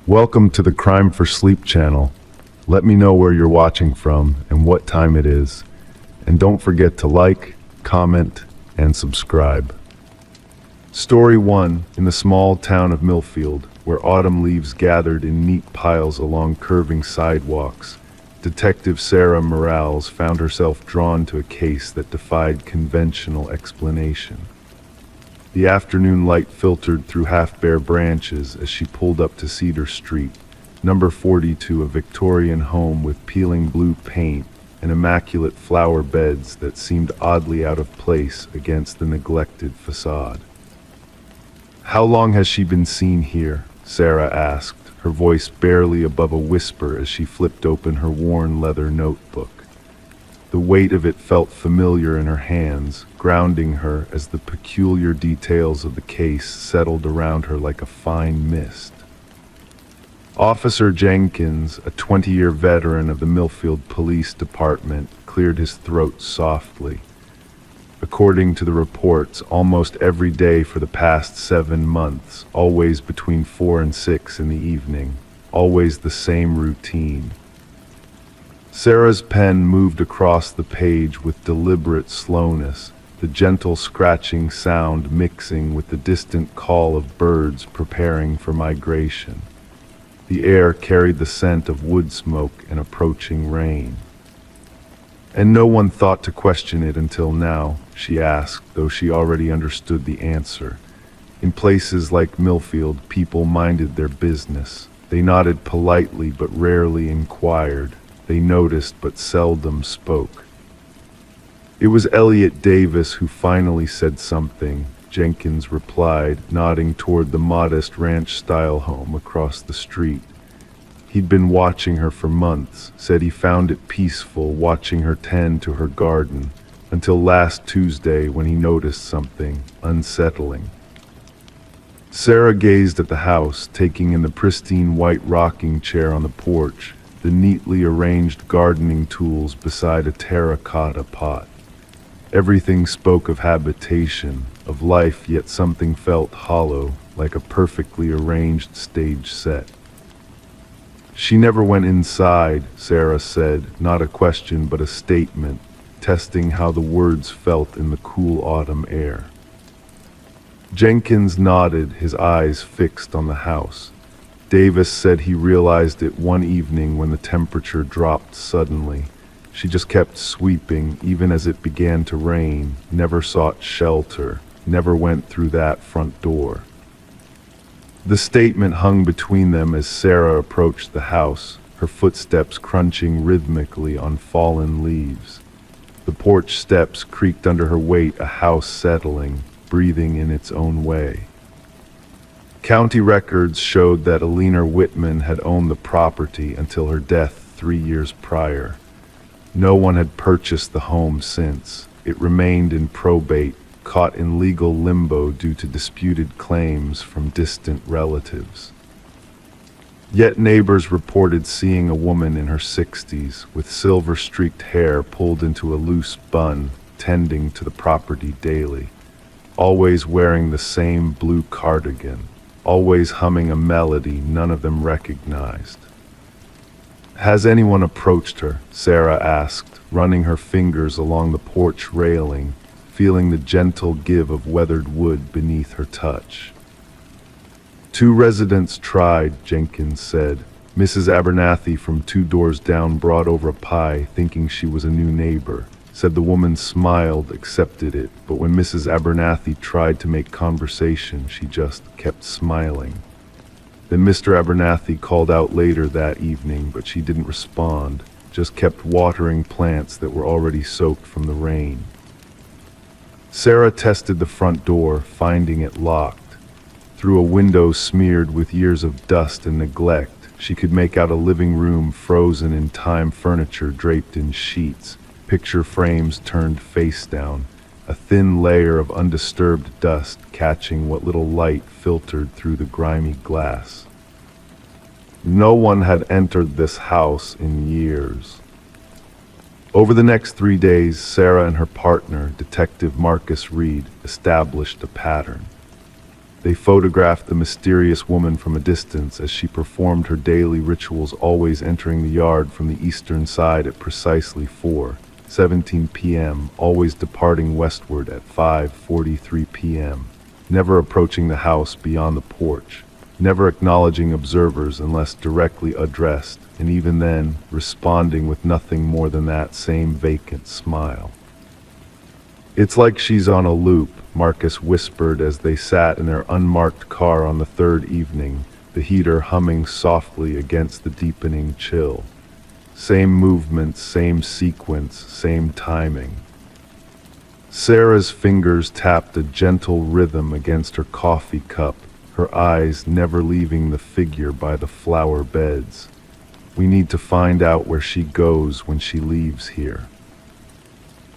Welcome to the Crime for Sleep channel. Let me know where you're watching from and what time it is. And don't forget to like, comment, and subscribe. Story 1. In the small town of Millfield, where autumn leaves gathered in neat piles along curving sidewalks, Detective Sarah Morales found herself drawn to a case that defied conventional explanation. The afternoon light filtered through half-bare branches as she pulled up to Cedar Street, number 42, a Victorian home with peeling blue paint and immaculate flower beds that seemed oddly out of place against the neglected facade. "How long has she been seen here?" Sarah asked, her voice barely above a whisper as she flipped open her worn leather notebook. The weight of it felt familiar in her hands, grounding her as the peculiar details of the case settled around her like a fine mist. Officer Jenkins, a 20-year veteran of the Millfield Police Department, cleared his throat softly. According to the reports, almost every day for the past 7 months, always between 4 and 6 in the evening, always the same routine. Sarah's pen moved across the page with deliberate slowness, the gentle scratching sound mixing with the distant call of birds preparing for migration. The air carried the scent of wood smoke and approaching rain. "And no one thought to question it until now?" she asked, though she already understood the answer. In places like Millfield, people minded their business. They nodded politely but rarely inquired. They noticed but seldom spoke. "It was Elliot Davis who finally said something," Jenkins replied, nodding toward the modest ranch-style home across the street. He'd been watching her for months, said he found it peaceful watching her tend to her garden, until last Tuesday when he noticed something unsettling. Sarah gazed at the house, taking in the pristine white rocking chair on the porch, the neatly arranged gardening tools beside a terracotta pot. Everything spoke of habitation, of life, yet something felt hollow, like a perfectly arranged stage set. "She never went inside," Sarah said, not a question but a statement, testing how the words felt in the cool autumn air. Jenkins nodded, his eyes fixed on the house. Davis said he realized it one evening when the temperature dropped suddenly. She just kept sweeping, even as it began to rain, never sought shelter, never went through that front door. The statement hung between them as Sarah approached the house, her footsteps crunching rhythmically on fallen leaves. The porch steps creaked under her weight, a house settling, breathing in its own way. County records showed that Alina Whitman had owned the property until her death 3 years prior. No one had purchased the home since. It remained in probate, caught in legal limbo due to disputed claims from distant relatives. Yet neighbors reported seeing a woman in her 60s with silver-streaked hair pulled into a loose bun, tending to the property daily, always wearing the same blue cardigan, always humming a melody none of them recognized. "Has anyone approached her?" Sarah asked, running her fingers along the porch railing, feeling the gentle give of weathered wood beneath her touch. "2 residents tried," Jenkins said. "Mrs. Abernathy from 2 doors down brought over a pie, thinking she was a new neighbor. Said the woman smiled, accepted it, but when Mrs. Abernathy tried to make conversation, she just kept smiling. Then Mr. Abernathy called out later that evening, but she didn't respond, just kept watering plants that were already soaked from the rain." Sarah tested the front door, finding it locked. Through a window smeared with years of dust and neglect, she could make out a living room frozen in time, furniture draped in sheets, picture frames turned face down, a thin layer of undisturbed dust catching what little light filtered through the grimy glass. No one had entered this house in years. Over the next 3 days, Sarah and her partner, Detective Marcus Reed, established a pattern. They photographed the mysterious woman from a distance as she performed her daily rituals, always entering the yard from the eastern side at precisely 4:17 p.m., always departing westward at 5:43 p.m., never approaching the house beyond the porch, never acknowledging observers unless directly addressed, and even then responding with nothing more than that same vacant smile. "It's like she's on a loop," Marcus whispered as they sat in their unmarked car on the third evening, the heater humming softly against the deepening chill. Same movements, same sequence, same timing. Sarah's fingers tapped a gentle rhythm against her coffee cup, her eyes never leaving the figure by the flower beds. "We need to find out where she goes when she leaves here."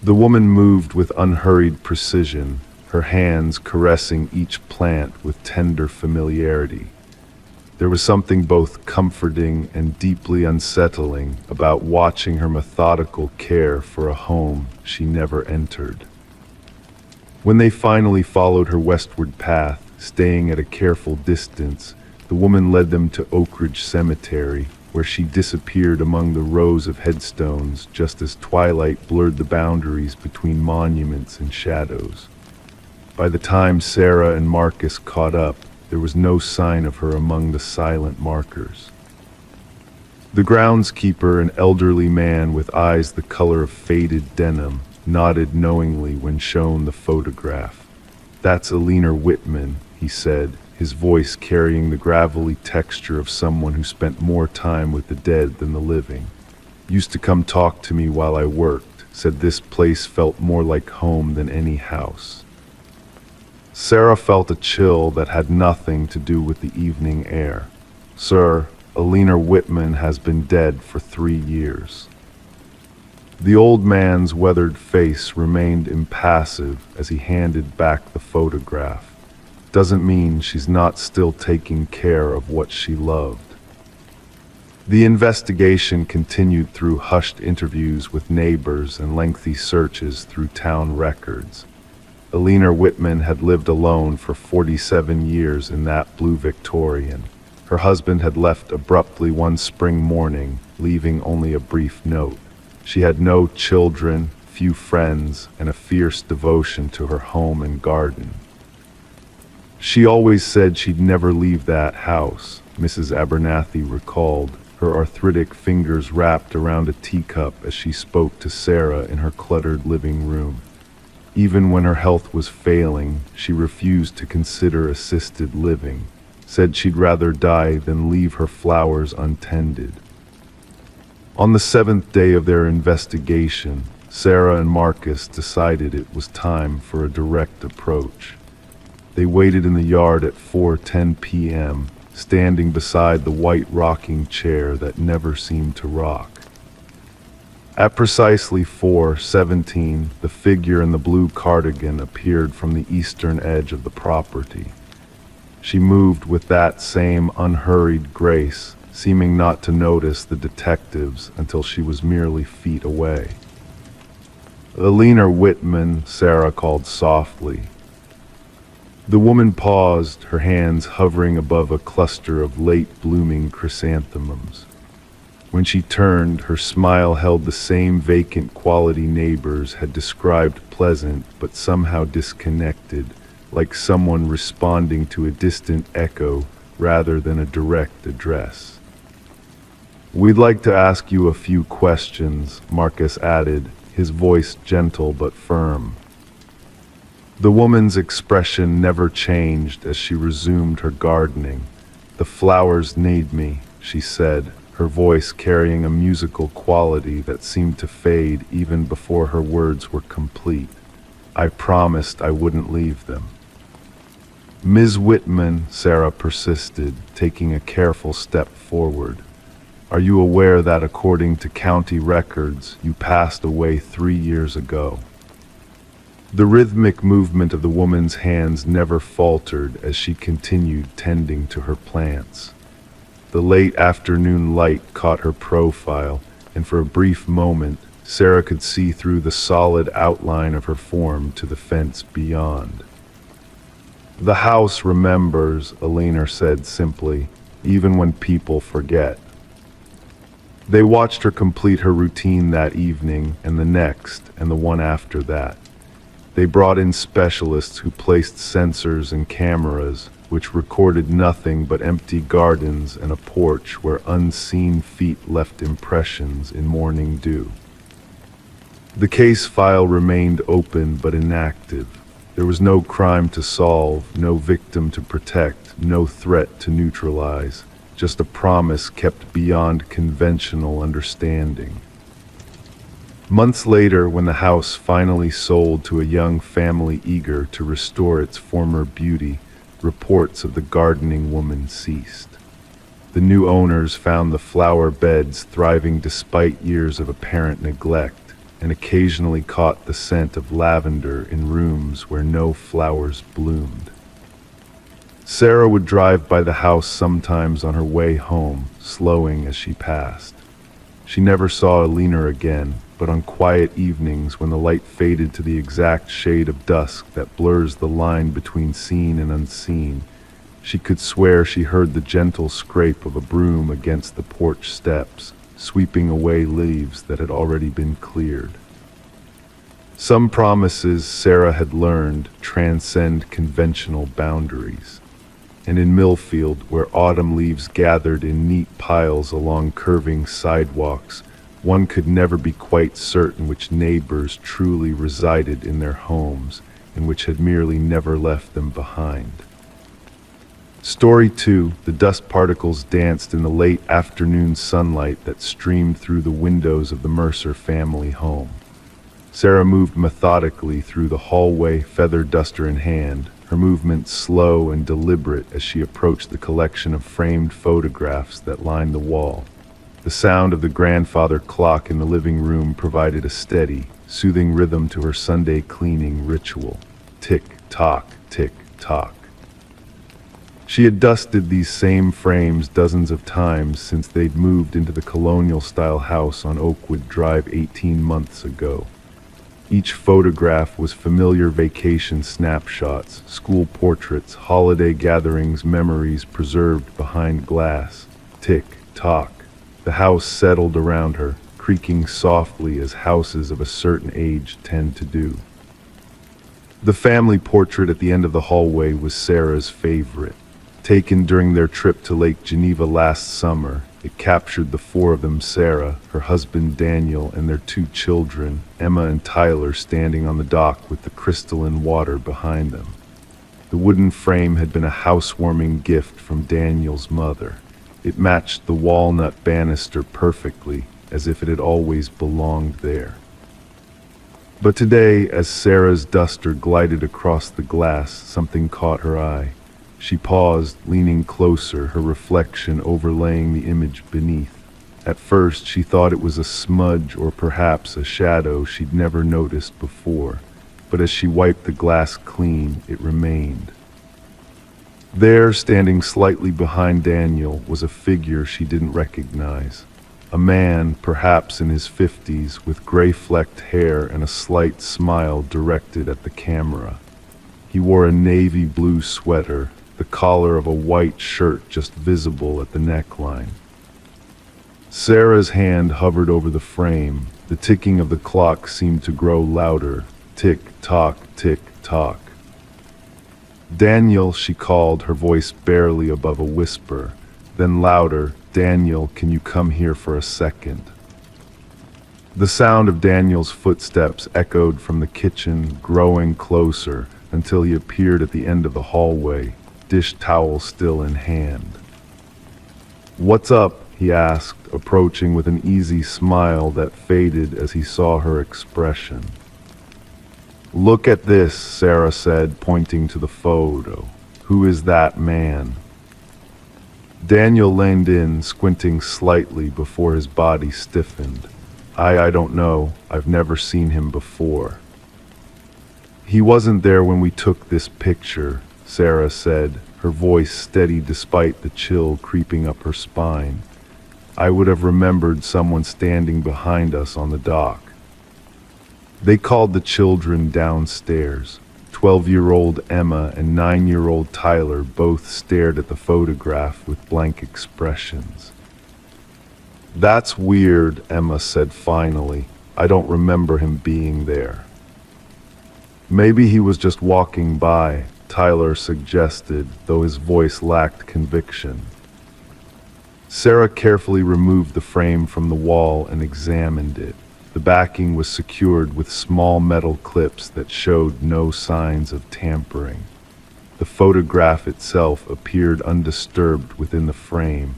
The woman moved with unhurried precision, her hands caressing each plant with tender familiarity. There was something both comforting and deeply unsettling about watching her methodical care for a home she never entered. When they finally followed her westward path, staying at a careful distance, the woman led them to Oak Ridge Cemetery, where she disappeared among the rows of headstones just as twilight blurred the boundaries between monuments and shadows. By the time Sarah and Marcus caught up, there was no sign of her among the silent markers. The groundskeeper, an elderly man with eyes the color of faded denim, nodded knowingly when shown the photograph. "That's Alina Whitman," he said, his voice carrying the gravelly texture of someone who spent more time with the dead than the living. "Used to come talk to me while I worked, said this place felt more like home than any house." Sarah felt a chill that had nothing to do with the evening air. "Sir, Alina Whitman has been dead for 3 years." The old man's weathered face remained impassive as he handed back the photograph. "Doesn't mean she's not still taking care of what she loved." The investigation continued through hushed interviews with neighbors and lengthy searches through town records. Alina Whitman had lived alone for 47 years in that blue Victorian. Her husband had left abruptly one spring morning, leaving only a brief note. She had no children, few friends, and a fierce devotion to her home and garden. "She always said she'd never leave that house," Mrs. Abernathy recalled, her arthritic fingers wrapped around a teacup as she spoke to Sarah in her cluttered living room. Even when her health was failing, she refused to consider assisted living, said she'd rather die than leave her flowers untended. On the 7th day of their investigation, Sarah and Marcus decided it was time for a direct approach. They waited in the yard at 4:10 p.m., standing beside the white rocking chair that never seemed to rock. At precisely 4:17, the figure in the blue cardigan appeared from the eastern edge of the property. She moved with that same unhurried grace, seeming not to notice the detectives until she was merely feet away. "Alina Whitman," Sarah called softly. The woman paused, her hands hovering above a cluster of late-blooming chrysanthemums. When she turned, her smile held the same vacant quality neighbors had described pleasant but somehow disconnected, like someone responding to a distant echo rather than a direct address. "We'd like to ask you a few questions," Marcus added, his voice gentle but firm. The woman's expression never changed as she resumed her gardening. "The flowers need me," she said, her voice carrying a musical quality that seemed to fade even before her words were complete. "I promised I wouldn't leave them." "Ms. Whitman," Sarah persisted, taking a careful step forward, "are you aware that according to county records, you passed away 3 years ago?" The rhythmic movement of the woman's hands never faltered as she continued tending to her plants. The late afternoon light caught her profile, and for a brief moment, Sarah could see through the solid outline of her form to the fence beyond. The house remembers, Elena said simply, even when people forget. They watched her complete her routine that evening and the next and the one after that. They brought in specialists who placed sensors and cameras, which recorded nothing but empty gardens and a porch where unseen feet left impressions in morning dew. The case file remained open but inactive. There was no crime to solve, no victim to protect, no threat to neutralize, just a promise kept beyond conventional understanding. Months later, when the house finally sold to a young family eager to restore its former beauty, reports of the gardening woman ceased. The new owners found the flower beds thriving despite years of apparent neglect, and occasionally caught the scent of lavender in rooms where no flowers bloomed. Sarah would drive by the house sometimes on her way home, slowing as she passed. She never saw Elena again, but on quiet evenings when the light faded to the exact shade of dusk that blurs the line between seen and unseen, she could swear she heard the gentle scrape of a broom against the porch steps, sweeping away leaves that had already been cleared. Some promises, Sarah had learned, transcend conventional boundaries. And in Millfield, where autumn leaves gathered in neat piles along curving sidewalks, one could never be quite certain which neighbors truly resided in their homes and which had merely never left them behind. Story 2, the dust particles danced in the late afternoon sunlight that streamed through the windows of the Mercer family home. Sarah moved methodically through the hallway, feather duster in hand, her movements slow and deliberate as she approached the collection of framed photographs that lined the wall. The sound of the grandfather clock in the living room provided a steady, soothing rhythm to her Sunday cleaning ritual. Tick-tock, tick-tock. She had dusted these same frames dozens of times since they'd moved into the colonial-style house on Oakwood Drive 18 months ago. Each photograph was familiar vacation snapshots, school portraits, holiday gatherings, memories preserved behind glass. Tick-tock. The house settled around her, creaking softly as houses of a certain age tend to do. The family portrait at the end of the hallway was Sarah's favorite. Taken during their trip to Lake Geneva last summer, it captured the four of them: Sarah, her husband Daniel, and their two children, Emma and Tyler, standing on the dock with the crystalline water behind them. The wooden frame had been a housewarming gift from Daniel's mother. It matched the walnut banister perfectly, as if it had always belonged there. But today, as Sarah's duster glided across the glass, something caught her eye. She paused, leaning closer, her reflection overlaying the image beneath. At first, she thought it was a smudge or perhaps a shadow she'd never noticed before, but as she wiped the glass clean, it remained. There, standing slightly behind Daniel, was a figure she didn't recognize. A man, perhaps in his 50s, with gray-flecked hair and a slight smile directed at the camera. He wore a navy blue sweater, the collar of a white shirt just visible at the neckline. Sarah's hand hovered over the frame. The ticking of the clock seemed to grow louder. Tick-tock, tick-tock. "Daniel," she called, her voice barely above a whisper. Then louder, "Daniel, can you come here for a second?" The sound of Daniel's footsteps echoed from the kitchen, growing closer, until he appeared at the end of the hallway, dish towel still in hand. "What's up?" he asked, approaching with an easy smile that faded as he saw her expression. "Look at this," Sarah said, pointing to the photo. "Who is that man?" Daniel leaned in, squinting slightly before his body stiffened. I don't know. I've never seen him before." "He wasn't there when we took this picture," Sarah said, her voice steady despite the chill creeping up her spine. "I would have remembered someone standing behind us on the dock." They called the children downstairs. 12-year-old Emma and 9-year-old Tyler both stared at the photograph with blank expressions. "That's weird," Emma said finally. "I don't remember him being there." "Maybe he was just walking by," Tyler suggested, though his voice lacked conviction. Sarah carefully removed the frame from the wall and examined it. The backing was secured with small metal clips that showed no signs of tampering. The photograph itself appeared undisturbed within the frame,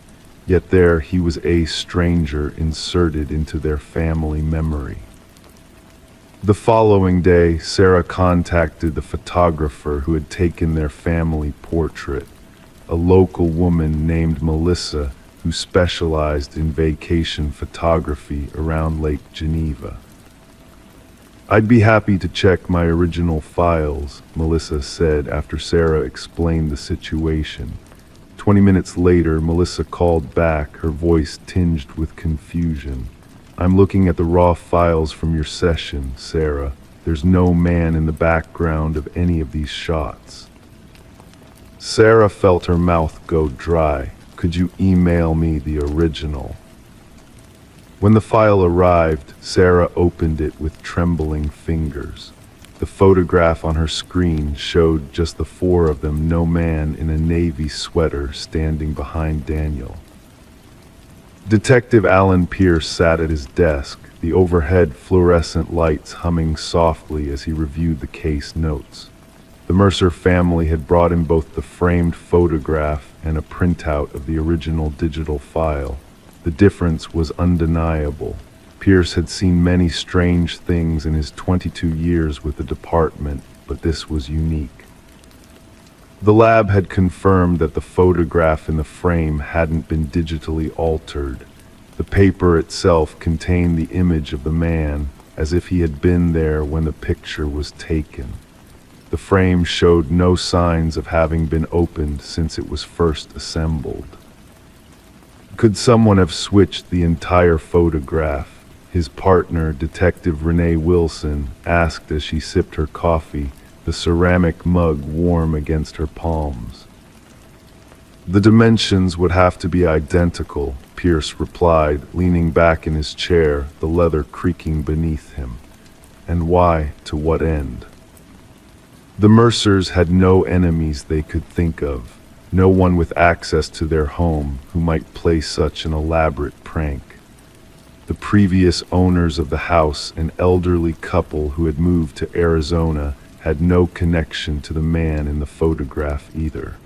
yet there he was, a stranger inserted into their family memory. The following day, Sarah contacted the photographer who had taken their family portrait, a local woman named Melissa who specialized in vacation photography around Lake Geneva. "I'd be happy to check my original files," Melissa said after Sarah explained the situation. 20 minutes later, Melissa called back, her voice tinged with confusion. "I'm looking at the raw files from your session, Sarah. There's no man in the background of any of these shots." Sarah felt her mouth go dry. "Could you email me the original?" When the file arrived, Sarah opened it with trembling fingers. The photograph on her screen showed just the four of them, no man in a navy sweater standing behind Daniel. Detective Alan Pierce sat at his desk, the overhead fluorescent lights humming softly as he reviewed the case notes. The Mercer family had brought him both the framed photograph and a printout of the original digital file. The difference was undeniable. Pierce had seen many strange things in his 22 years with the department, but this was unique. The lab had confirmed that the photograph in the frame hadn't been digitally altered. The paper itself contained the image of the man, as if he had been there when the picture was taken. The frame showed no signs of having been opened since it was first assembled. Could someone have switched the entire photograph? His partner, Detective Renee Wilson, asked as she sipped her coffee, the ceramic mug warm against her palms. "The dimensions would have to be identical," Pierce replied, leaning back in his chair, the leather creaking beneath him. "And why? To what end?" The Mercers had no enemies they could think of, no one with access to their home who might play such an elaborate prank. The previous owners of the house, an elderly couple who had moved to Arizona, had no connection to the man in the photograph either.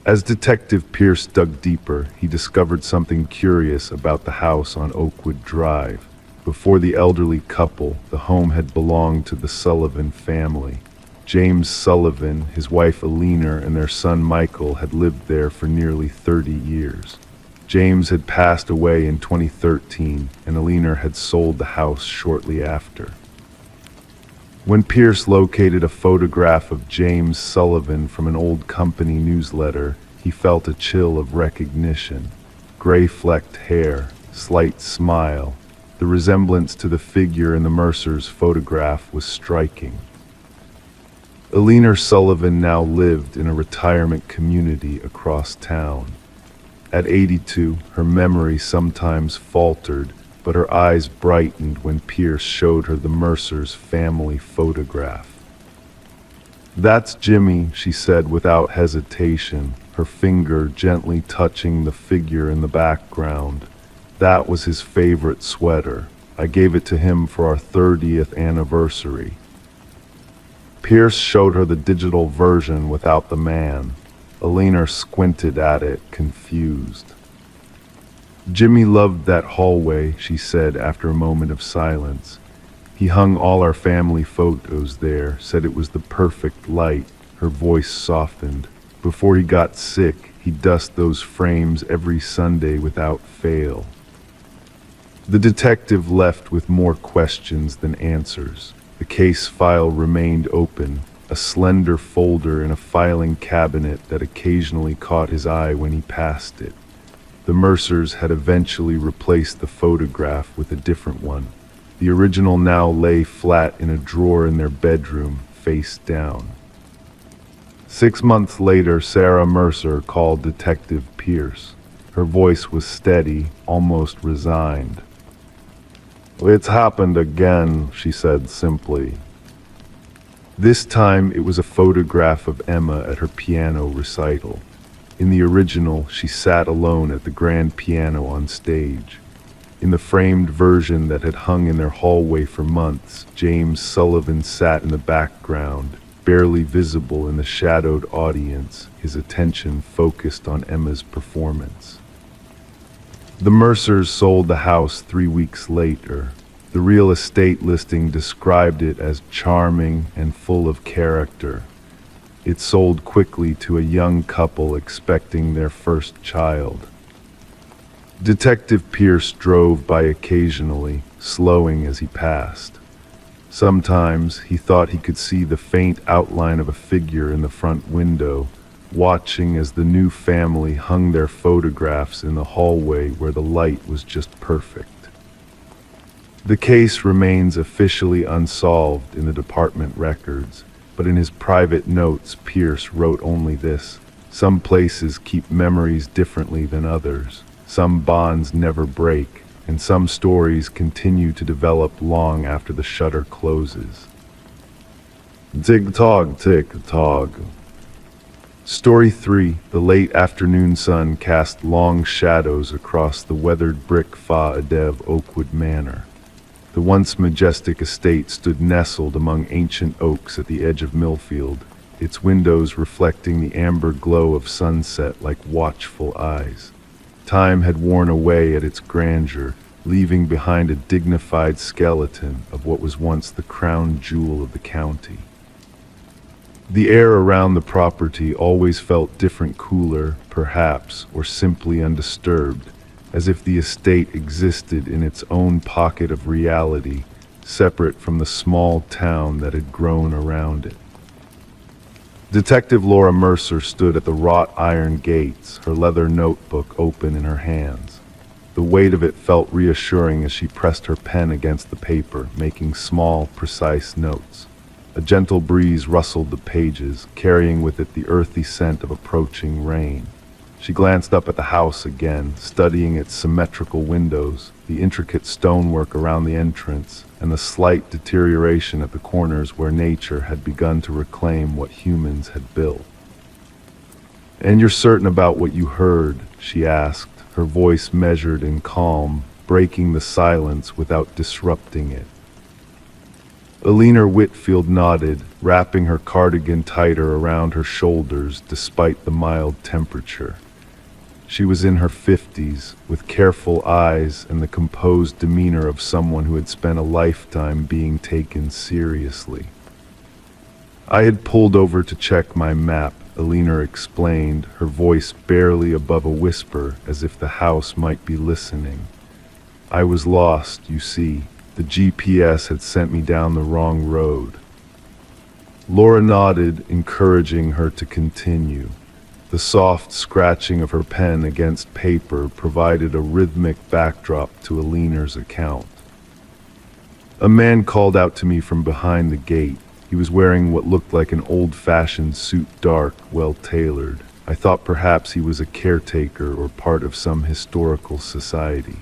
As Detective Pierce dug deeper, he discovered something curious about the house on Oakwood Drive. Before the elderly couple, the home had belonged to the Sullivan family. James Sullivan, his wife Alina, and their son Michael had lived there for nearly 30 years. James had passed away in 2013, and Alina had sold the house shortly after. When Pierce located a photograph of James Sullivan from an old company newsletter, he felt a chill of recognition. Gray-flecked hair, slight smile. The resemblance to the figure in the Mercer's photograph was striking. Alina Sullivan now lived in a retirement community across town. At 82, her memory sometimes faltered, but her eyes brightened when Pierce showed her the Mercer's family photograph. "That's Jimmy," she said without hesitation, her finger gently touching the figure in the background. "That was his favorite sweater. I gave it to him for our 30th anniversary." Pierce showed her the digital version without the man. Alina squinted at it, confused. "Jimmy loved that hallway," she said after a moment of silence. "He hung all our family photos there, said it was the perfect light." Her voice softened. "Before he got sick, he'd dust those frames every Sunday without fail." The detective left with more questions than answers. The case file remained open, a slender folder in a filing cabinet that occasionally caught his eye when he passed it. The Mercers had eventually replaced the photograph with a different one. The original now lay flat in a drawer in their bedroom, face down. 6 months later, Sarah Mercer called Detective Pierce. Her voice was steady, almost resigned. "It's happened again," she said simply. This time it was a photograph of Emma at her piano recital. In the original, she sat alone at the grand piano on stage. In the framed version that had hung in their hallway for months, James Sullivan sat in the background, barely visible in the shadowed audience, his attention focused on Emma's performance. The Mercers sold the house 3 weeks later. The real estate listing described it as charming and full of character. It sold quickly to a young couple expecting their first child. Detective Pierce drove by occasionally, slowing as he passed. Sometimes he thought he could see the faint outline of a figure in the front window, watching as the new family hung their photographs in the hallway where the light was just perfect. The case remains officially unsolved in the department records, but in his private notes, Pierce wrote only this: "Some places keep memories differently than others. Some bonds never break, and some stories continue to develop long after the shutter closes." Tick-tock, tick-tock. Story 3. The late afternoon sun cast long shadows across the weathered brick Fa Adev Oakwood Manor. The once majestic estate stood nestled among ancient oaks at the edge of Millfield, its windows reflecting the amber glow of sunset like watchful eyes. Time had worn away at its grandeur, leaving behind a dignified skeleton of what was once the crown jewel of the county. The air around the property always felt different, cooler, perhaps, or simply undisturbed, as if the estate existed in its own pocket of reality, separate from the small town that had grown around it. Detective Laura Mercer stood at the wrought iron gates, her leather notebook open in her hands. The weight of it felt reassuring as she pressed her pen against the paper, making small, precise notes. A gentle breeze rustled the pages, carrying with it the earthy scent of approaching rain. She glanced up at the house again, studying its symmetrical windows, the intricate stonework around the entrance, and the slight deterioration at the corners where nature had begun to reclaim what humans had built. "And you're certain about what you heard?" she asked, her voice measured and calm, breaking the silence without disrupting it. Alina Whitfield nodded, wrapping her cardigan tighter around her shoulders despite the mild temperature. She was in her 50s, with careful eyes and the composed demeanor of someone who had spent a lifetime being taken seriously. "I had pulled over to check my map," Alina explained, her voice barely above a whisper, as if the house might be listening. "I was lost, you see. The GPS had sent me down the wrong road." Laura nodded, encouraging her to continue. The soft scratching of her pen against paper provided a rhythmic backdrop to Alina's account. "A man called out to me from behind the gate. He was wearing what looked like an old-fashioned suit, dark, well-tailored. I thought perhaps he was a caretaker or part of some historical society."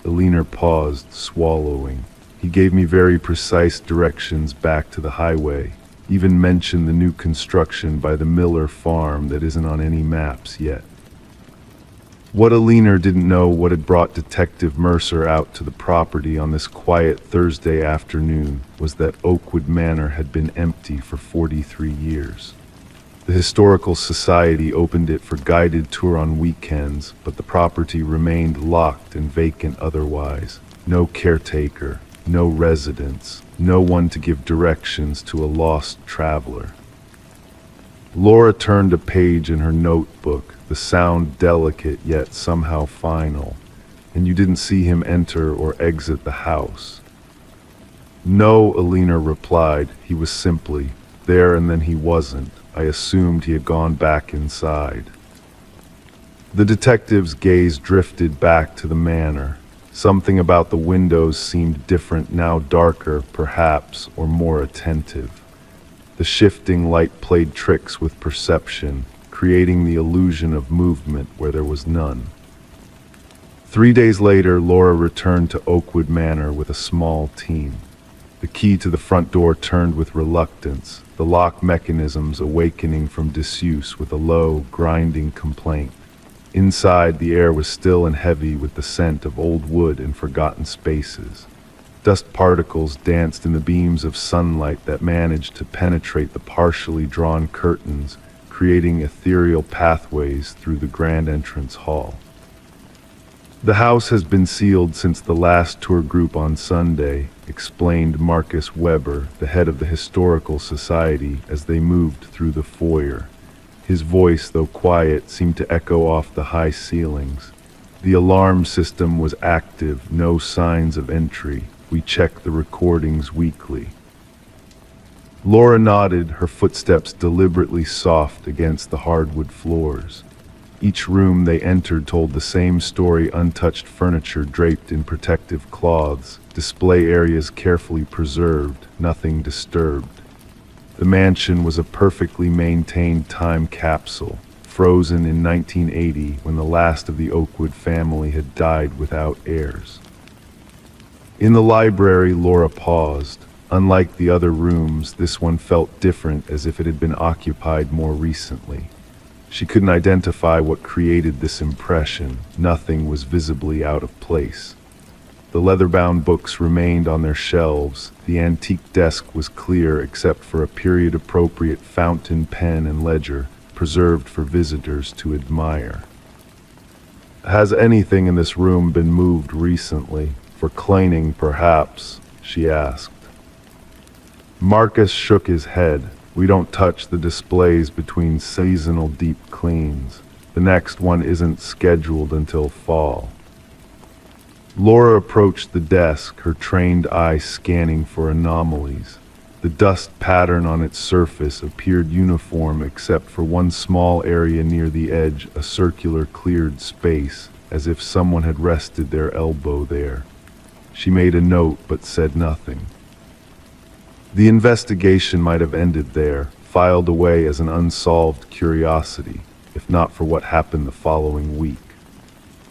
Alina paused, swallowing. "He gave me very precise directions back to the highway. Even mentioned the new construction by the Miller farm that isn't on any maps yet." What Alina didn't know what had brought Detective Mercer out to the property on this quiet Thursday afternoon was that Oakwood Manor had been empty for 43 years. The Historical Society opened it for guided tour on weekends, but the property remained locked and vacant otherwise. No caretaker, no residents, no one to give directions to a lost traveler. Laura turned a page in her notebook, the sound delicate yet somehow final. "And you didn't see him enter or exit the house?" "No," Alina replied. "He was simply there and then he wasn't. I assumed he had gone back inside." The detective's gaze drifted back to the manor. Something about the windows seemed different now, darker, perhaps, or more attentive. The shifting light played tricks with perception, creating the illusion of movement where there was none. 3 days later, Laura returned to Oakwood Manor with a small team. The key to the front door turned with reluctance, the lock mechanisms awakening from disuse with a low, grinding complaint. Inside, the air was still and heavy with the scent of old wood and forgotten spaces. Dust particles danced in the beams of sunlight that managed to penetrate the partially drawn curtains, creating ethereal pathways through the grand entrance hall. "The house has been sealed since the last tour group on Sunday," explained Marcus Weber, the head of the Historical Society, as they moved through the foyer. His voice, though quiet, seemed to echo off the high ceilings. "The alarm system was active, no signs of entry. We check the recordings weekly." Laura nodded, her footsteps deliberately soft against the hardwood floors. Each room they entered told the same story: untouched furniture draped in protective cloths, display areas carefully preserved, nothing disturbed. The mansion was a perfectly maintained time capsule, frozen in 1980 when the last of the Oakwood family had died without heirs. In the library, Laura paused. Unlike the other rooms, this one felt different, as if it had been occupied more recently. She couldn't identify what created this impression. Nothing was visibly out of place. The leather-bound books remained on their shelves. The antique desk was clear except for a period-appropriate fountain pen and ledger, preserved for visitors to admire. "Has anything in this room been moved recently? For cleaning, perhaps?" she asked. Marcus shook his head. "We don't touch the displays between seasonal deep cleans. The next one isn't scheduled until fall." Laura approached the desk, her trained eye scanning for anomalies. The dust pattern on its surface appeared uniform except for one small area near the edge, a circular cleared space, as if someone had rested their elbow there. She made a note but said nothing. The investigation might have ended there, filed away as an unsolved curiosity, if not for what happened the following week.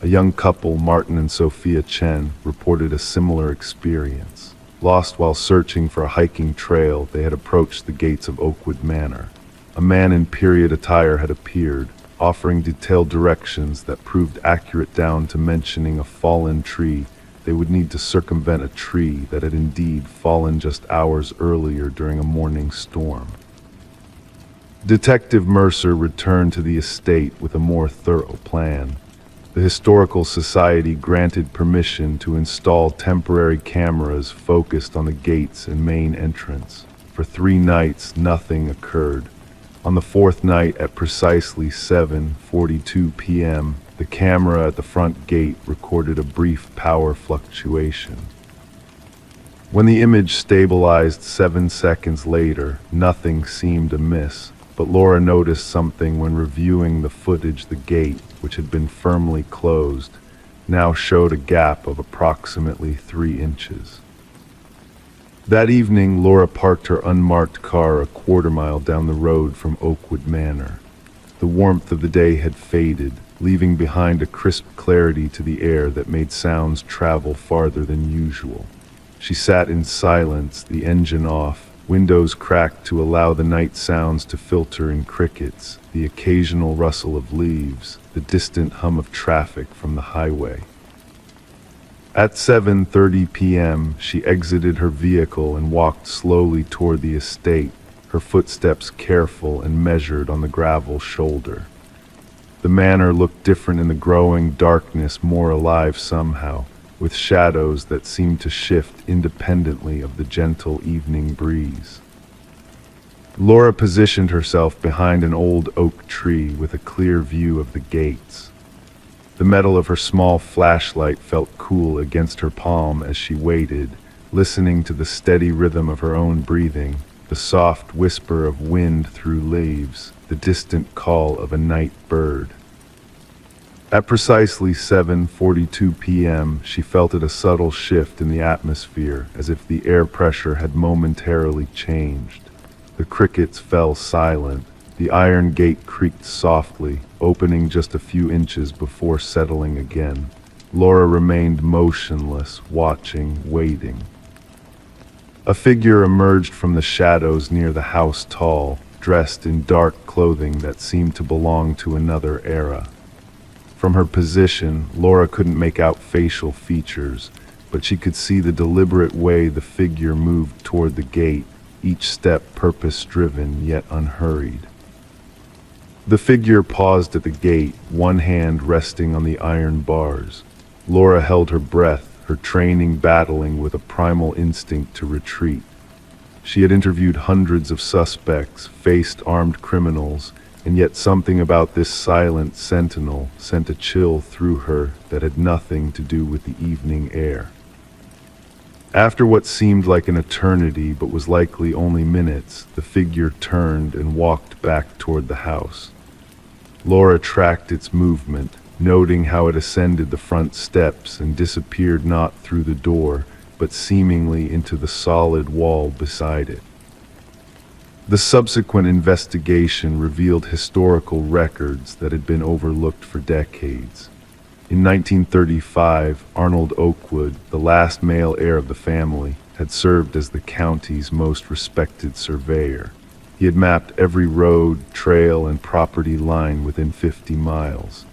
A young couple, Martin and Sophia Chen, reported a similar experience. Lost while searching for a hiking trail, they had approached the gates of Oakwood Manor. A man in period attire had appeared, offering detailed directions that proved accurate down to mentioning a fallen tree. They would need to circumvent a tree that had indeed fallen just hours earlier during a morning storm. Detective Mercer returned to the estate with a more thorough plan. The Historical Society granted permission to install temporary cameras focused on the gates and main entrance. For 3 nights, nothing occurred. On the 4th night, at precisely 7:42 p.m., the camera at the front gate recorded a brief power fluctuation. When the image stabilized 7 seconds later, nothing seemed amiss, but Laura noticed something when reviewing the footage. The gate, which had been firmly closed, now showed a gap of approximately 3 inches. That evening, Laura parked her unmarked car a quarter-mile down the road from Oakwood Manor. The warmth of the day had faded, leaving behind a crisp clarity to the air that made sounds travel farther than usual. She sat in silence, the engine off, windows cracked to allow the night sounds to filter in: crickets, the occasional rustle of leaves, the distant hum of traffic from the highway. At 7:30 p.m., she exited her vehicle and walked slowly toward the estate, her footsteps careful and measured on the gravel shoulder. The manor looked different in the growing darkness, more alive somehow, with shadows that seemed to shift independently of the gentle evening breeze. Laura positioned herself behind an old oak tree with a clear view of the gates. The metal of her small flashlight felt cool against her palm as she waited, listening to the steady rhythm of her own breathing, the soft whisper of wind through leaves, the distant call of a night bird. At precisely 7:42 p.m., she felt a subtle shift in the atmosphere, as if the air pressure had momentarily changed. The crickets fell silent. The iron gate creaked softly, opening just a few inches before settling again. Laura remained motionless, watching, waiting. A figure emerged from the shadows near the house, tall, dressed in dark clothing that seemed to belong to another era. From her position, Laura couldn't make out facial features, but she could see the deliberate way the figure moved toward the gate, each step purpose-driven yet unhurried. The figure paused at the gate, one hand resting on the iron bars. Laura held her breath, her training battling with a primal instinct to retreat. She had interviewed hundreds of suspects, faced armed criminals, and yet something about this silent sentinel sent a chill through her that had nothing to do with the evening air. After what seemed like an eternity but was likely only minutes, the figure turned and walked back toward the house. Laura tracked its movement, noting how it ascended the front steps and disappeared not through the door, but seemingly into the solid wall beside it. The subsequent investigation revealed historical records that had been overlooked for decades. In 1935, Arnold Oakwood, the last male heir of the family, had served as the county's most respected surveyor. He had mapped every road, trail, and property line within 50 miles.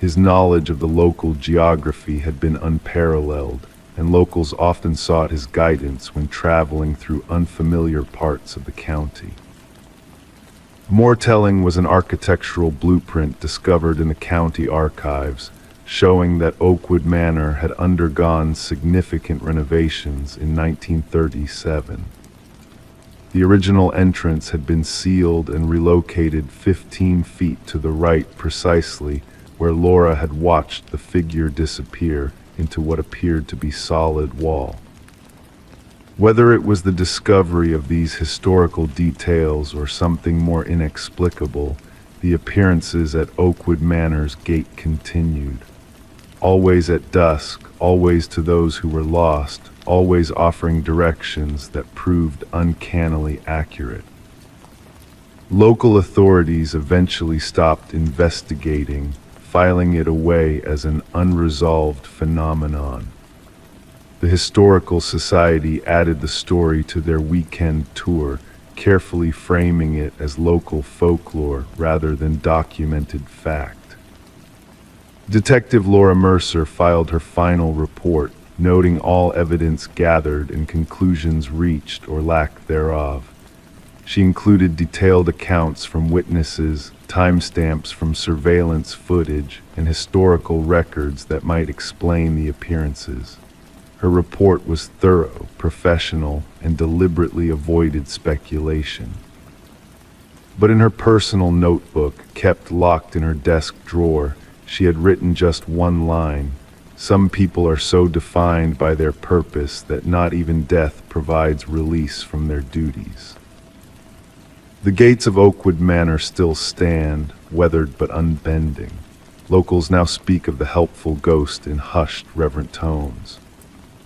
His knowledge of the local geography had been unparalleled, and locals often sought his guidance when traveling through unfamiliar parts of the county. More telling was an architectural blueprint discovered in the county archives, showing that Oakwood Manor had undergone significant renovations in 1937. The original entrance had been sealed and relocated 15 feet to the right, precisely where Laura had watched the figure disappear into what appeared to be solid wall. Whether it was the discovery of these historical details or something more inexplicable, the appearances at Oakwood Manor's gate continued. Always at dusk, always to those who were lost, always offering directions that proved uncannily accurate. Local authorities eventually stopped investigating, filing it away as an unresolved phenomenon. The Historical Society added the story to their weekend tour, carefully framing it as local folklore rather than documented fact. Detective Laura Mercer filed her final report, noting all evidence gathered and conclusions reached or lack thereof. She included detailed accounts from witnesses, timestamps from surveillance footage, and historical records that might explain the appearances. Her report was thorough, professional, and deliberately avoided speculation. But in her personal notebook, kept locked in her desk drawer, she had written just one line: "Some people are so defined by their purpose that not even death provides release from their duties." The gates of Oakwood Manor still stand, weathered but unbending. Locals now speak of the helpful ghost in hushed, reverent tones.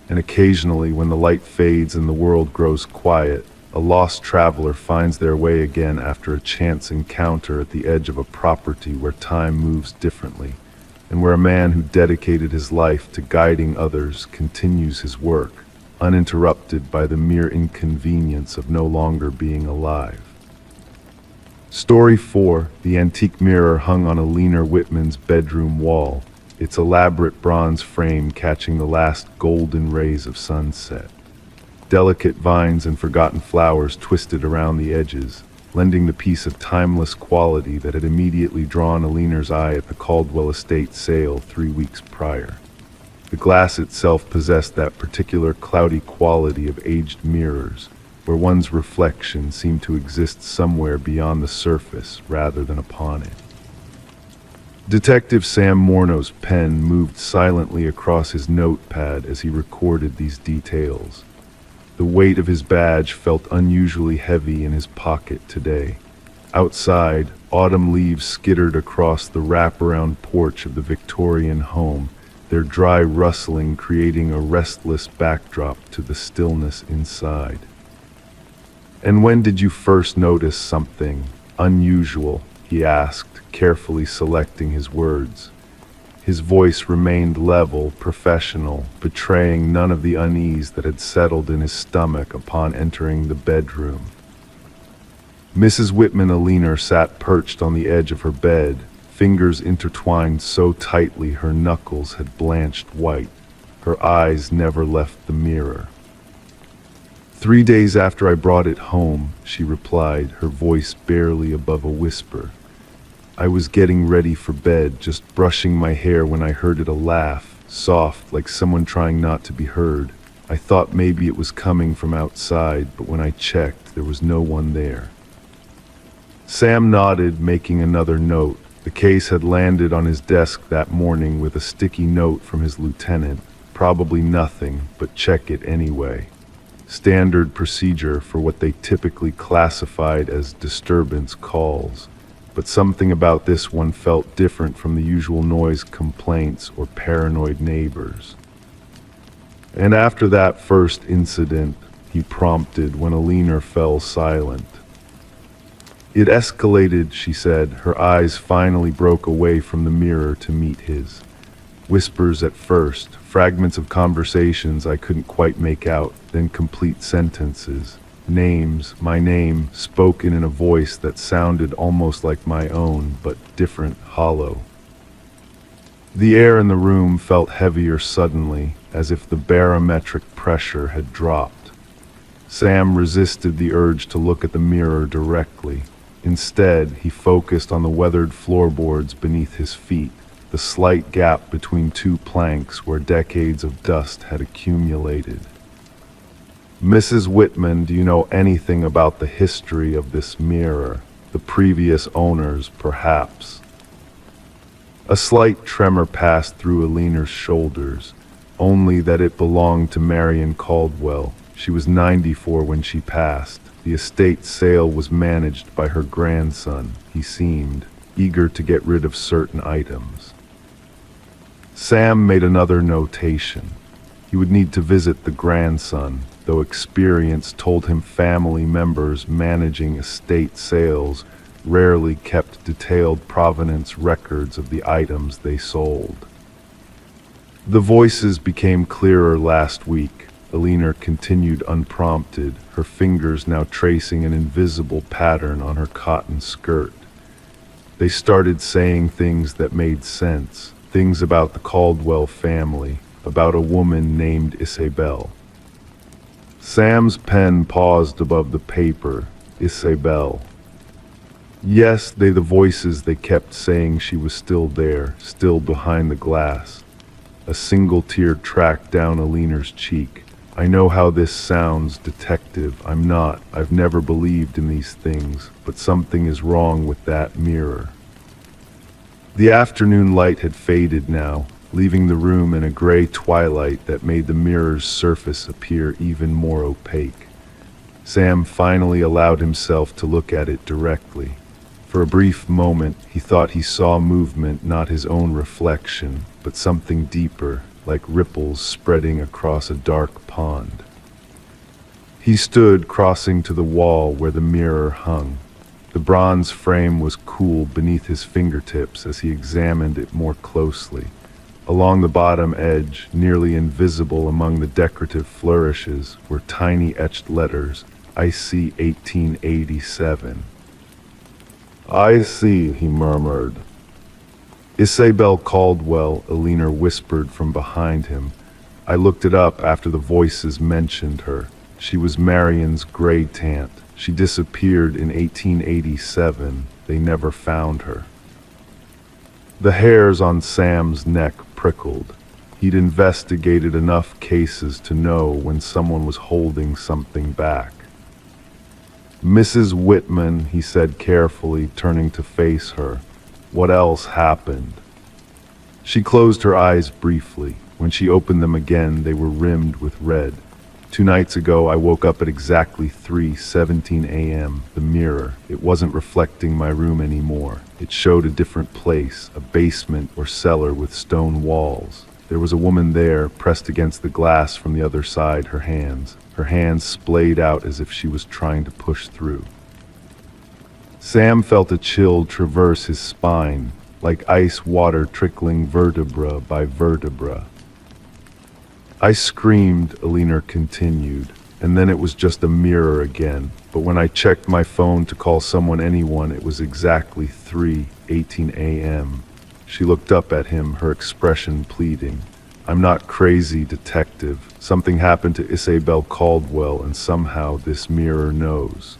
And occasionally, when the light fades and the world grows quiet, a lost traveler finds their way again after a chance encounter at the edge of a property where time moves differently, and where a man who dedicated his life to guiding others continues his work, uninterrupted by the mere inconvenience of no longer being alive. Story 4, the antique mirror hung on Alina Whitman's bedroom wall, its elaborate bronze frame catching the last golden rays of sunset. Delicate vines and forgotten flowers twisted around the edges, lending the piece a timeless quality that had immediately drawn Alina's eye at the Caldwell estate sale 3 weeks prior. The glass itself possessed that particular cloudy quality of aged mirrors, where one's reflection seemed to exist somewhere beyond the surface rather than upon it. Detective Sam Morneau's pen moved silently across his notepad as he recorded these details. The weight of his badge felt unusually heavy in his pocket today. Outside, autumn leaves skittered across the wraparound porch of the Victorian home, their dry rustling creating a restless backdrop to the stillness inside. "And when did you first notice something unusual?" he asked, carefully selecting his words. His voice remained level, professional, betraying none of the unease that had settled in his stomach upon entering the bedroom. Mrs. Whitman Aliner sat perched on the edge of her bed, fingers intertwined so tightly her knuckles had blanched white. Her eyes never left the mirror. "3 days after I brought it home," she replied, her voice barely above a whisper. "I was getting ready for bed, just brushing my hair, when I heard it a laugh, soft, like someone trying not to be heard. I thought maybe it was coming from outside, but when I checked, there was no one there." Sam nodded, making another note. The case had landed on his desk that morning with a sticky note from his lieutenant. Probably nothing, but check it anyway. Standard procedure for what they typically classified as disturbance calls. But something about this one felt different from the usual noise complaints or paranoid neighbors. "And after that first incident," he prompted when Aliner fell silent. "It escalated," she said. Her eyes finally broke away from the mirror to meet his. "Whispers at first, fragments of conversations I couldn't quite make out, then complete sentences. Names, my name, spoken in a voice that sounded almost like my own, but different, hollow. The air in the room felt heavier suddenly, as if the barometric pressure had dropped. Sam resisted the urge to look at the mirror directly. Instead, he focused on the weathered floorboards beneath his feet, the slight gap between two planks where decades of dust had accumulated. "Mrs. Whitman, do you know anything about the history of this mirror? The previous owners, perhaps?" A slight tremor passed through Aliner's shoulders, only that it belonged to Marion Caldwell. She was 94 when she passed. The estate sale was managed by her grandson. He seemed eager to get rid of certain items. Sam made another notation. He would need to visit the grandson, though experience told him family members managing estate sales rarely kept detailed provenance records of the items they sold. The voices became clearer last week. Aliner continued unprompted, her fingers now tracing an invisible pattern on her cotton skirt. They started saying things that made sense, things about the Caldwell family, about a woman named Isabel. Sam's pen paused above the paper. Isabel. Yes, the voices, they kept saying she was still there, still behind the glass. A single tear tracked down Aliner's cheek. "I know how this sounds, detective. I'm not. I've never believed in these things, but something is wrong with that mirror." The afternoon light had faded now, leaving the room in a gray twilight that made the mirror's surface appear even more opaque. Sam finally allowed himself to look at it directly. For a brief moment, he thought he saw movement, not his own reflection, but something deeper, like ripples spreading across a dark pond. He stood, crossing to the wall where the mirror hung. The bronze frame was cool beneath his fingertips as he examined it more closely. Along the bottom edge, nearly invisible among the decorative flourishes, were tiny etched letters, "I see 1887. "I see," he murmured. "Isabel Caldwell," Aliner whispered from behind him. "I looked it up after the voices mentioned her. She was Marion's great aunt. She disappeared in 1887. They never found her." The hairs on Sam's neck prickled. He'd investigated enough cases to know when someone was holding something back. "Mrs. Whitman," he said carefully, turning to face her. "What else happened?" She closed her eyes briefly. When she opened them again, they were rimmed with red. "2 nights ago, I woke up at exactly 3:17 a.m. The mirror, it wasn't reflecting my room anymore. It showed a different place, a basement or cellar with stone walls. There was a woman there, pressed against the glass from the other side, her hands splayed out as if she was trying to push through. Sam felt a chill traverse his spine, like ice water trickling vertebra by vertebra. I screamed, Alina continued, and then it was just a mirror again. But when I checked my phone to call anyone, it was exactly 3:18 a.m. She looked up at him, her expression pleading. I'm not crazy, detective. Something happened to Isabel Caldwell, and somehow this mirror knows.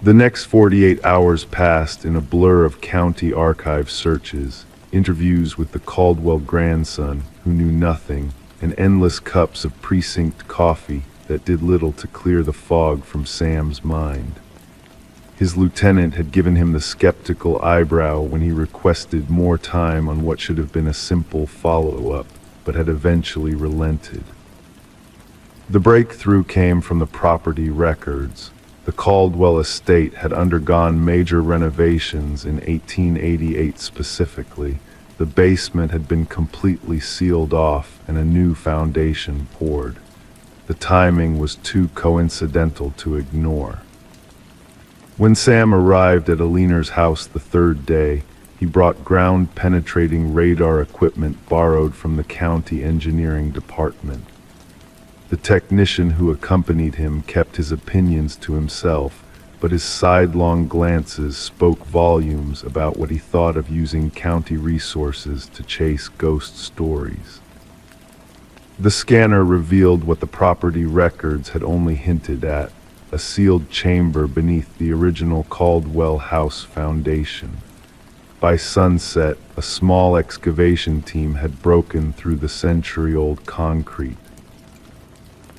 The next 48 hours passed in a blur of county archive searches, interviews with the Caldwell grandson, who knew nothing, and endless cups of precinct coffee that did little to clear the fog from Sam's mind. His lieutenant had given him the skeptical eyebrow when he requested more time on what should have been a simple follow-up, but had eventually relented. The breakthrough came from the property records. The Caldwell estate had undergone major renovations in 1888 specifically. The basement had been completely sealed off and a new foundation poured. The timing was too coincidental to ignore. When Sam arrived at Alina's house the third day, he brought ground-penetrating radar equipment borrowed from the county engineering department. The technician who accompanied him kept his opinions to himself, but his sidelong glances spoke volumes about what he thought of using county resources to chase ghost stories. The scanner revealed what the property records had only hinted at, a sealed chamber beneath the original Caldwell House foundation. By sunset, a small excavation team had broken through the century-old concrete.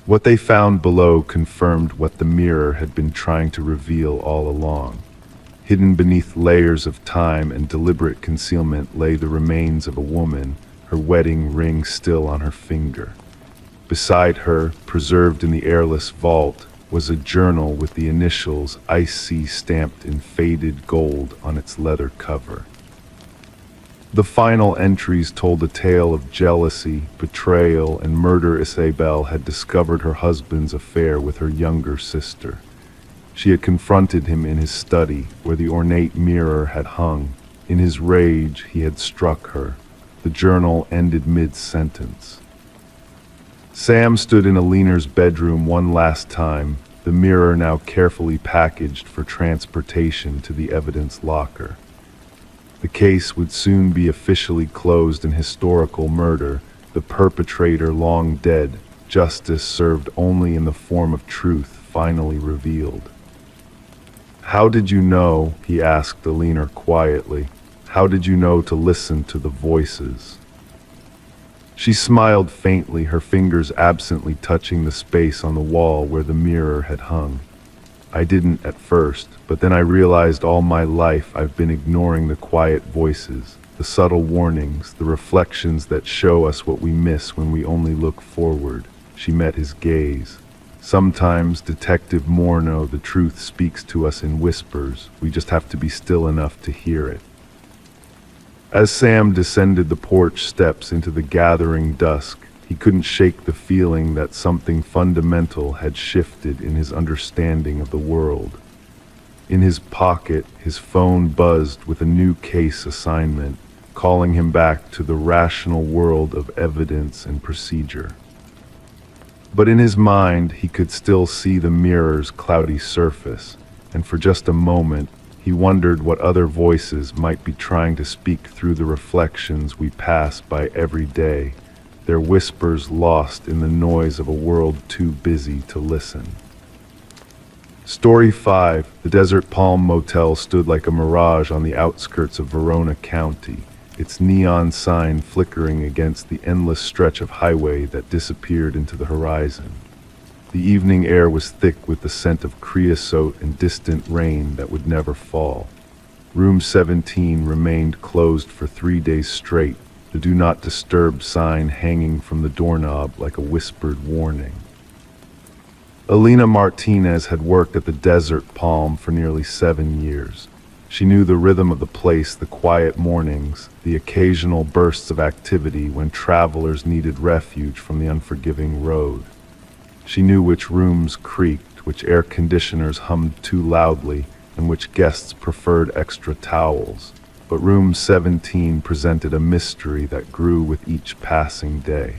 What they found below confirmed what the mirror had been trying to reveal all along. Hidden beneath layers of time and deliberate concealment lay the remains of a woman, her wedding ring still on her finger. Beside her, preserved in the airless vault, was a journal with the initials IC stamped in faded gold on its leather cover. The final entries told a tale of jealousy, betrayal, and murder. Isabel had discovered her husband's affair with her younger sister. She had confronted him in his study, where the ornate mirror had hung. In his rage, he had struck her. The journal ended mid-sentence. Sam stood in Alina's bedroom one last time, the mirror now carefully packaged for transportation to the evidence locker. The case would soon be officially closed. In historical murder, the perpetrator long dead, justice served only in the form of truth finally revealed. How did you know, he asked Alina quietly, how did you know to listen to the voices? She smiled faintly, her fingers absently touching the space on the wall where the mirror had hung. I didn't at first, but then I realized all my life I've been ignoring the quiet voices, the subtle warnings, the reflections that show us what we miss when we only look forward. She met his gaze. Sometimes, Detective Morneau, the truth speaks to us in whispers. We just have to be still enough to hear it. As Sam descended the porch steps into the gathering dusk, he couldn't shake the feeling that something fundamental had shifted in his understanding of the world. In his pocket, his phone buzzed with a new case assignment, calling him back to the rational world of evidence and procedure. But in his mind, he could still see the mirror's cloudy surface, and for just a moment, he wondered what other voices might be trying to speak through the reflections we pass by every day, their whispers lost in the noise of a world too busy to listen. Story 5. The Desert Palm Motel stood like a mirage on the outskirts of Verona County, its neon sign flickering against the endless stretch of highway that disappeared into the horizon. The evening air was thick with the scent of creosote and distant rain that would never fall. Room 17 remained closed for 3 days straight, the Do Not Disturb sign hanging from the doorknob like a whispered warning. Alina Martinez had worked at the Desert Palm for nearly 7 years. She knew the rhythm of the place, the quiet mornings, the occasional bursts of activity when travelers needed refuge from the unforgiving road. She knew which rooms creaked, which air conditioners hummed too loudly, and which guests preferred extra towels. But room 17 presented a mystery that grew with each passing day.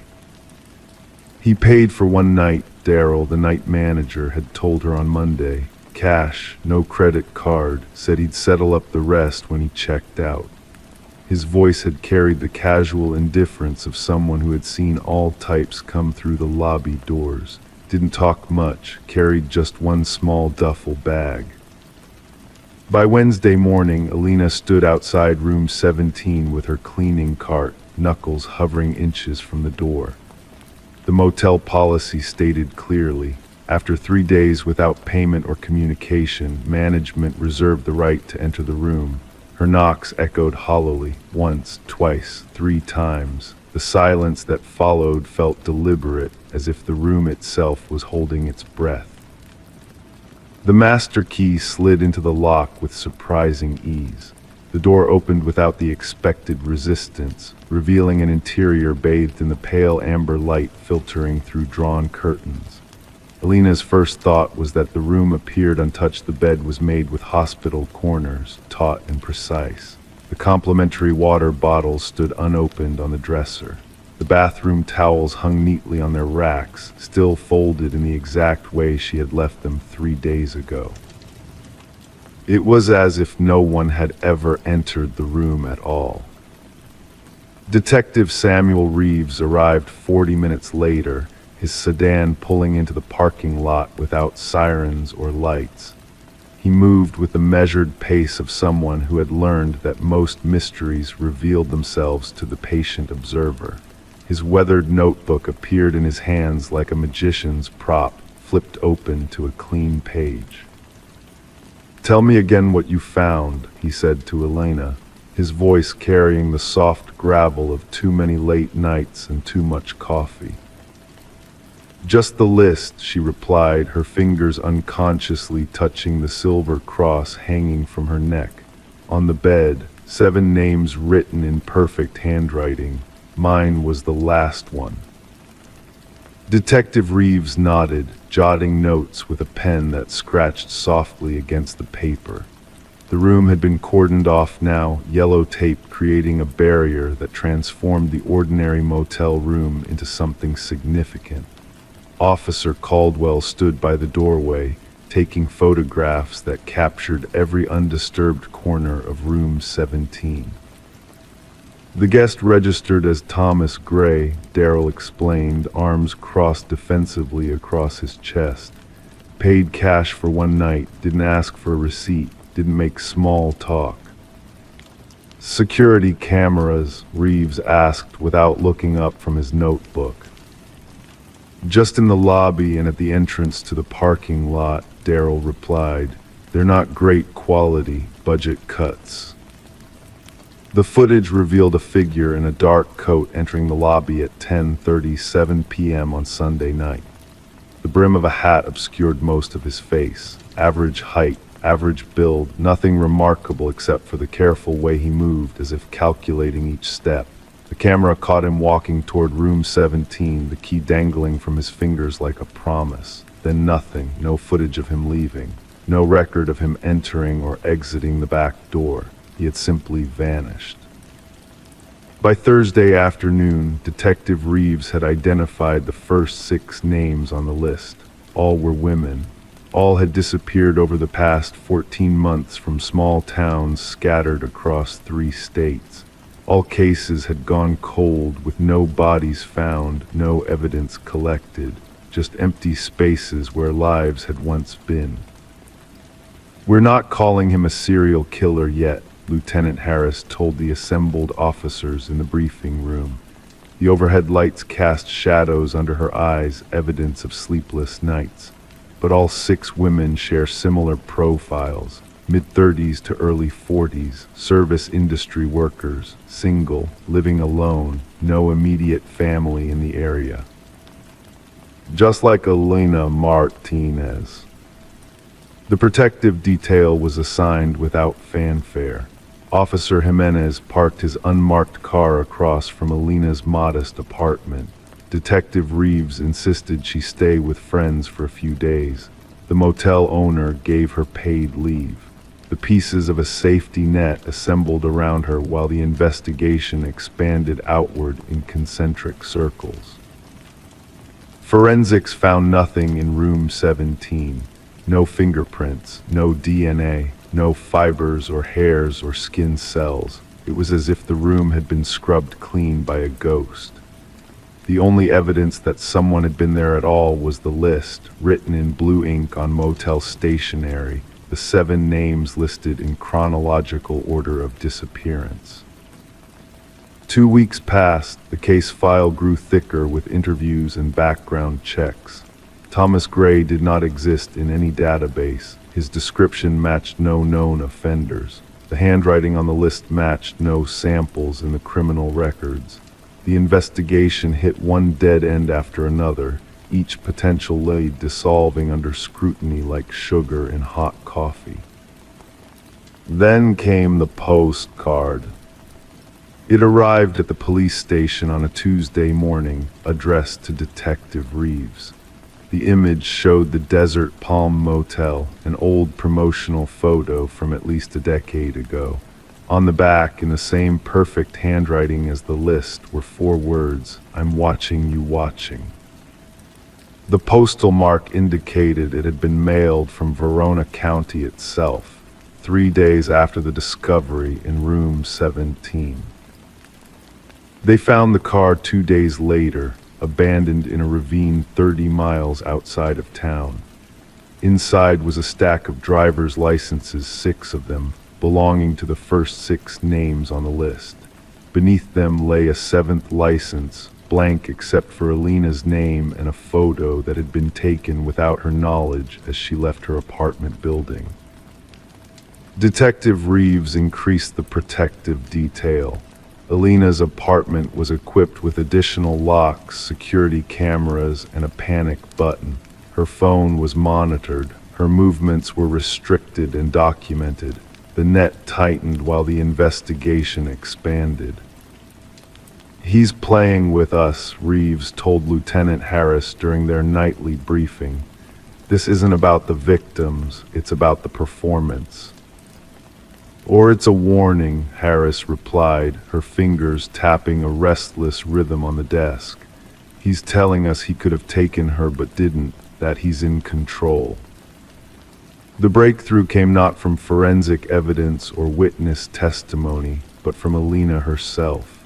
He paid for one night, Daryl, the night manager, had told her on Monday. Cash, no credit card, said he'd settle up the rest when he checked out. His voice had carried the casual indifference of someone who had seen all types come through the lobby doors. Didn't talk much, carried just one small duffel bag. By Wednesday morning, Alina stood outside room 17 with her cleaning cart, knuckles hovering inches from the door. The motel policy stated clearly, after 3 days without payment or communication, management reserved the right to enter the room. Her knocks echoed hollowly, once, twice, 3 times. The silence that followed felt deliberate, as if the room itself was holding its breath. The master key slid into the lock with surprising ease. The door opened without the expected resistance, revealing an interior bathed in the pale amber light filtering through drawn curtains. Alina's first thought was that the room appeared untouched. The bed was made with hospital corners, taut and precise. The complimentary water bottles stood unopened on the dresser. The bathroom towels hung neatly on their racks, still folded in the exact way she had left them 3 days ago. It was as if no one had ever entered the room at all. Detective Samuel Reeves arrived 40 minutes later, his sedan pulling into the parking lot without sirens or lights. He moved with the measured pace of someone who had learned that most mysteries revealed themselves to the patient observer. His weathered notebook appeared in his hands like a magician's prop, flipped open to a clean page. "Tell me again what you found," he said to Elena, his voice carrying the soft gravel of too many late nights and too much coffee. "Just the list," she replied, her fingers unconsciously touching the silver cross hanging from her neck. On the bed, 7 names written in perfect handwriting. Mine was the last one. Detective Reeves nodded, jotting notes with a pen that scratched softly against the paper. The room had been cordoned off now, yellow tape creating a barrier that transformed the ordinary motel room into something significant. Officer Caldwell stood by the doorway, taking photographs that captured every undisturbed corner of room 17. The guest registered as Thomas Gray, Daryl explained, arms crossed defensively across his chest. Paid cash for one night, didn't ask for a receipt, didn't make small talk. "Security cameras?" Reeves asked without looking up from his notebook. "Just in the lobby and at the entrance to the parking lot," Daryl replied. "They're not great quality, budget cuts." The footage revealed a figure in a dark coat entering the lobby at 10:37 p.m. on Sunday night. The brim of a hat obscured most of his face. Average height, average build, nothing remarkable except for the careful way he moved as if calculating each step. The camera caught him walking toward room 17, the key dangling from his fingers like a promise. Then nothing, no footage of him leaving, no record of him entering or exiting the back door. He had simply vanished. By Thursday afternoon, Detective Reeves had identified the first 6 names on the list. All were women. All had disappeared over the past 14 months from small towns scattered across 3 states. All cases had gone cold with no bodies found, no evidence collected, just empty spaces where lives had once been. "We're not calling him a serial killer yet," Lieutenant Harris told the assembled officers in the briefing room. The overhead lights cast shadows under her eyes, evidence of sleepless nights. But all 6 women share similar profiles. Mid-30s to early 40s, service industry workers, single, living alone, no immediate family in the area. "Just like Elena Martinez." The protective detail was assigned without fanfare. Officer Jimenez parked his unmarked car across from Alina's modest apartment. Detective Reeves insisted she stay with friends for a few days. The motel owner gave her paid leave. The pieces of a safety net assembled around her while the investigation expanded outward in concentric circles. Forensics found nothing in room 17. No fingerprints, no DNA, no fibers or hairs or skin cells. It was as if the room had been scrubbed clean by a ghost. The only evidence that someone had been there at all was the list, written in blue ink on motel stationery, the 7 names listed in chronological order of disappearance. 2 weeks passed, the case file grew thicker with interviews and background checks. Thomas Gray did not exist in any database. His description matched no known offenders. The handwriting on the list matched no samples in the criminal records. The investigation hit one dead end after another, each potential lead dissolving under scrutiny like sugar in hot coffee. Then came the postcard. It arrived at the police station on a Tuesday morning, addressed to Detective Reeves. The image showed the Desert Palm Motel, an old promotional photo from at least a decade ago. On the back, in the same perfect handwriting as the list, were 4 words, "I'm watching you watching." The postal mark indicated it had been mailed from Verona County itself, 3 days after the discovery in room 17. They found the car 2 days later, abandoned in a ravine 30 miles outside of town. Inside was a stack of driver's licenses, 6 of them, belonging to the first 6 names on the list. Beneath them lay a 7th license, blank except for Alina's name and a photo that had been taken without her knowledge as she left her apartment building. Detective Reeves increased the protective detail. Alina's apartment was equipped with additional locks, security cameras, and a panic button. Her phone was monitored. Her movements were restricted and documented. The net tightened while the investigation expanded. "He's playing with us," Reeves told Lieutenant Harris during their nightly briefing. "This isn't about the victims, it's about the performance." "Or it's a warning," Harris replied, her fingers tapping a restless rhythm on the desk. "He's telling us he could have taken her but didn't, that he's in control." The breakthrough came not from forensic evidence or witness testimony, but from Alina herself.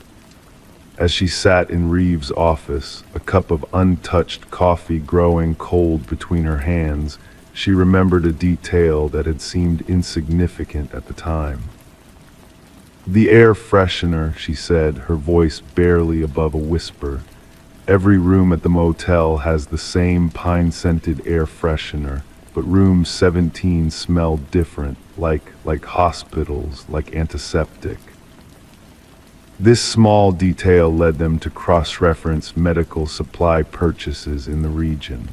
As she sat in Reeves' office, a cup of untouched coffee growing cold between her hands, she remembered a detail that had seemed insignificant at the time. "The air freshener," she said, her voice barely above a whisper. "Every room at the motel has the same pine-scented air freshener, but room 17 smelled different, like hospitals, like antiseptic." This small detail led them to cross-reference medical supply purchases in the region.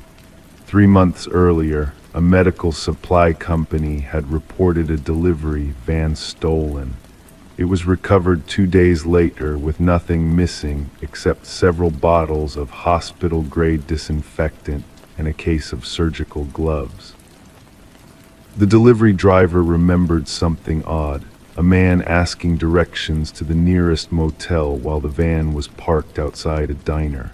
3 months earlier, a medical supply company had reported a delivery van stolen. It was recovered 2 days later with nothing missing except several bottles of hospital-grade disinfectant and a case of surgical gloves. The delivery driver remembered something odd, a man asking directions to the nearest motel while the van was parked outside a diner.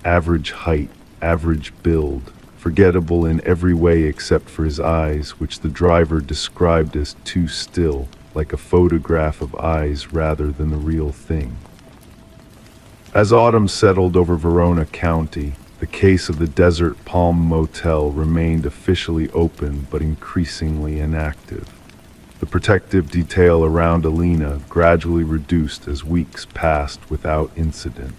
Average height, average build, forgettable in every way except for his eyes, which the driver described as too still, like a photograph of eyes rather than the real thing. As autumn settled over Verona County, the case of the Desert Palm Motel remained officially open but increasingly inactive. The protective detail around Alina gradually reduced as weeks passed without incident.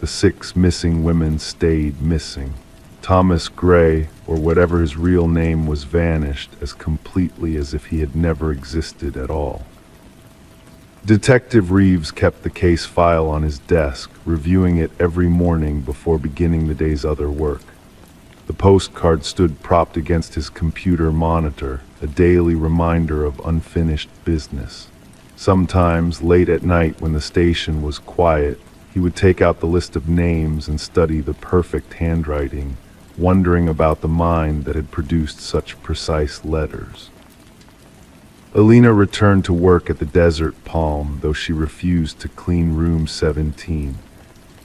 The 6 missing women stayed missing. Thomas Gray, or whatever his real name was, vanished as completely as if he had never existed at all. Detective Reeves kept the case file on his desk, reviewing it every morning before beginning the day's other work. The postcard stood propped against his computer monitor, a daily reminder of unfinished business. Sometimes, late at night when the station was quiet, he would take out the list of names and study the perfect handwriting, wondering about the mind that had produced such precise letters. Alina returned to work at the Desert Palm, though she refused to clean room 17.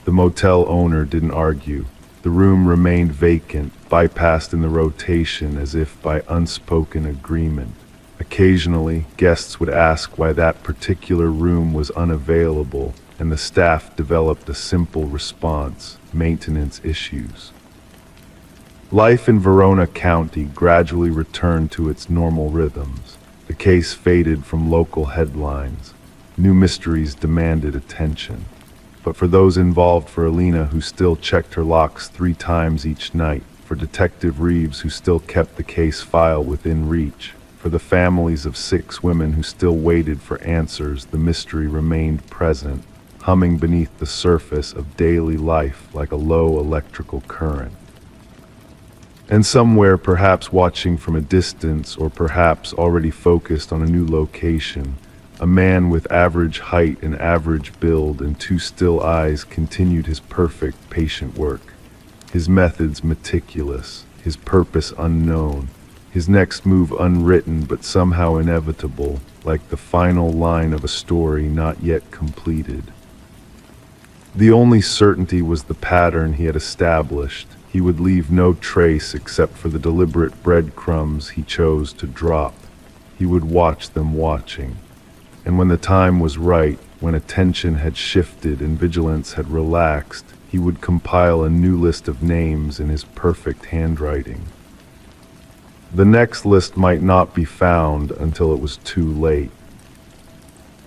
The motel owner didn't argue. The room remained vacant, bypassed in the rotation as if by unspoken agreement. Occasionally, guests would ask why that particular room was unavailable, and the staff developed a simple response: maintenance issues. Life in Verona County gradually returned to its normal rhythms. The case faded from local headlines. New mysteries demanded attention. But for those involved, for Alina, who still checked her locks 3 times each night, for Detective Reeves, who still kept the case file within reach, for the families of 6 women who still waited for answers, the mystery remained present, humming beneath the surface of daily life like a low electrical current. And somewhere, perhaps watching from a distance, or perhaps already focused on a new location, a man with average height and average build and 2 still eyes continued his perfect, patient work. His methods meticulous, his purpose unknown, his next move unwritten but somehow inevitable, like the final line of a story not yet completed. The only certainty was the pattern he had established. He would leave no trace except for the deliberate breadcrumbs he chose to drop. He would watch them watching. And when the time was right, when attention had shifted and vigilance had relaxed, he would compile a new list of names in his perfect handwriting. The next list might not be found until it was too late.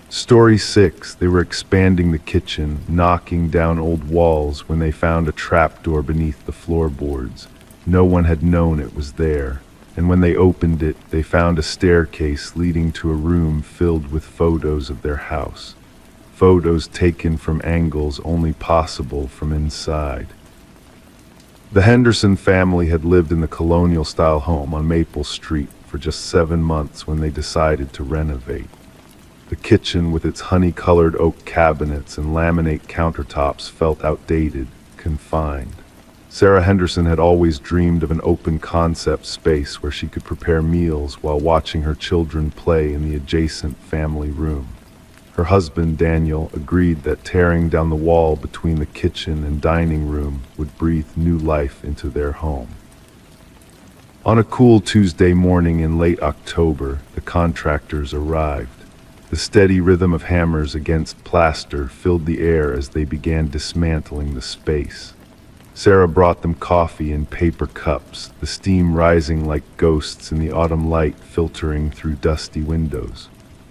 Story 6, they were expanding the kitchen, knocking down old walls when they found a trapdoor beneath the floorboards. No one had known it was there, and when they opened it, they found a staircase leading to a room filled with photos of their house. Photos taken from angles only possible from inside. The Henderson family had lived in the colonial-style home on Maple Street for just 7 months when they decided to renovate. The kitchen, with its honey-colored oak cabinets and laminate countertops, felt outdated, confined. Sarah Henderson had always dreamed of an open-concept space where she could prepare meals while watching her children play in the adjacent family room. Her husband, Daniel, agreed that tearing down the wall between the kitchen and dining room would breathe new life into their home. On a cool Tuesday morning in late October, the contractors arrived. The steady rhythm of hammers against plaster filled the air as they began dismantling the space. Sarah brought them coffee in paper cups, the steam rising like ghosts in the autumn light filtering through dusty windows.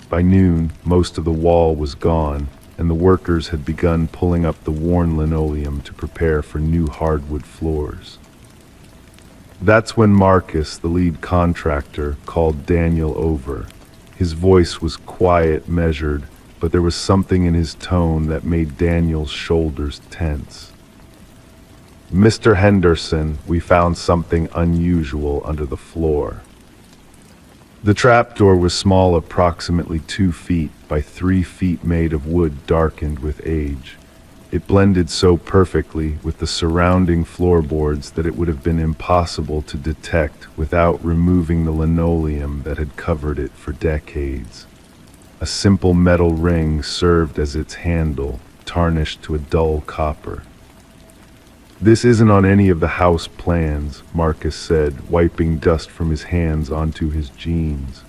By noon, most of the wall was gone, and the workers had begun pulling up the worn linoleum to prepare for new hardwood floors. That's when Marcus, the lead contractor, called Daniel over. His voice was quiet, measured, but there was something in his tone that made Daniel's shoulders tense. "Mr. Henderson, we found something unusual under the floor." The trapdoor was small, approximately 2 feet by 3 feet, made of wood darkened with age. It blended so perfectly with the surrounding floorboards that it would have been impossible to detect without removing the linoleum that had covered it for decades. A simple metal ring served as its handle, tarnished to a dull copper. "This isn't on any of the house plans," Marcus said, wiping dust from his hands onto his jeans.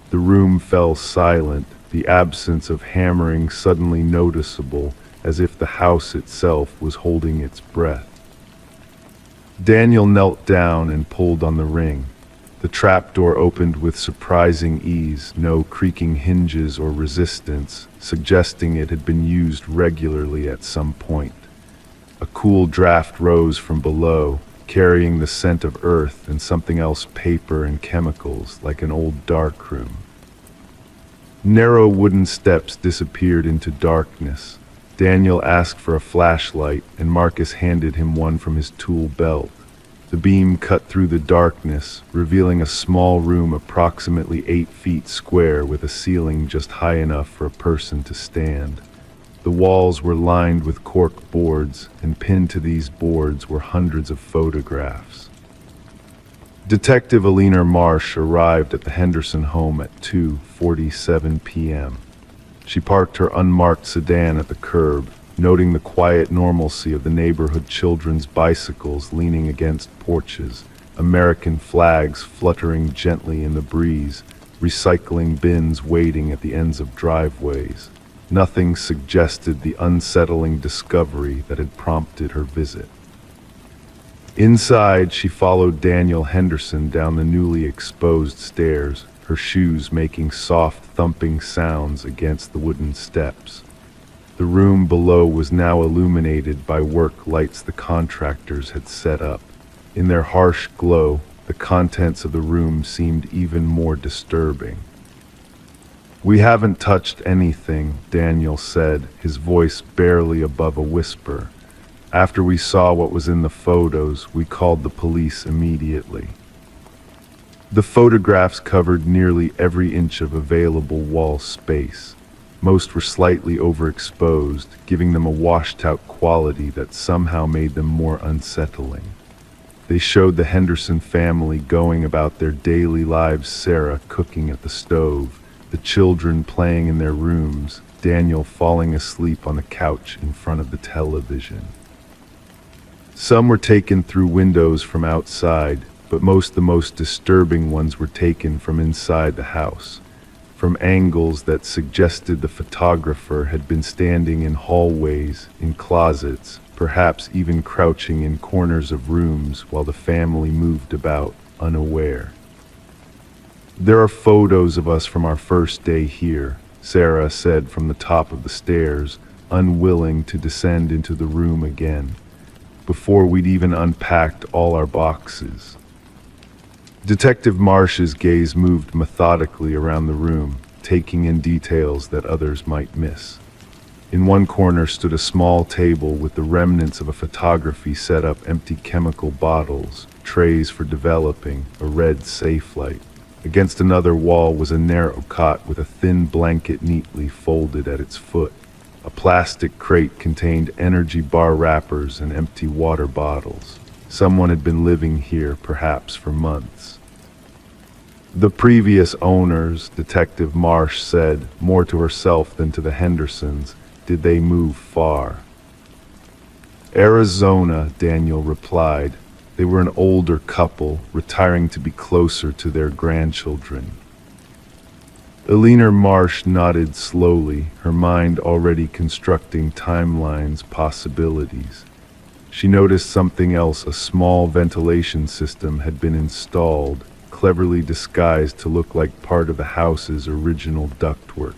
The room fell silent, the absence of hammering suddenly noticeable, as if the house itself was holding its breath. Daniel knelt down and pulled on the ring. The trapdoor opened with surprising ease, no creaking hinges or resistance, suggesting it had been used regularly at some point. A cool draft rose from below, carrying the scent of earth and something else, paper and chemicals, like an old darkroom. Narrow wooden steps disappeared into darkness. Daniel asked for a flashlight, and Marcus handed him one from his tool belt. The beam cut through the darkness, revealing a small room approximately 8 feet square with a ceiling just high enough for a person to stand. The walls were lined with cork boards, and pinned to these boards were hundreds of photographs. Detective Alina Marsh arrived at the Henderson home at 2:47 p.m. She parked her unmarked sedan at the curb, noting the quiet normalcy of the neighborhood children's bicycles leaning against porches, American flags fluttering gently in the breeze, recycling bins waiting at the ends of driveways. Nothing suggested the unsettling discovery that had prompted her visit. Inside, she followed Daniel Henderson down the newly exposed stairs, her shoes making soft thumping sounds against the wooden steps. The room below was now illuminated by work lights the contractors had set up. In their harsh glow, the contents of the room seemed even more disturbing. "We haven't touched anything," Daniel said, his voice barely above a whisper. "After we saw what was in the photos, we called the police immediately." The photographs covered nearly every inch of available wall space. Most were slightly overexposed, giving them a washed-out quality that somehow made them more unsettling. They showed the Henderson family going about their daily lives, Sarah cooking at the stove, the children playing in their rooms, Daniel falling asleep on the couch in front of the television. Some were taken through windows from outside, but the most disturbing ones were taken from inside the house, from angles that suggested the photographer had been standing in hallways, in closets, perhaps even crouching in corners of rooms while the family moved about, unaware. "There are photos of us from our first day here," Sarah said from the top of the stairs, unwilling to descend into the room again, "before we'd even unpacked all our boxes." Detective Marsh's gaze moved methodically around the room, taking in details that others might miss. In one corner stood a small table with the remnants of a photography setup, empty chemical bottles, trays for developing, a red safe light. Against another wall was a narrow cot with a thin blanket neatly folded at its foot. A plastic crate contained energy bar wrappers and empty water bottles. Someone had been living here, perhaps for months. "The previous owners," Detective Marsh said, more to herself than to the Hendersons. "Did they move far?" "Arizona," Daniel replied. They were an older couple, retiring to be closer to their grandchildren. Alina Marsh nodded slowly, her mind already constructing timelines, possibilities. She noticed something else. A small ventilation system had been installed, cleverly disguised to look like part of the house's original ductwork.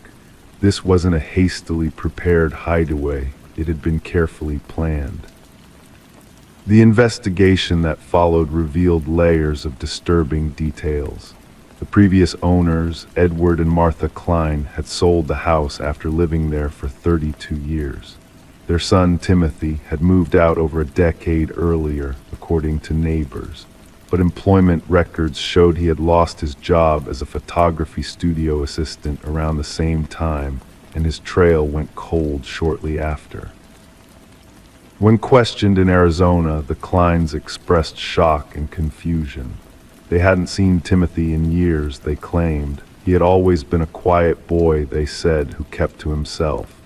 This wasn't a hastily prepared hideaway, it had been carefully planned. The investigation that followed revealed layers of disturbing details. The previous owners, Edward and Martha Klein, had sold the house after living there for 32 years. Their son, Timothy, had moved out over a decade earlier, according to neighbors, but employment records showed he had lost his job as a photography studio assistant around the same time, and his trail went cold shortly after. When questioned in Arizona, the Kleins expressed shock and confusion. They hadn't seen Timothy in years, they claimed. He had always been a quiet boy, they said, who kept to himself.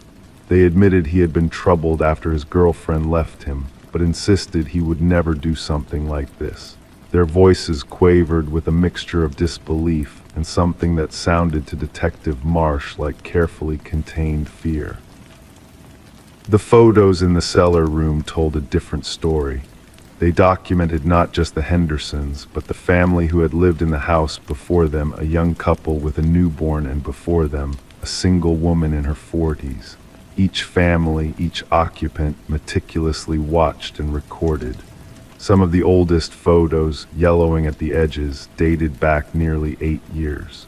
They admitted he had been troubled after his girlfriend left him, but insisted he would never do something like this. Their voices quavered with a mixture of disbelief and something that sounded to Detective Marsh like carefully contained fear. The photos in the cellar room told a different story. They documented not just the Hendersons, but the family who had lived in the house before them, a young couple with a newborn, and before them, a single woman in her 40s. Each family, each occupant, meticulously watched and recorded. Some of the oldest photos, yellowing at the edges, dated back nearly 8 years.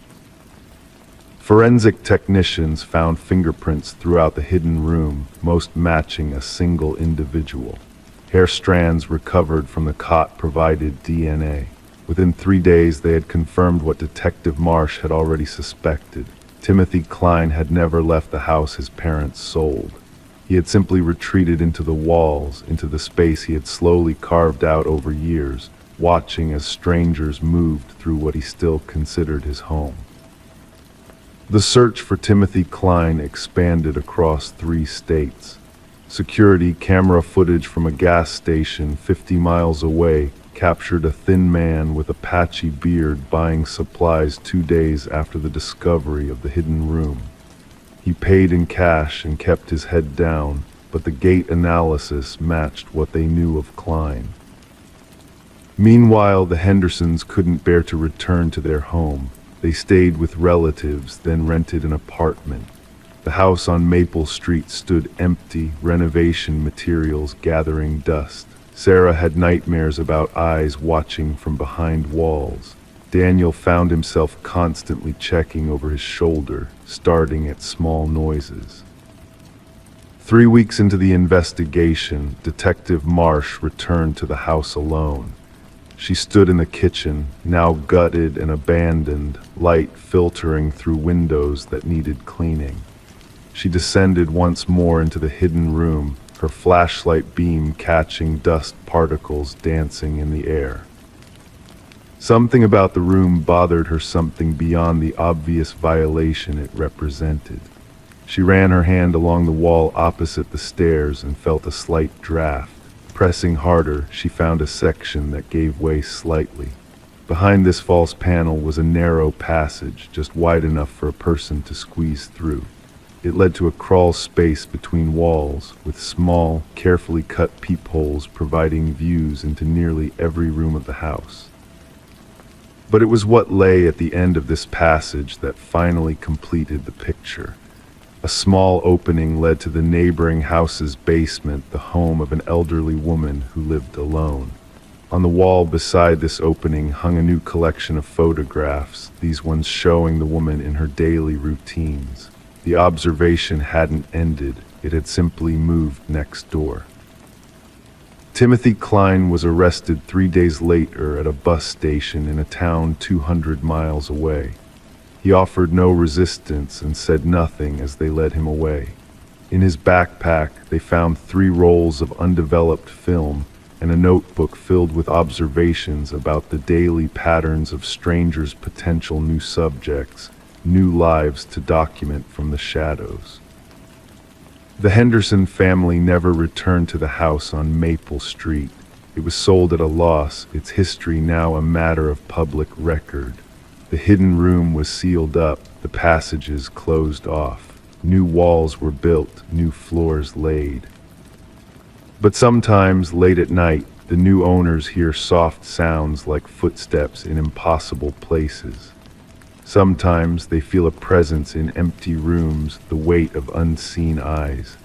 Forensic technicians found fingerprints throughout the hidden room, most matching a single individual. Hair strands recovered from the cot provided DNA. Within 3 days, they had confirmed what Detective Marsh had already suspected. Timothy Klein had never left the house his parents sold. He had simply retreated into the walls, into the space he had slowly carved out over years, watching as strangers moved through what he still considered his home. The search for Timothy Klein expanded across 3 states. Security camera footage from a gas station 50 miles away captured a thin man with a patchy beard buying supplies 2 days after the discovery of the hidden room. He paid in cash and kept his head down, but the gait analysis matched what they knew of Klein. Meanwhile, the Hendersons couldn't bear to return to their home. They stayed with relatives, then rented an apartment. The house on Maple Street stood empty, renovation materials gathering dust. Sarah had nightmares about eyes watching from behind walls. Daniel found himself constantly checking over his shoulder, starting at small noises. 3 weeks into the investigation, Detective Marsh returned to the house alone. She stood in the kitchen, now gutted and abandoned, light filtering through windows that needed cleaning. She descended once more into the hidden room, her flashlight beam catching dust particles dancing in the air. Something about the room bothered her, something beyond the obvious violation it represented. She ran her hand along the wall opposite the stairs and felt a slight draft. Pressing harder, she found a section that gave way slightly. Behind this false panel was a narrow passage, just wide enough for a person to squeeze through. It led to a crawl space between walls, with small, carefully cut peepholes providing views into nearly every room of the house. But it was what lay at the end of this passage that finally completed the picture. A small opening led to the neighboring house's basement, the home of an elderly woman who lived alone. On the wall beside this opening hung a new collection of photographs, these ones showing the woman in her daily routines. The observation hadn't ended, it had simply moved next door. Timothy Klein was arrested 3 days later at a bus station in a town 200 miles away. He offered no resistance and said nothing as they led him away. In his backpack, they found 3 rolls of undeveloped film and a notebook filled with observations about the daily patterns of strangers' potential new subjects, new lives to document from the shadows. The Henderson family never returned to the house on Maple Street. It was sold at a loss, its history now a matter of public record. The hidden room was sealed up, the passages closed off. New walls were built, new floors laid. But sometimes, late at night, the new owners hear soft sounds like footsteps in impossible places. Sometimes they feel a presence in empty rooms, the weight of unseen eyes.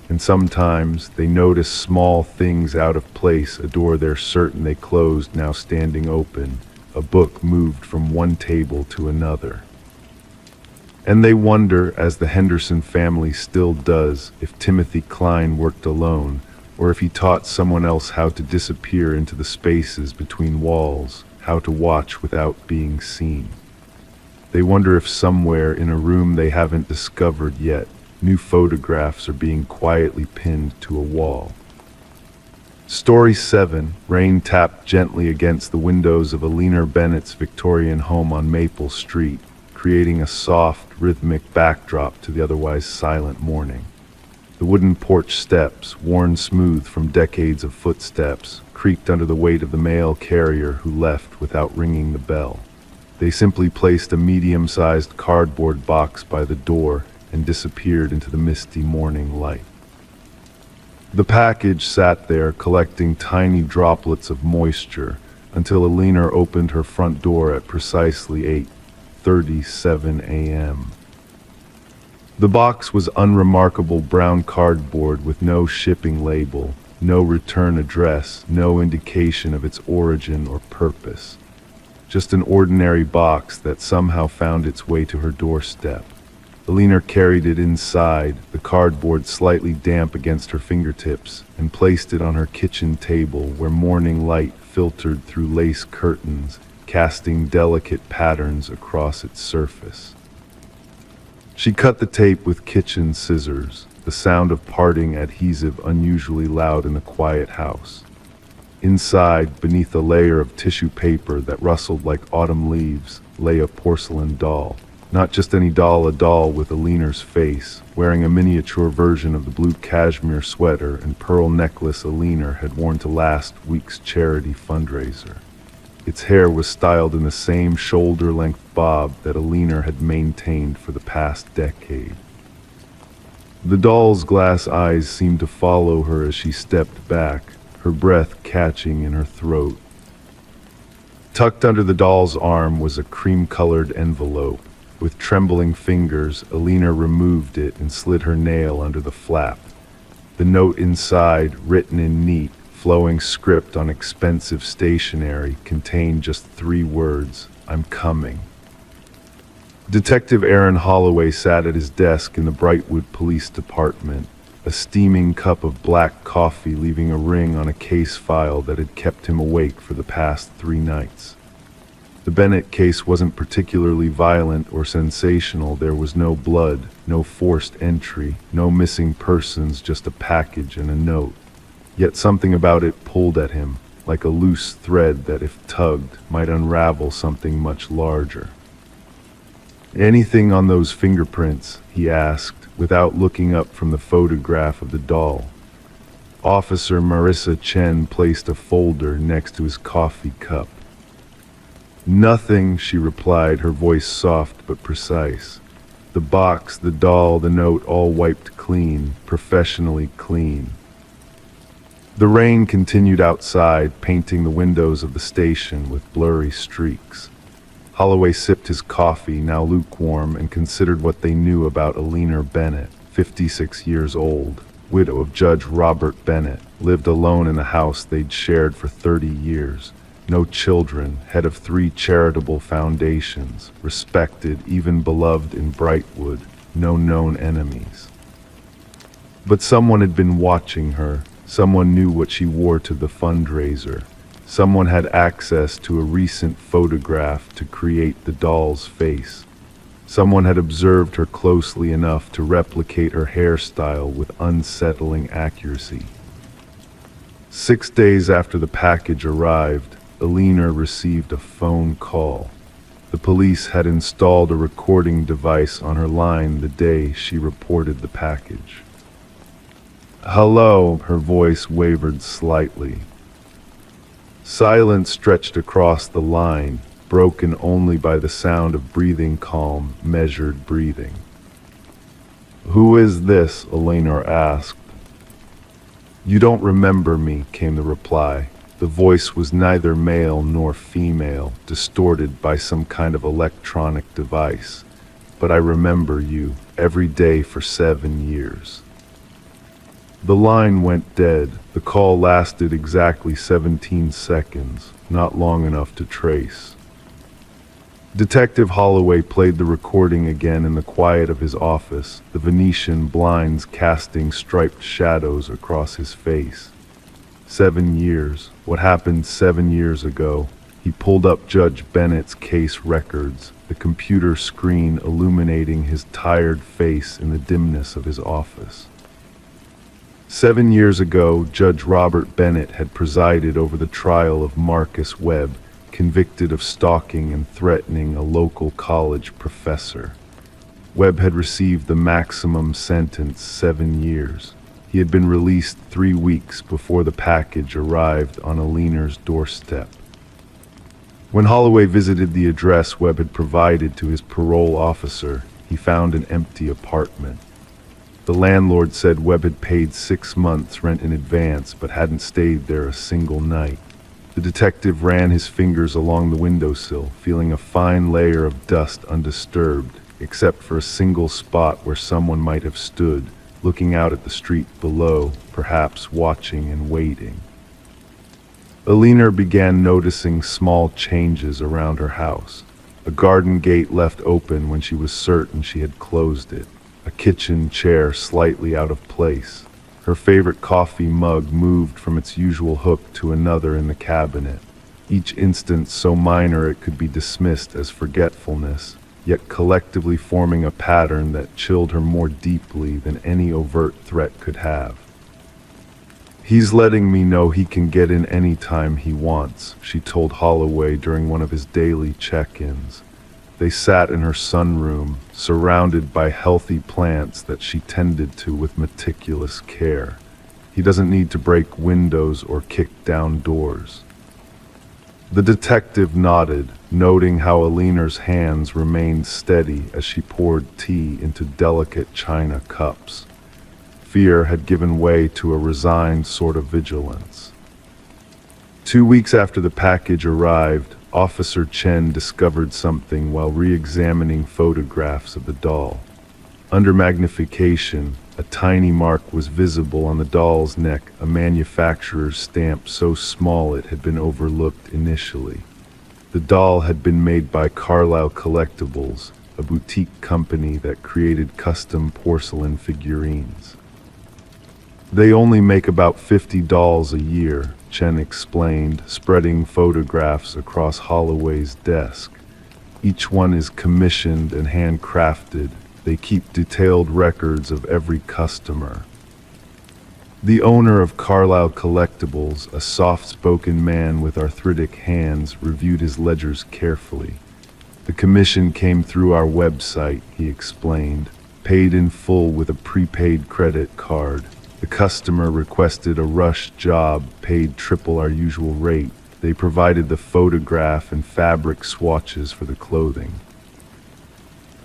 And sometimes they notice small things out of place, a door they're certain they closed now standing open, a book moved from one table to another. And they wonder, as the Henderson family still does, if Timothy Klein worked alone, or if he taught someone else how to disappear into the spaces between walls, how to watch without being seen. They wonder if somewhere in a room they haven't discovered yet, new photographs are being quietly pinned to a wall. Story 7. Rain tapped gently against the windows of Alina Bennett's Victorian home on Maple Street, creating a soft, rhythmic backdrop to the otherwise silent morning. The wooden porch steps, worn smooth from decades of footsteps, creaked under the weight of the mail carrier who left without ringing the bell. They simply placed a medium-sized cardboard box by the door and disappeared into the misty morning light. The package sat there collecting tiny droplets of moisture until Alina opened her front door at precisely 8:37 a.m. The box was unremarkable brown cardboard with no shipping label, no return address, no indication of its origin or purpose. Just an ordinary box that somehow found its way to her doorstep. Alina carried it inside, the cardboard slightly damp against her fingertips, and placed it on her kitchen table where morning light filtered through lace curtains, casting delicate patterns across its surface. She cut the tape with kitchen scissors, the sound of parting adhesive unusually loud in the quiet house. Inside, beneath a layer of tissue paper that rustled like autumn leaves, lay a porcelain doll. Not just any doll, a doll with Alina's face, wearing a miniature version of the blue cashmere sweater and pearl necklace Alina had worn to last week's charity fundraiser. Its hair was styled in the same shoulder-length bob that Alina had maintained for the past decade. The doll's glass eyes seemed to follow her as she stepped back, her breath catching in her throat. Tucked under the doll's arm was a cream-colored envelope. With trembling fingers, Alina removed it and slid her nail under the flap. The note inside, written in neat, flowing script on expensive stationery, contained just 3 words: "I'm coming." Detective Aaron Holloway sat at his desk in the Brightwood Police Department, a steaming cup of black coffee leaving a ring on a case file that had kept him awake for the past 3 nights. The Bennett case wasn't particularly violent or sensational. There was no blood, no forced entry, no missing persons, just a package and a note. Yet something about it pulled at him, like a loose thread that, if tugged, might unravel something much larger. "Anything on those fingerprints?" he asked, without looking up from the photograph of the doll. Officer Marissa Chen placed a folder next to his coffee cup. "Nothing," she replied, her voice soft but precise. "The box, the doll, the note, all wiped clean, professionally clean." The rain continued outside, painting the windows of the station with blurry streaks. Holloway sipped his coffee, now lukewarm, and considered what they knew about Alina Bennett, 56 years old, widow of Judge Robert Bennett, lived alone in a house they'd shared for 30 years. No children, head of 3 charitable foundations, respected, even beloved in Brightwood, no known enemies. But someone had been watching her. Someone knew what she wore to the fundraiser. Someone had access to a recent photograph to create the doll's face. Someone had observed her closely enough to replicate her hairstyle with unsettling accuracy. 6 days after the package arrived, Alina received a phone call. The police had installed a recording device on her line the day she reported the package. "Hello," her voice wavered slightly. Silence stretched across the line, broken only by the sound of breathing, calm, measured breathing. "Who is this?" Alina asked. "You don't remember me," came the reply. The voice was neither male nor female, distorted by some kind of electronic device. "But I remember you, every day for 7 years." The line went dead. The call lasted exactly 17 seconds, not long enough to trace. Detective Holloway played the recording again in the quiet of his office, the Venetian blinds casting striped shadows across his face. 7 years. What happened 7 years ago? He pulled up Judge Bennett's case records, the computer screen illuminating his tired face in the dimness of his office. 7 years ago, Judge Robert Bennett had presided over the trial of Marcus Webb, convicted of stalking and threatening a local college professor. Webb had received the maximum sentence, 7 years. He had been released 3 weeks before the package arrived on Alina's doorstep. When Holloway visited the address Webb had provided to his parole officer, he found an empty apartment. The landlord said Webb had paid 6 months' rent in advance but hadn't stayed there a single night. The detective ran his fingers along the windowsill, feeling a fine layer of dust undisturbed, except for a single spot where someone might have stood, looking out at the street below, perhaps watching and waiting. Alina began noticing small changes around her house. A garden gate left open when she was certain she had closed it. A kitchen chair slightly out of place. Her favorite coffee mug moved from its usual hook to another in the cabinet. Each instance so minor it could be dismissed as forgetfulness, yet collectively forming a pattern that chilled her more deeply than any overt threat could have. "He's letting me know he can get in any time he wants," she told Holloway during one of his daily check-ins. They sat in her sunroom, surrounded by healthy plants that she tended to with meticulous care. "He doesn't need to break windows or kick down doors." The detective nodded, noting how Alina's hands remained steady as she poured tea into delicate china cups. Fear had given way to a resigned sort of vigilance. 2 weeks after the package arrived, Officer Chen discovered something while re-examining photographs of the doll. Under magnification, a tiny mark was visible on the doll's neck, a manufacturer's stamp so small it had been overlooked initially. The doll had been made by Carlisle Collectibles, a boutique company that created custom porcelain figurines. "They only make about 50 dolls a year," Chen explained, spreading photographs across Holloway's desk. "Each one is commissioned and handcrafted. They keep detailed records of every customer." The owner of Carlisle Collectibles, a soft-spoken man with arthritic hands, reviewed his ledgers carefully. "The commission came through our website," he explained, "paid in full with a prepaid credit card. The customer requested a rush job, paid triple our usual rate. They provided the photograph and fabric swatches for the clothing."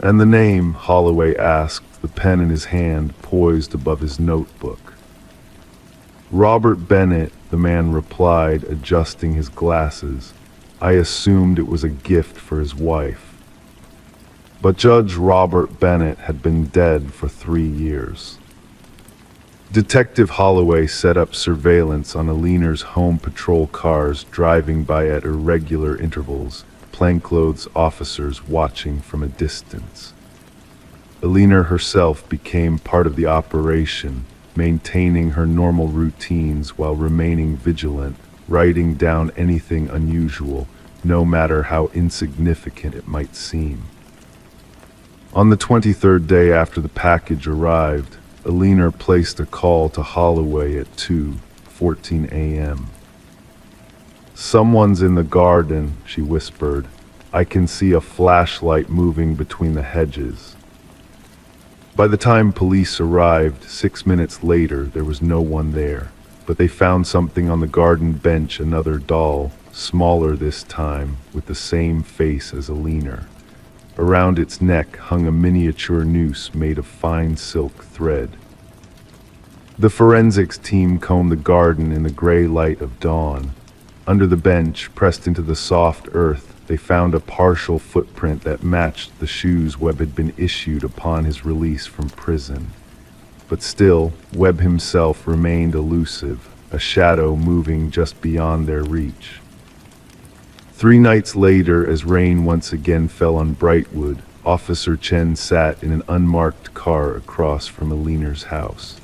"And the name?" Holloway asked, the pen in his hand poised above his notebook. "Robert Bennett," the man replied, adjusting his glasses. "I assumed it was a gift for his wife." But Judge Robert Bennett had been dead for 3 years. Detective Holloway set up surveillance on Alina's home patrol cars driving by at irregular intervals, plainclothes officers watching from a distance. Alina herself became part of the operation, maintaining her normal routines while remaining vigilant, writing down anything unusual, no matter how insignificant it might seem. On the 23rd day after the package arrived, Alina placed a call to Holloway at 2:14 a.m. "Someone's in the garden," she whispered. "I can see a flashlight moving between the hedges." By the time police arrived, 6 minutes later, there was no one there, but they found something on the garden bench, another doll, smaller this time, with the same face as Alina. Around its neck hung a miniature noose made of fine silk thread. The forensics team combed the garden in the gray light of dawn. Under the bench, pressed into the soft earth, they found a partial footprint that matched the shoes Webb had been issued upon his release from prison. But still, Webb himself remained elusive, a shadow moving just beyond their reach. 3 nights later, as rain once again fell on Brightwood, Officer Chen sat in an unmarked car across from Alina's house.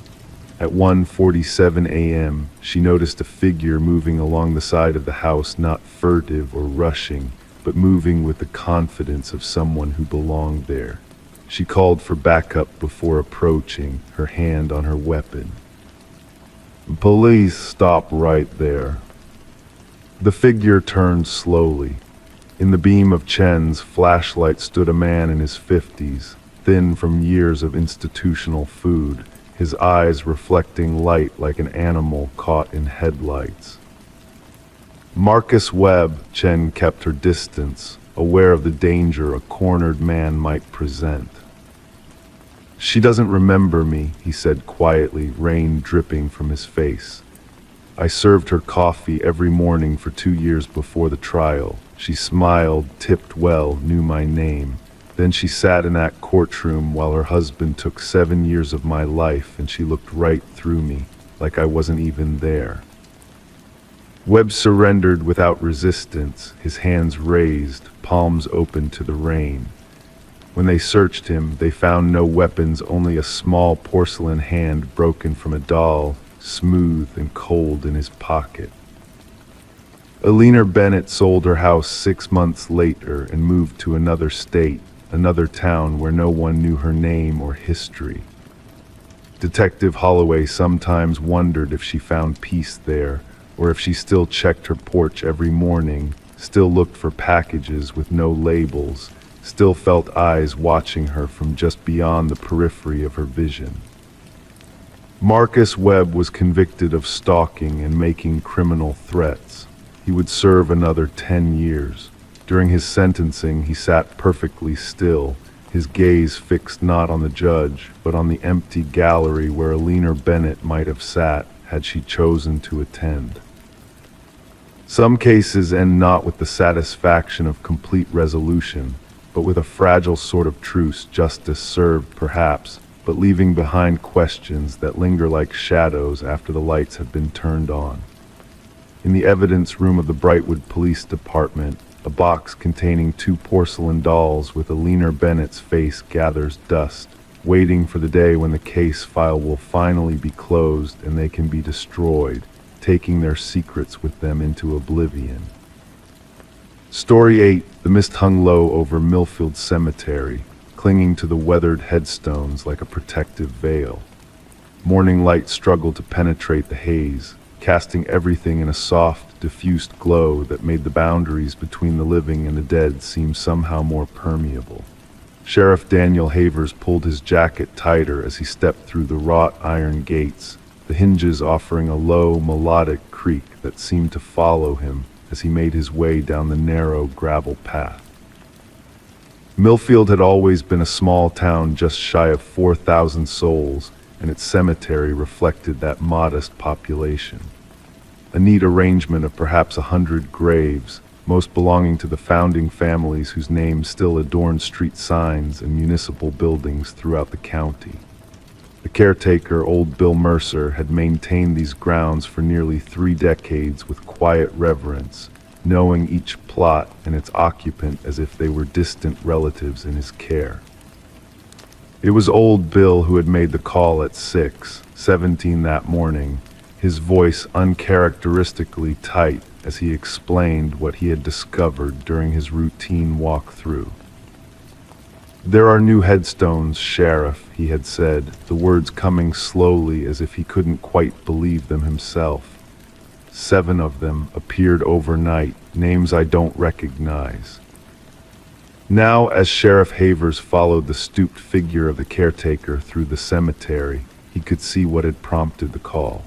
At 1:47 a.m., she noticed a figure moving along the side of the house, not furtive or rushing, but moving with the confidence of someone who belonged there. She called for backup before approaching, her hand on her weapon. "Police, stop right there." The figure turned slowly. In the beam of Chen's flashlight stood a man in his 50s, thin from years of institutional food, his eyes reflecting light like an animal caught in headlights. "Marcus Webb," Chen kept her distance, aware of the danger a cornered man might present. "She doesn't remember me," he said quietly, rain dripping from his face. "I served her coffee every morning for 2 years before the trial. She smiled, tipped well, knew my name. Then she sat in that courtroom while her husband took 7 years of my life, and she looked right through me, like I wasn't even there." Webb surrendered without resistance, his hands raised, palms open to the rain. When they searched him, they found no weapons, only a small porcelain hand broken from a doll, smooth and cold in his pocket. Alina Bennett sold her house 6 months later and moved to another state, another town where no one knew her name or history. Detective Holloway sometimes wondered if she found peace there, or if she still checked her porch every morning, still looked for packages with no labels, still felt eyes watching her from just beyond the periphery of her vision. Marcus Webb was convicted of stalking and making criminal threats. He would serve another 10 years. During his sentencing, he sat perfectly still, his gaze fixed not on the judge, but on the empty gallery where Alina Bennett might have sat had she chosen to attend. Some cases end not with the satisfaction of complete resolution, but with a fragile sort of truce, justice served perhaps, but leaving behind questions that linger like shadows after the lights have been turned on. In the evidence room of the Brightwood Police Department, a box containing 2 porcelain dolls with Alina Bennett's face gathers dust, waiting for the day when the case file will finally be closed and they can be destroyed, taking their secrets with them into oblivion. Story 8. The mist hung low over Millfield Cemetery, clinging to the weathered headstones like a protective veil. Morning light struggled to penetrate the haze, casting everything in a soft, diffused glow that made the boundaries between the living and the dead seem somehow more permeable. Sheriff Daniel Havers pulled his jacket tighter as he stepped through the wrought iron gates, the hinges offering a low, melodic creak that seemed to follow him as he made his way down the narrow gravel path. Millfield had always been a small town just shy of 4,000 souls, and its cemetery reflected that modest population. A neat arrangement of perhaps 100 graves, most belonging to the founding families whose names still adorn street signs and municipal buildings throughout the county. The caretaker, old Bill Mercer, had maintained these grounds for nearly 3 decades with quiet reverence, knowing each plot and its occupant as if they were distant relatives in his care. It was old Bill who had made the call at 6:17 that morning, his voice uncharacteristically tight as he explained what he had discovered during his routine walk through. "There are new headstones, Sheriff," he had said, the words coming slowly as if he couldn't quite believe them himself. 7 of them appeared overnight, names I don't recognize. Now, as Sheriff Havers followed the stooped figure of the caretaker through the cemetery, he could see what had prompted the call.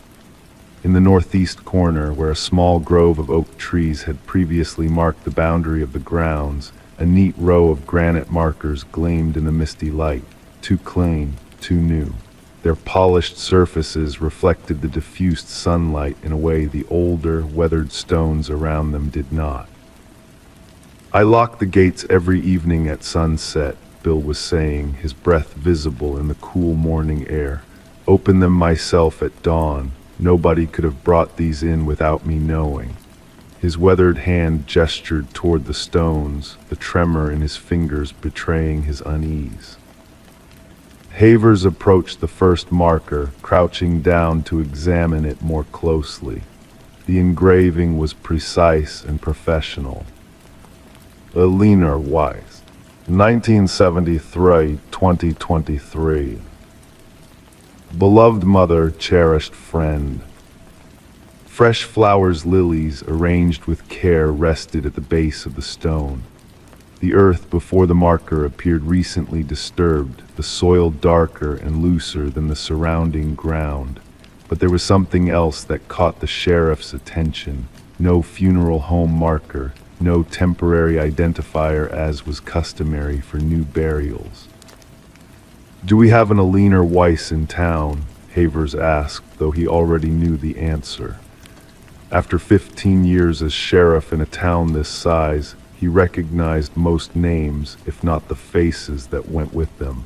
In the northeast corner, where a small grove of oak trees had previously marked the boundary of the grounds, a neat row of granite markers gleamed in the misty light, too clean, too new. Their polished surfaces reflected the diffused sunlight in a way the older, weathered stones around them did not. "I lock the gates every evening at sunset," Bill was saying, his breath visible in the cool morning air. "Open them myself at dawn. Nobody could have brought these in without me knowing." His weathered hand gestured toward the stones, the tremor in his fingers betraying his unease. Havers approached the first marker, crouching down to examine it more closely. The engraving was precise and professional. Alina Weiss, 1973-2023. Beloved mother, cherished friend. Fresh flowers, lilies, arranged with care, rested at the base of the stone. The earth before the marker appeared recently disturbed, the soil darker and looser than the surrounding ground. But there was something else that caught the sheriff's attention. No funeral home marker, no temporary identifier as was customary for new burials. "Do we have an Alina Weiss in town?" Havers asked, though he already knew the answer. After 15 years as sheriff in a town this size, he recognized most names, if not the faces that went with them.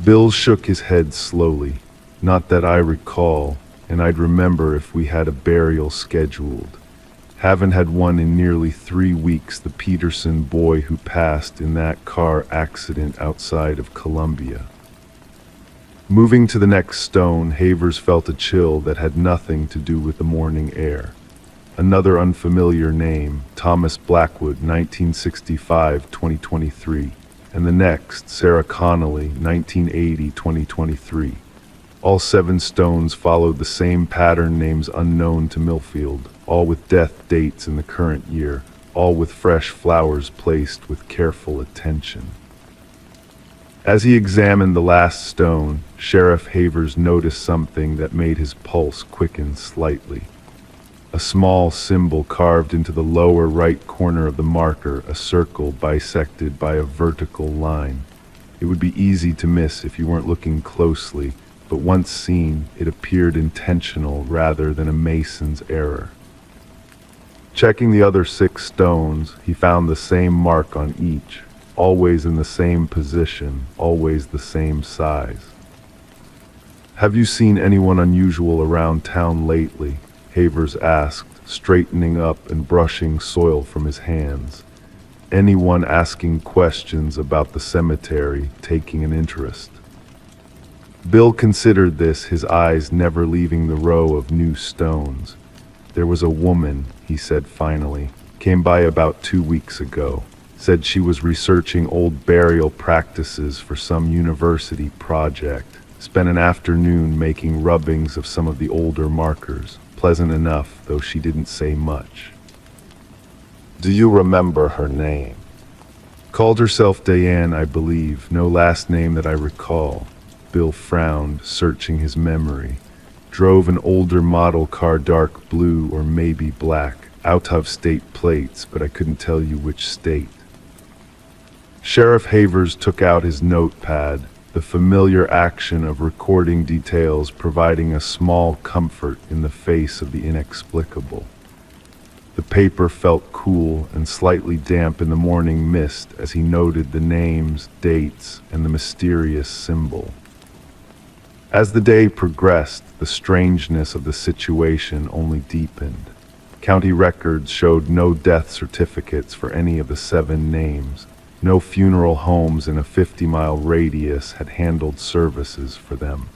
Bill shook his head slowly. "Not that I recall," and I'd remember if we had a burial scheduled. Haven't had one in nearly 3 weeks, the Peterson boy who passed in that car accident outside of Columbia. Moving to the next stone, Havers felt a chill that had nothing to do with the morning air. Another unfamiliar name, Thomas Blackwood, 1965-2023, and the next, Sarah Connolly, 1980-2023. All 7 stones followed the same pattern, names unknown to Millfield, all with death dates in the current year, all with fresh flowers placed with careful attention. As he examined the last stone, Sheriff Havers noticed something that made his pulse quicken slightly. A small symbol carved into the lower right corner of the marker, a circle bisected by a vertical line. It would be easy to miss if you weren't looking closely, but once seen, it appeared intentional rather than a mason's error. Checking the other 6 stones, he found the same mark on each, always in the same position, always the same size. "Have you seen anyone unusual around town lately?" Havers asked, straightening up and brushing soil from his hands. Anyone asking questions about the cemetery, taking an interest. Bill considered this, his eyes never leaving the row of new stones. "There was a woman," he said finally, "came by about 2 weeks ago. Said she was researching old burial practices for some university project. Spent an afternoon making rubbings of some of the older markers. Pleasant enough, though she didn't say much." "Do you remember her name?" "Called herself Diane, I believe. No last name that I recall." Bill frowned, searching his memory. "Drove an older model car, dark blue or maybe black. Out of state plates, but I couldn't tell you which state." Sheriff Havers took out his notepad, the familiar action of recording details providing a small comfort in the face of the inexplicable. The paper felt cool and slightly damp in the morning mist as he noted the names, dates, and the mysterious symbol. As the day progressed, the strangeness of the situation only deepened. County records showed no death certificates for any of the 7 names. No funeral homes in a 50-mile radius had handled services for them.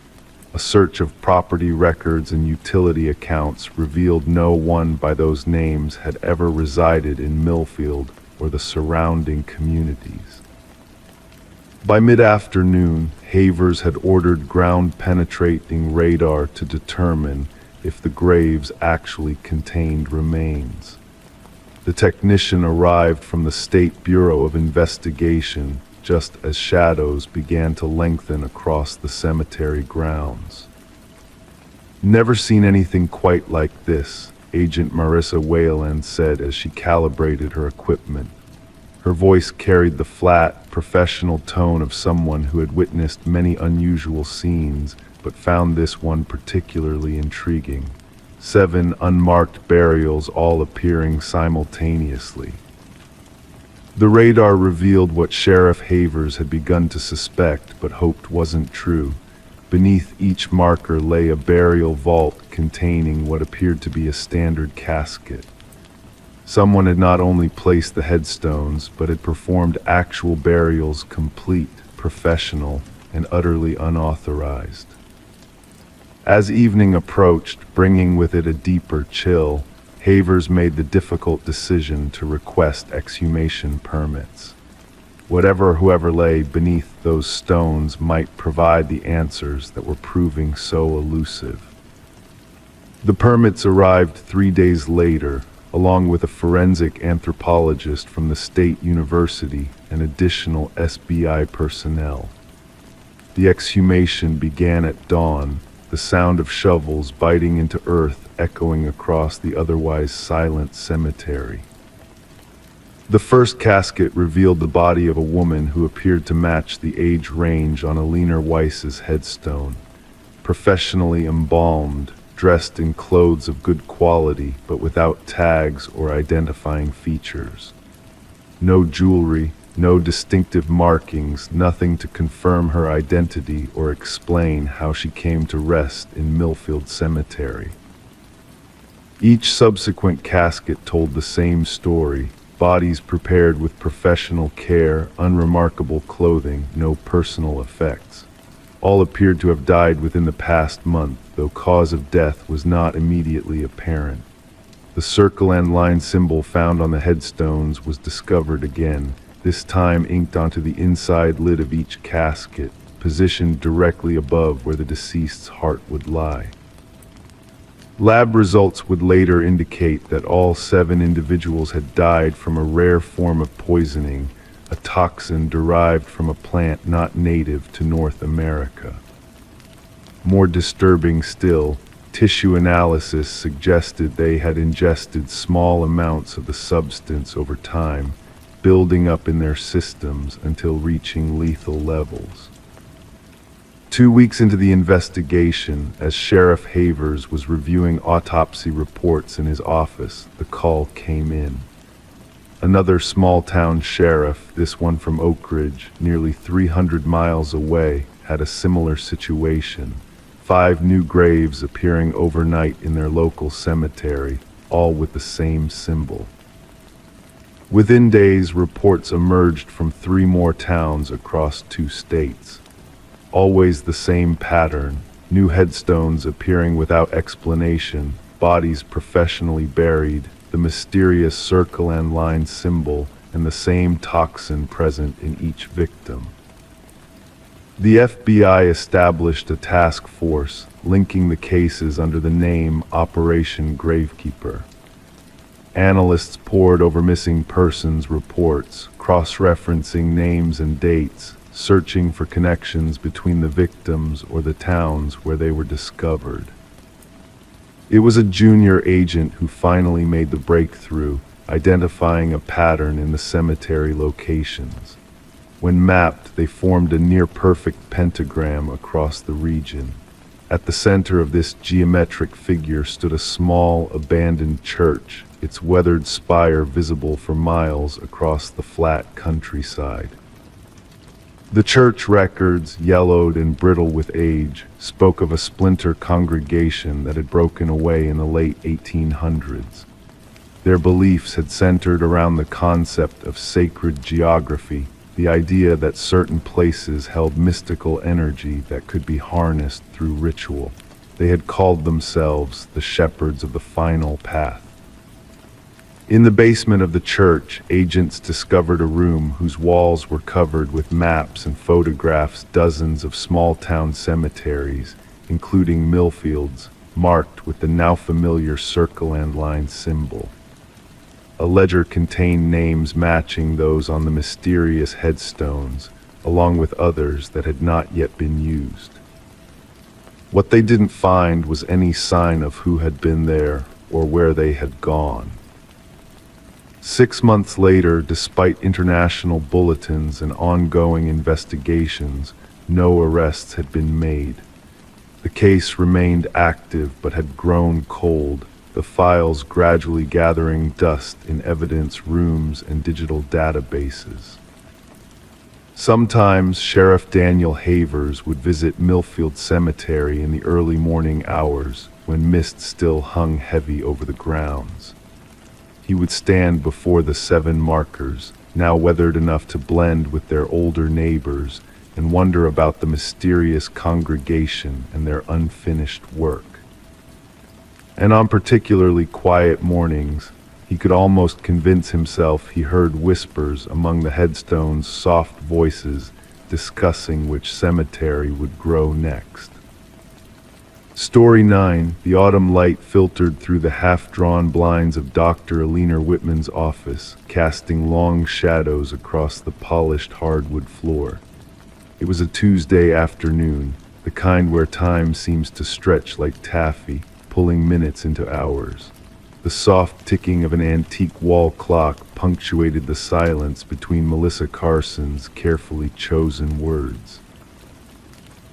A search of property records and utility accounts revealed no one by those names had ever resided in Millfield or the surrounding communities. By mid-afternoon, Havers had ordered ground-penetrating radar to determine if the graves actually contained remains. The technician arrived from the State Bureau of Investigation just as shadows began to lengthen across the cemetery grounds. "Never seen anything quite like this," Agent Marissa Wayland said as she calibrated her equipment. Her voice carried the flat, professional tone of someone who had witnessed many unusual scenes but found this one particularly intriguing. 7 unmarked burials all appearing simultaneously. The radar revealed what Sheriff Havers had begun to suspect but hoped wasn't true. Beneath each marker lay a burial vault containing what appeared to be a standard casket. Someone had not only placed the headstones, but had performed actual burials, complete, professional, and utterly unauthorized. As evening approached, bringing with it a deeper chill, Havers made the difficult decision to request exhumation permits. Whoever lay beneath those stones might provide the answers that were proving so elusive. The permits arrived 3 days later, along with a forensic anthropologist from the State University and additional SBI personnel. The exhumation began at dawn, the sound of shovels biting into earth echoing across the otherwise silent cemetery. The first casket revealed the body of a woman who appeared to match the age range on Alina Weiss's headstone. Professionally embalmed, dressed in clothes of good quality but without tags or identifying features. No jewelry, No distinctive markings, nothing to confirm her identity or explain how she came to rest in Millfield Cemetery. Each subsequent casket told the same story: bodies prepared with professional care, unremarkable clothing, no personal effects. All appeared to have died within the past month, though cause of death was not immediately apparent. The circle and line symbol found on the headstones was discovered again, this time inked onto the inside lid of each casket, positioned directly above where the deceased's heart would lie. Lab results would later indicate that all 7 individuals had died from a rare form of poisoning, a toxin derived from a plant not native to North America. More disturbing still, tissue analysis suggested they had ingested small amounts of the substance over time, building up in their systems until reaching lethal levels. 2 weeks into the investigation, as Sheriff Havers was reviewing autopsy reports in his office, the call came in. Another small-town sheriff, this one from Oak Ridge, nearly 300 miles away, had a similar situation. 5 new graves appearing overnight in their local cemetery, all with the same symbol. Within days, reports emerged from 3 more towns across 2 states. Always the same pattern: new headstones appearing without explanation, bodies professionally buried, the mysterious circle and line symbol, and the same toxin present in each victim. The FBI established a task force, linking the cases under the name Operation Gravekeeper. Analysts pored over missing persons reports, cross-referencing names and dates, searching for connections between the victims or the towns where they were discovered. It was a junior agent who finally made the breakthrough, identifying a pattern in the cemetery locations. When mapped, they formed a near-perfect pentagram across the region. At the center of this geometric figure stood a small, abandoned church, its weathered spire visible for miles across the flat countryside. The church records, yellowed and brittle with age, spoke of a splinter congregation that had broken away in the late 1800s. Their beliefs had centered around the concept of sacred geography, the idea that certain places held mystical energy that could be harnessed through ritual. They had called themselves the Shepherds of the Final Path. In the basement of the church, agents discovered a room whose walls were covered with maps and photographs, dozens of small-town cemeteries, including Millfields, marked with the now familiar circle and line symbol. A ledger contained names matching those on the mysterious headstones, along with others that had not yet been used. What they didn't find was any sign of who had been there or where they had gone. 6 months later, despite international bulletins and ongoing investigations, no arrests had been made. The case remained active but had grown cold, the files gradually gathering dust in evidence rooms and digital databases. Sometimes Sheriff Daniel Havers would visit Millfield Cemetery in the early morning hours, when mist still hung heavy over the grounds. He would stand before the 7 markers, now weathered enough to blend with their older neighbors, and wonder about the mysterious congregation and their unfinished work. And on particularly quiet mornings, he could almost convince himself he heard whispers among the headstones, soft voices discussing which cemetery would grow next. Story 9, the autumn light filtered through the half-drawn blinds of Dr. Alina Whitman's office, casting long shadows across the polished hardwood floor. It was a Tuesday afternoon, the kind where time seems to stretch like taffy, pulling minutes into hours. The soft ticking of an antique wall clock punctuated the silence between Melissa Carson's carefully chosen words.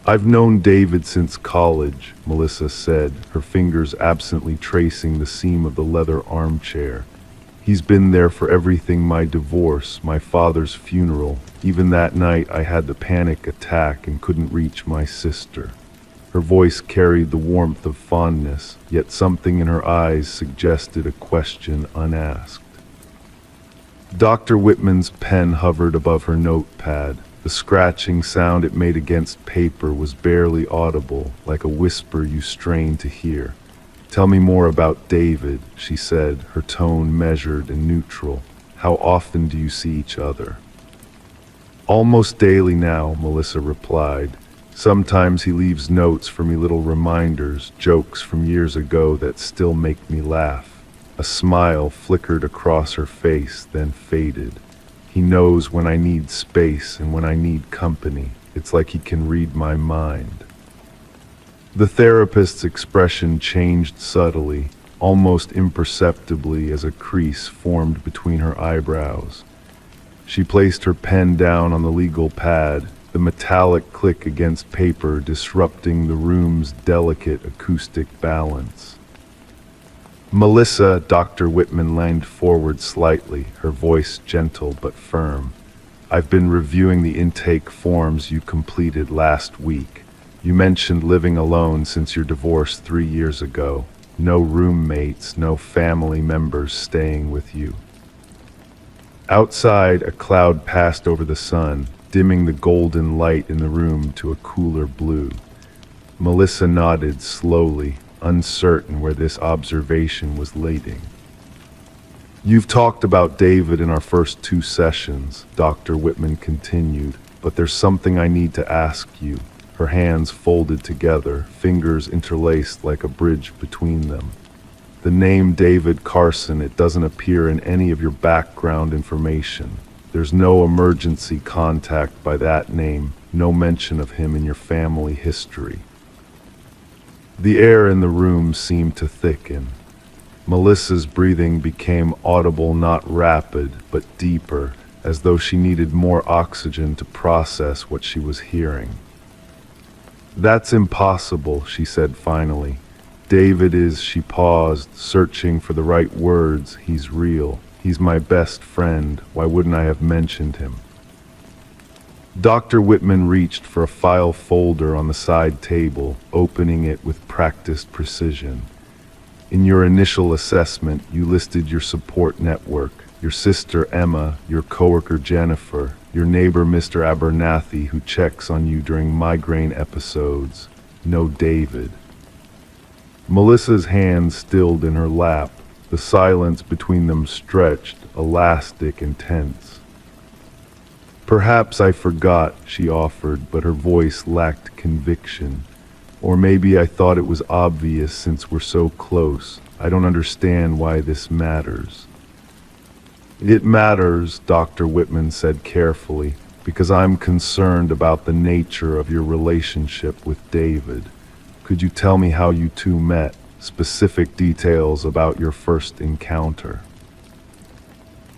"I've known David since college," Melissa said, her fingers absently tracing the seam of the leather armchair. He's been there for everything: my divorce, my father's funeral. Even that night I had the panic attack and couldn't reach my sister. Her voice carried the warmth of fondness, yet something in her eyes suggested a question unasked. Dr. Whitman's pen hovered above her notepad. The scratching sound it made against paper was barely audible, like a whisper you strain to hear. "Tell me more about David," she said, her tone measured and neutral. "How often do you see each other?" "Almost daily now," Melissa replied. "Sometimes he leaves notes for me, little reminders, jokes from years ago that still make me laugh." A smile flickered across her face, then faded. "He knows when I need space and when I need company. It's like he can read my mind." The therapist's expression changed subtly, almost imperceptibly, as a crease formed between her eyebrows. She placed her pen down on the legal pad, the metallic click against paper disrupting the room's delicate acoustic balance. "Melissa," Dr. Whitman leaned forward slightly, her voice gentle but firm. "I've been reviewing the intake forms you completed last week. You mentioned living alone since your divorce 3 years ago. No roommates, no family members staying with you." Outside, a cloud passed over the sun, dimming the golden light in the room to a cooler blue. Melissa nodded slowly, uncertain where this observation was leading. "You've talked about David in our first 2 sessions," Dr. Whitman continued, "but there's something I need to ask you." Her hands folded together, fingers interlaced like a bridge between them. "The name David Carson, it doesn't appear in any of your background information. There's no emergency contact by that name, no mention of him in your family history." The air in the room seemed to thicken. Melissa's breathing became audible, not rapid, but deeper, as though she needed more oxygen to process what she was hearing. "That's impossible," she said finally. "David is," she paused, searching for the right words. "He's real. He's my best friend. Why wouldn't I have mentioned him?" Dr. Whitman reached for a file folder on the side table, opening it with practiced precision. "In your initial assessment, you listed your support network, your sister Emma, your coworker Jennifer, your neighbor Mr. Abernathy, who checks on you during migraine episodes. No David." Melissa's hands stilled in her lap, the silence between them stretched, elastic and tense. "Perhaps I forgot," she offered, but her voice lacked conviction. "Or maybe I thought it was obvious since we're so close. I don't understand why this matters." "It matters," Dr. Whitman said carefully, "because I'm concerned about the nature of your relationship with David. Could you tell me how you two met? Specific details about your first encounter."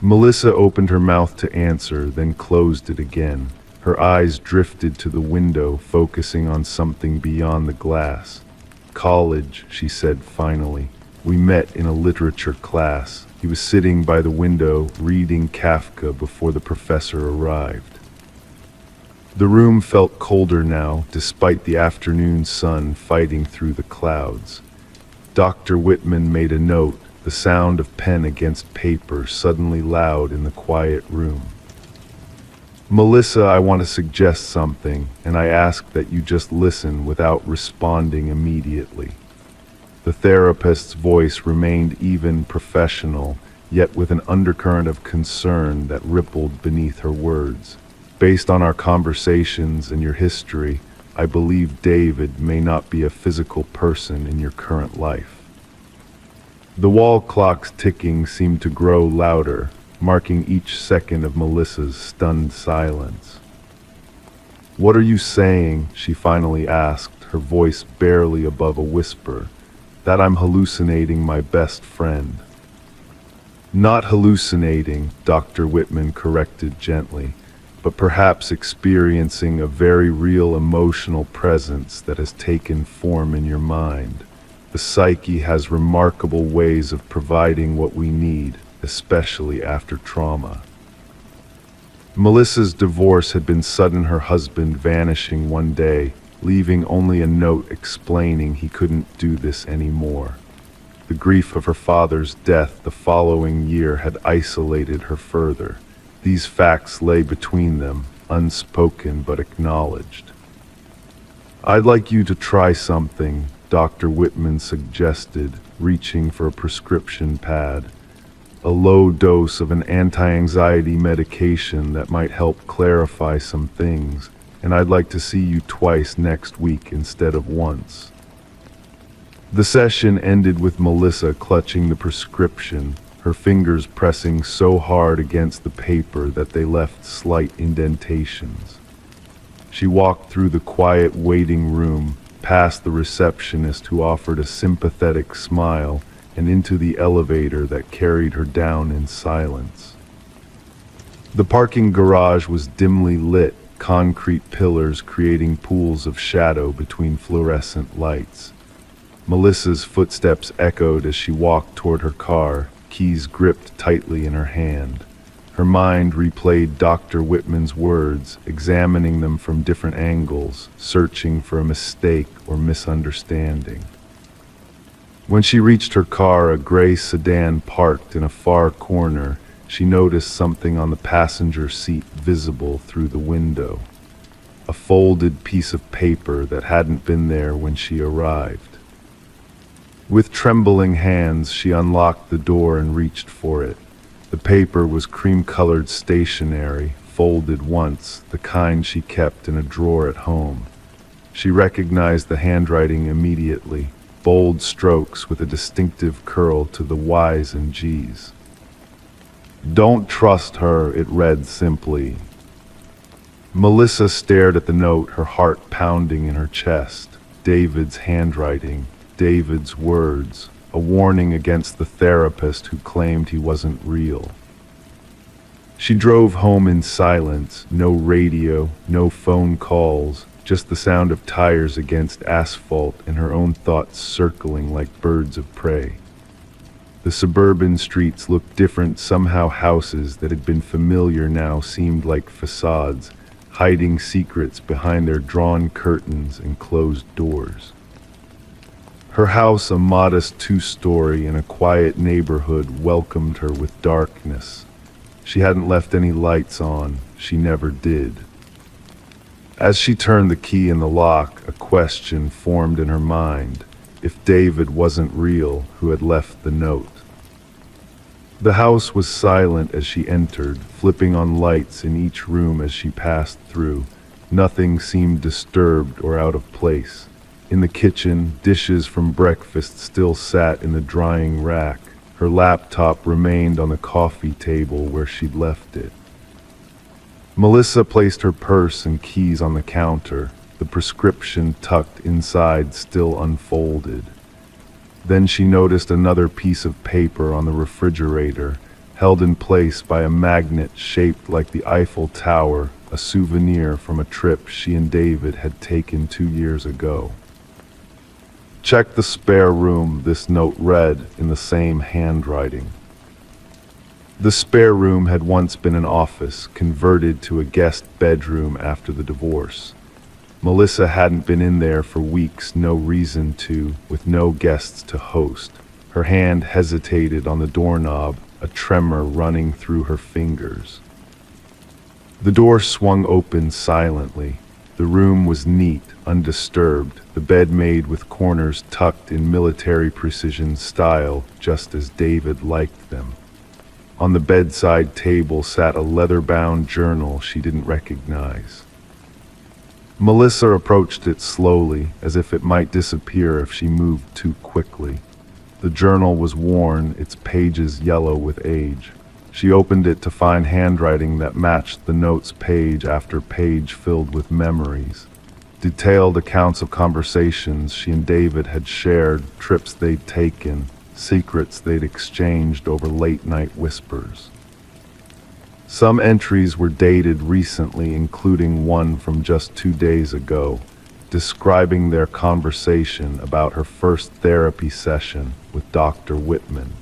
Melissa opened her mouth to answer, then closed it again. Her eyes drifted to the window, focusing on something beyond the glass. "College," she said finally. "We met in a literature class. He was sitting by the window, reading Kafka before the professor arrived." The room felt colder now, despite the afternoon sun fighting through the clouds. Dr. Whitman made a note, the sound of pen against paper suddenly loud in the quiet room. "Melissa, I want to suggest something, and I ask that you just listen without responding immediately." The therapist's voice remained even, professional, yet with an undercurrent of concern that rippled beneath her words. "Based on our conversations and your history, I believe David may not be a physical person in your current life." The wall clock's ticking seemed to grow louder, marking each second of Melissa's stunned silence. "What are you saying?" she finally asked, her voice barely above a whisper. "That I'm hallucinating my best friend." "Not hallucinating," Dr. Whitman corrected gently, "but perhaps experiencing a very real emotional presence that has taken form in your mind. The psyche has remarkable ways of providing what we need, especially after trauma. Melissa's divorce had been sudden, her husband vanishing one day, leaving only a note explaining he couldn't do this anymore. The grief of her father's death the following year had isolated her further. These facts lay between them, unspoken but acknowledged. "I'd like you to try something," Dr. Whitman suggested, reaching for a prescription pad. "A low dose of an anti-anxiety medication that might help clarify some things, and I'd like to see you twice next week instead of once." The session ended with Melissa clutching the prescription, her fingers pressing so hard against the paper that they left slight indentations. She walked through the quiet waiting room, past the receptionist who offered a sympathetic smile, and into the elevator that carried her down in silence. The parking garage was dimly lit, concrete pillars creating pools of shadow between fluorescent lights. Melissa's footsteps echoed as she walked toward her car, keys gripped tightly in her hand. Her mind replayed Dr. Whitman's words, examining them from different angles, searching for a mistake or misunderstanding. When she reached her car, a gray sedan parked in a far corner, she noticed something on the passenger seat visible through the window. A folded piece of paper that hadn't been there when she arrived. With trembling hands, she unlocked the door and reached for it. The paper was cream-colored stationery, folded once, the kind she kept in a drawer at home. She recognized the handwriting immediately, bold strokes with a distinctive curl to the Y's and G's. "Don't trust her," it read simply. Melissa stared at the note, her heart pounding in her chest. David's handwriting, David's words, a warning against the therapist who claimed he wasn't real. She drove home in silence, no radio, no phone calls, just the sound of tires against asphalt and her own thoughts circling like birds of prey. The suburban streets looked different, somehow houses that had been familiar now seemed like facades, hiding secrets behind their drawn curtains and closed doors. Her house, a modest two-story in a quiet neighborhood, welcomed her with darkness. She hadn't left any lights on, she never did. As she turned the key in the lock, a question formed in her mind. If David wasn't real, who had left the note? The house was silent as she entered, flipping on lights in each room as she passed through. Nothing seemed disturbed or out of place. In the kitchen, dishes from breakfast still sat in the drying rack. Her laptop remained on the coffee table where she'd left it. Melissa placed her purse and keys on the counter, the prescription tucked inside still unfolded. Then she noticed another piece of paper on the refrigerator, held in place by a magnet shaped like the Eiffel Tower, a souvenir from a trip she and David had taken 2 years ago. "Check the spare room," this note read in the same handwriting. The spare room had once been an office, converted to a guest bedroom after the divorce. Melissa hadn't been in there for weeks, no reason to, with no guests to host. Her hand hesitated on the doorknob, a tremor running through her fingers. The door swung open silently. The room was neat, undisturbed, the bed made with corners tucked in military precision style, just as David liked them. On the bedside table sat a leather-bound journal she didn't recognize. Melissa approached it slowly, as if it might disappear if she moved too quickly. The journal was worn, its pages yellow with age. She opened it to find handwriting that matched the notes page after page filled with memories. Detailed accounts of conversations she and David had shared, trips they'd taken, secrets they'd exchanged over late-night whispers. Some entries were dated recently, including one from just 2 days ago, describing their conversation about her first therapy session with Dr. Whitman.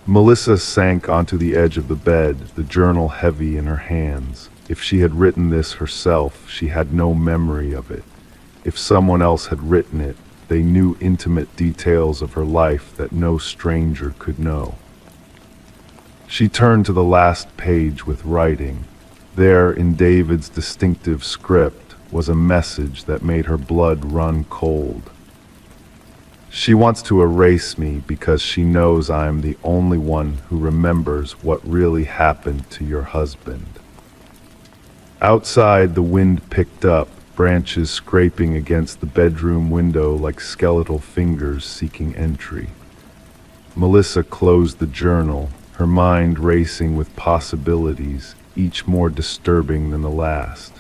Melissa sank onto the edge of the bed, the journal heavy in her hands. If she had written this herself, she had no memory of it. If someone else had written it, they knew intimate details of her life that no stranger could know. She turned to the last page with writing. There, in David's distinctive script, was a message that made her blood run cold. She wants to erase me because she knows I am the only one who remembers what really happened to your husband. Outside, the wind picked up, branches scraping against the bedroom window like skeletal fingers seeking entry. Melissa closed the journal, her mind racing with possibilities, each more disturbing than the last.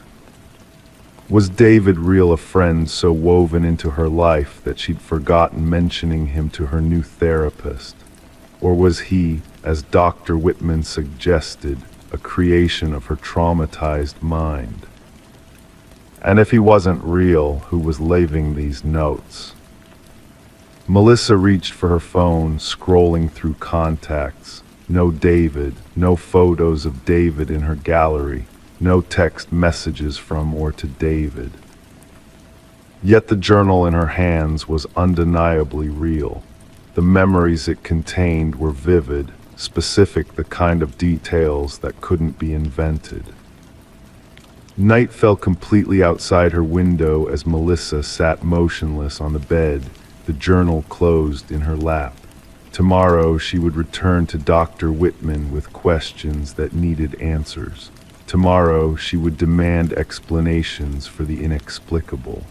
Was David real a friend so woven into her life that she'd forgotten mentioning him to her new therapist? Or was he, as Dr. Whitman suggested, a creation of her traumatized mind? And if he wasn't real, who was leaving these notes? Melissa reached for her phone, scrolling through contacts. No David, no photos of David in her gallery. No text messages from or to David. Yet the journal in her hands was undeniably real. The memories it contained were vivid, specific, the kind of details that couldn't be invented. Night fell completely outside her window as Melissa sat motionless on the bed, the journal closed in her lap. Tomorrow she would return to Dr. Whitman with questions that needed answers. Tomorrow she would demand explanations for the inexplicable.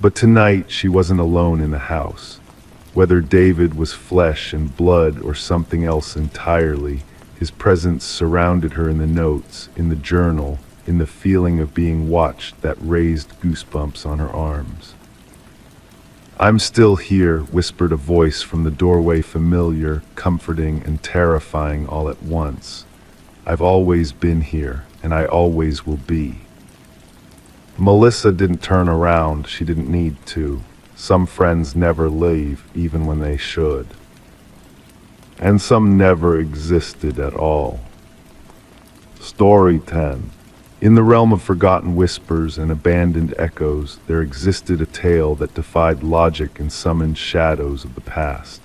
But tonight she wasn't alone in the house. Whether David was flesh and blood or something else entirely, his presence surrounded her in the notes, in the journal, in the feeling of being watched that raised goosebumps on her arms. "I'm still here," whispered a voice from the doorway, familiar, comforting, and terrifying all at once. "I've always been here, and I always will be." Melissa didn't turn around. She didn't need to. Some friends never leave, even when they should. And some never existed at all. Story 10. In the realm of forgotten whispers and abandoned echoes, there existed a tale that defied logic and summoned shadows of the past.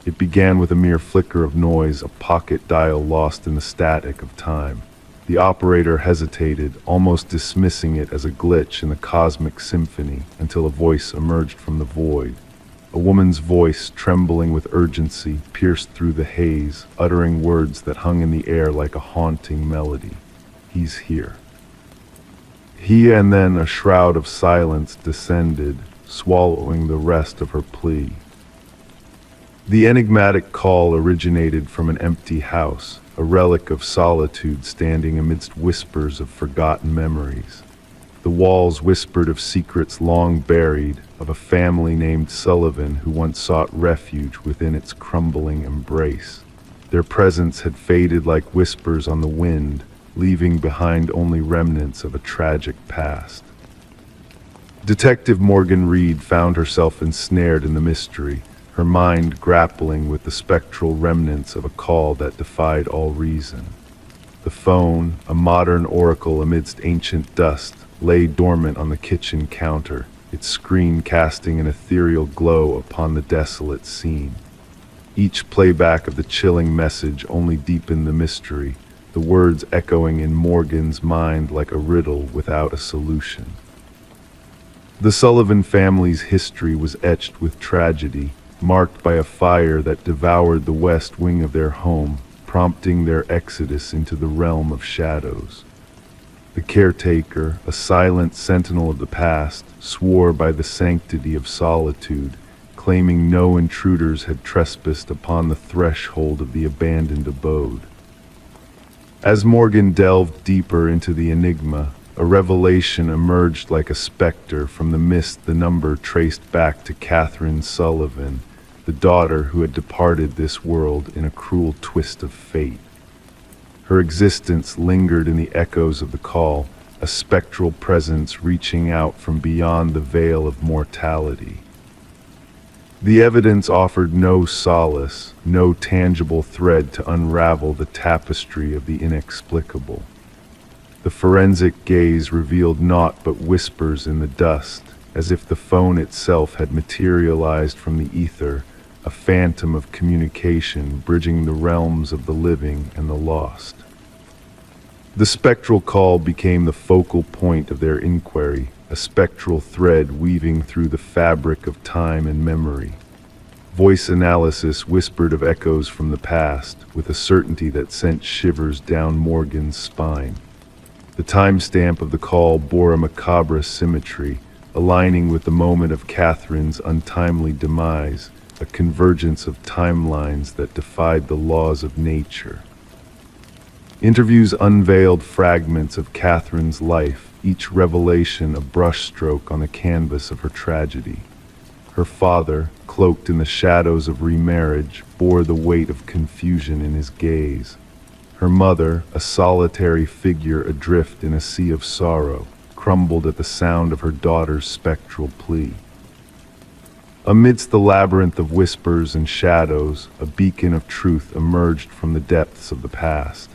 It began with a mere flicker of noise, a pocket dial lost in the static of time. The operator hesitated, almost dismissing it as a glitch in the cosmic symphony, until a voice emerged from the void. A woman's voice, trembling with urgency, pierced through the haze, uttering words that hung in the air like a haunting melody. "He's here." And then a shroud of silence descended, swallowing the rest of her plea. The enigmatic call originated from an empty house, a relic of solitude standing amidst whispers of forgotten memories. The walls whispered of secrets long buried, of a family named Sullivan who once sought refuge within its crumbling embrace. Their presence had faded like whispers on the wind, leaving behind only remnants of a tragic past. Detective Morgan Reed found herself ensnared in the mystery, her mind grappling with the spectral remnants of a call that defied all reason. The phone, a modern oracle amidst ancient dust, lay dormant on the kitchen counter, its screen casting an ethereal glow upon the desolate scene. Each playback of the chilling message only deepened the mystery, the words echoing in Morgan's mind like a riddle without a solution. The Sullivan family's history was etched with tragedy, marked by a fire that devoured the west wing of their home, prompting their exodus into the realm of shadows. The caretaker, a silent sentinel of the past, swore by the sanctity of solitude, claiming no intruders had trespassed upon the threshold of the abandoned abode. As Morgan delved deeper into the enigma, a revelation emerged like a specter from the mist. The number traced back to Catherine Sullivan, the daughter who had departed this world in a cruel twist of fate. Her existence lingered in the echoes of the call, a spectral presence reaching out from beyond the veil of mortality. The evidence offered no solace, no tangible thread to unravel the tapestry of the inexplicable. The forensic gaze revealed naught but whispers in the dust, as if the phone itself had materialized from the ether, a phantom of communication bridging the realms of the living and the lost. The spectral call became the focal point of their inquiry, a spectral thread weaving through the fabric of time and memory. Voice analysis whispered of echoes from the past, with a certainty that sent shivers down Morgan's spine. The timestamp of the call bore a macabre symmetry, aligning with the moment of Catherine's untimely demise, a convergence of timelines that defied the laws of nature. Interviews unveiled fragments of Catherine's life, each revelation a brushstroke on the canvas of her tragedy. Her father, cloaked in the shadows of remarriage, bore the weight of confusion in his gaze. Her mother, a solitary figure adrift in a sea of sorrow, crumbled at the sound of her daughter's spectral plea. Amidst the labyrinth of whispers and shadows, a beacon of truth emerged from the depths of the past.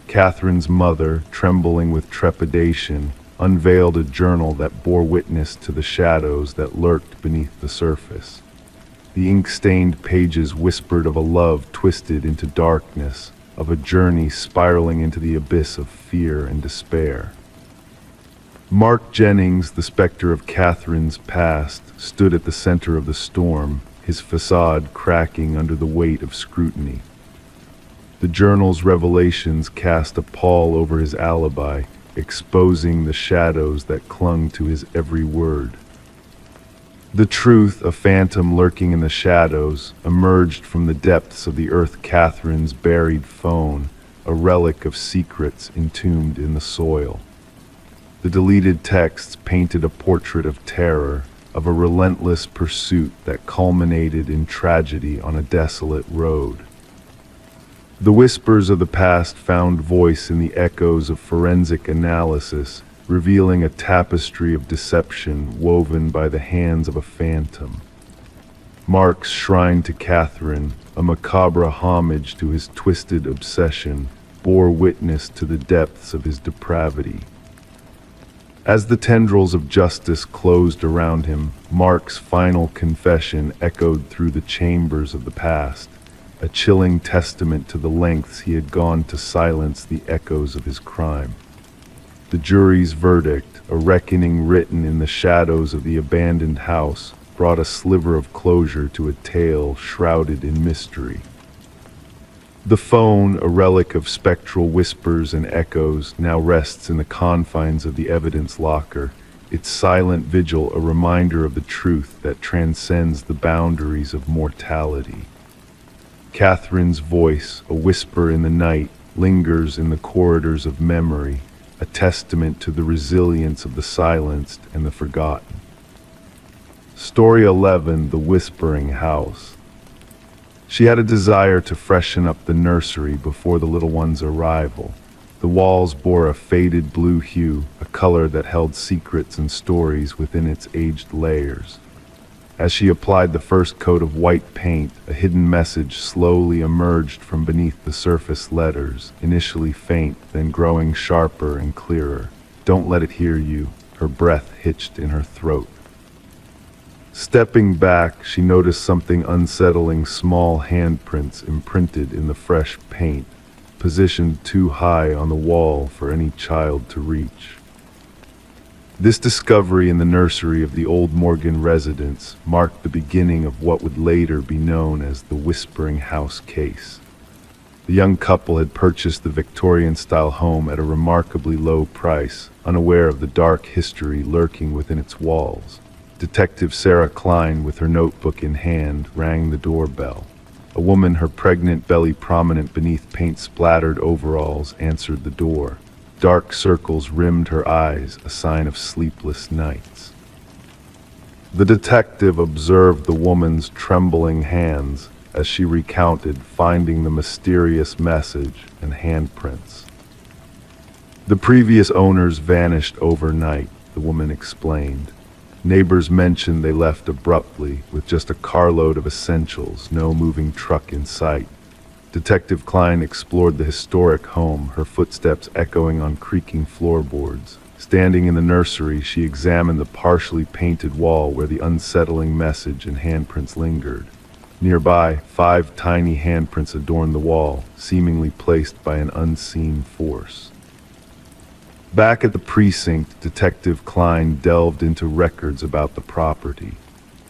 Catherine's mother, trembling with trepidation, unveiled a journal that bore witness to the shadows that lurked beneath the surface. The ink-stained pages whispered of a love twisted into darkness, of a journey spiraling into the abyss of fear and despair. Mark Jennings, the specter of Catherine's past, stood at the center of the storm, his facade cracking under the weight of scrutiny. The journal's revelations cast a pall over his alibi, exposing the shadows that clung to his every word. The truth, a phantom lurking in the shadows, emerged from the depths of the earth. Catherine's buried phone, a relic of secrets entombed in the soil. The deleted texts painted a portrait of terror, of a relentless pursuit that culminated in tragedy on a desolate road. The whispers of the past found voice in the echoes of forensic analysis, revealing a tapestry of deception woven by the hands of a phantom. Mark's shrine to Catherine, a macabre homage to his twisted obsession, bore witness to the depths of his depravity. As the tendrils of justice closed around him, Mark's final confession echoed through the chambers of the past, a chilling testament to the lengths he had gone to silence the echoes of his crime. The jury's verdict, a reckoning written in the shadows of the abandoned house, brought a sliver of closure to a tale shrouded in mystery. The phone, a relic of spectral whispers and echoes, now rests in the confines of the evidence locker, its silent vigil a reminder of the truth that transcends the boundaries of mortality. Catherine's voice, a whisper in the night, lingers in the corridors of memory, a testament to the resilience of the silenced and the forgotten. Story 11, The Whispering House. She had a desire to freshen up the nursery before the little one's arrival. The walls bore a faded blue hue, a color that held secrets and stories within its aged layers. As she applied the first coat of white paint, a hidden message slowly emerged from beneath the surface letters, initially faint, then growing sharper and clearer. "Don't let it hear you," her breath hitched in her throat. Stepping back, she noticed something unsettling: small handprints imprinted in the fresh paint, positioned too high on the wall for any child to reach. This discovery in the nursery of the old Morgan residence marked the beginning of what would later be known as the Whispering House case. The young couple had purchased the Victorian-style home at a remarkably low price, unaware of the dark history lurking within its walls. Detective Sarah Klein, with her notebook in hand, rang the doorbell. A woman, her pregnant belly prominent beneath paint-splattered overalls, answered the door. Dark circles rimmed her eyes, a sign of sleepless nights. The detective observed the woman's trembling hands as she recounted finding the mysterious message and handprints. "The previous owners vanished overnight," the woman explained. Neighbors mentioned they left abruptly, with just a carload of essentials, no moving truck in sight. Detective Klein explored the historic home, her footsteps echoing on creaking floorboards. Standing in the nursery, she examined the partially painted wall where the unsettling message and handprints lingered. Nearby, 5 tiny handprints adorned the wall, seemingly placed by an unseen force. Back at the precinct, Detective Klein delved into records about the property.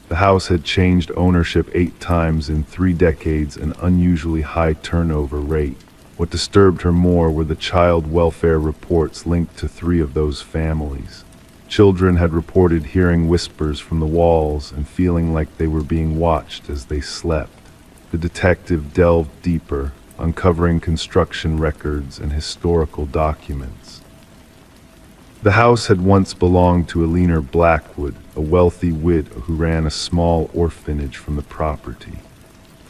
The house had changed ownership 8 times in 3 decades, an unusually high turnover rate. What disturbed her more were the child welfare reports linked to 3 of those families. Children had reported hearing whispers from the walls and feeling like they were being watched as they slept. The detective delved deeper, uncovering construction records and historical documents. The house had once belonged to Eleanor Blackwood, a wealthy widow who ran a small orphanage from the property.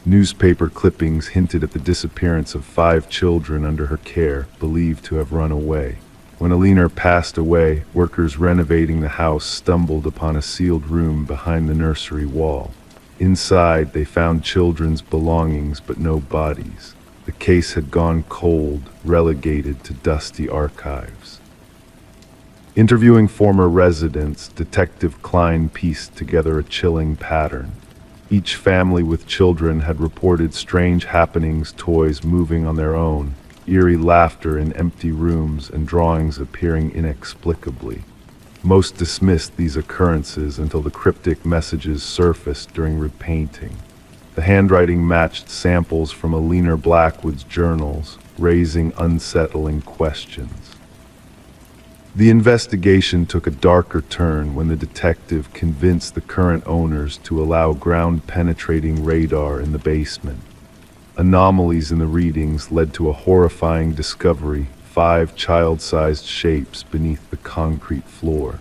Newspaper clippings hinted at the disappearance of 5 children under her care, believed to have run away. When Eleanor passed away, workers renovating the house stumbled upon a sealed room behind the nursery wall. Inside, they found children's belongings but no bodies. The case had gone cold, relegated to dusty archives. Interviewing former residents, Detective Klein pieced together a chilling pattern. Each family with children had reported strange happenings, toys moving on their own, eerie laughter in empty rooms, and drawings appearing inexplicably. Most dismissed these occurrences until the cryptic messages surfaced during repainting. The handwriting matched samples from Eleanor Blackwood's journals, raising unsettling questions. The investigation took a darker turn when the detective convinced the current owners to allow ground-penetrating radar in the basement. Anomalies in the readings led to a horrifying discovery: 5 child-sized shapes beneath the concrete floor.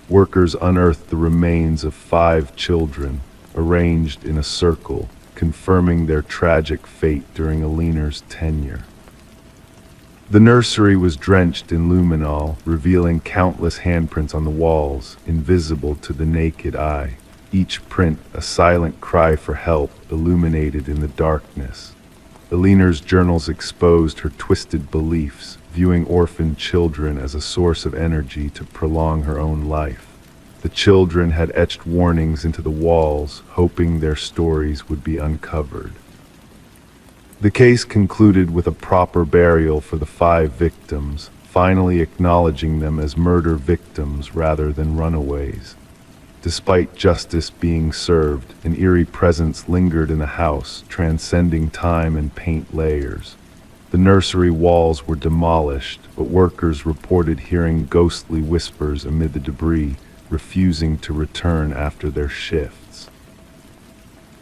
Workers unearthed the remains of 5 children, arranged in a circle, confirming their tragic fate during Eleanor's tenure. The nursery was drenched in luminol, revealing countless handprints on the walls, invisible to the naked eye. Each print a silent cry for help, illuminated in the darkness. Eleanor's journals exposed her twisted beliefs, viewing orphaned children as a source of energy to prolong her own life. The children had etched warnings into the walls, hoping their stories would be uncovered. The case concluded with a proper burial for the 5 victims, finally acknowledging them as murder victims rather than runaways. Despite justice being served, an eerie presence lingered in the house, transcending time and paint layers. The nursery walls were demolished, but workers reported hearing ghostly whispers amid the debris, refusing to return after their shifts.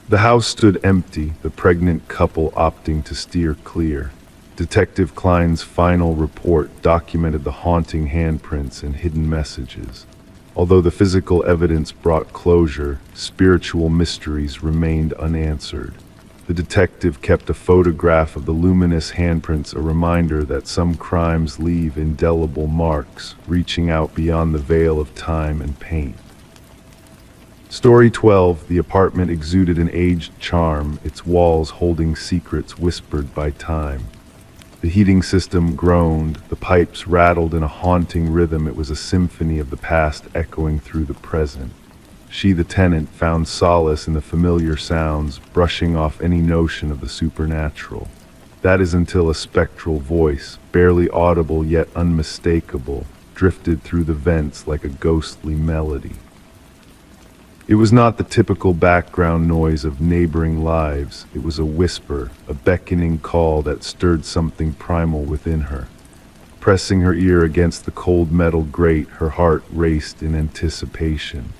The house stood empty, the pregnant couple opting to steer clear. Detective Klein's final report documented the haunting handprints and hidden messages. Although the physical evidence brought closure, spiritual mysteries remained unanswered. The detective kept a photograph of the luminous handprints, a reminder that some crimes leave indelible marks, reaching out beyond the veil of time and paint. Story 12. The apartment exuded an aged charm, its walls holding secrets whispered by time. The heating system groaned, the pipes rattled in a haunting rhythm. It was a symphony of the past echoing through the present. She, the tenant, found solace in the familiar sounds, brushing off any notion of the supernatural. That is until a spectral voice, barely audible yet unmistakable, drifted through the vents like a ghostly melody. It was not the typical background noise of neighboring lives. It was a whisper, a beckoning call that stirred something primal within her. Pressing her ear against the cold metal grate, her heart raced in anticipation.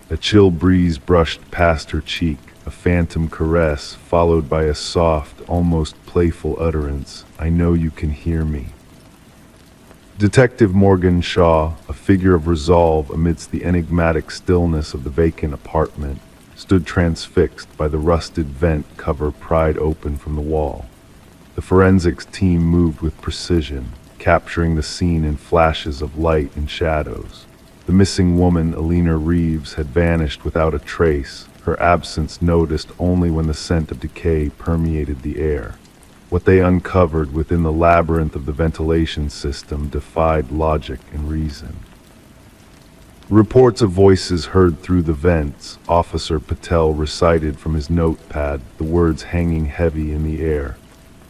A chill breeze brushed past her cheek, a phantom caress, followed by a soft, almost playful utterance, "I know you can hear me." Detective Morgan Shaw, a figure of resolve amidst the enigmatic stillness of the vacant apartment, stood transfixed by the rusted vent cover pried open from the wall. The forensics team moved with precision, capturing the scene in flashes of light and shadows. The missing woman, Alina Reeves, had vanished without a trace, her absence noticed only when the scent of decay permeated the air. What they uncovered within the labyrinth of the ventilation system defied logic and reason. Reports of voices heard through the vents. Officer Patel recited from his notepad, the words hanging heavy in the air.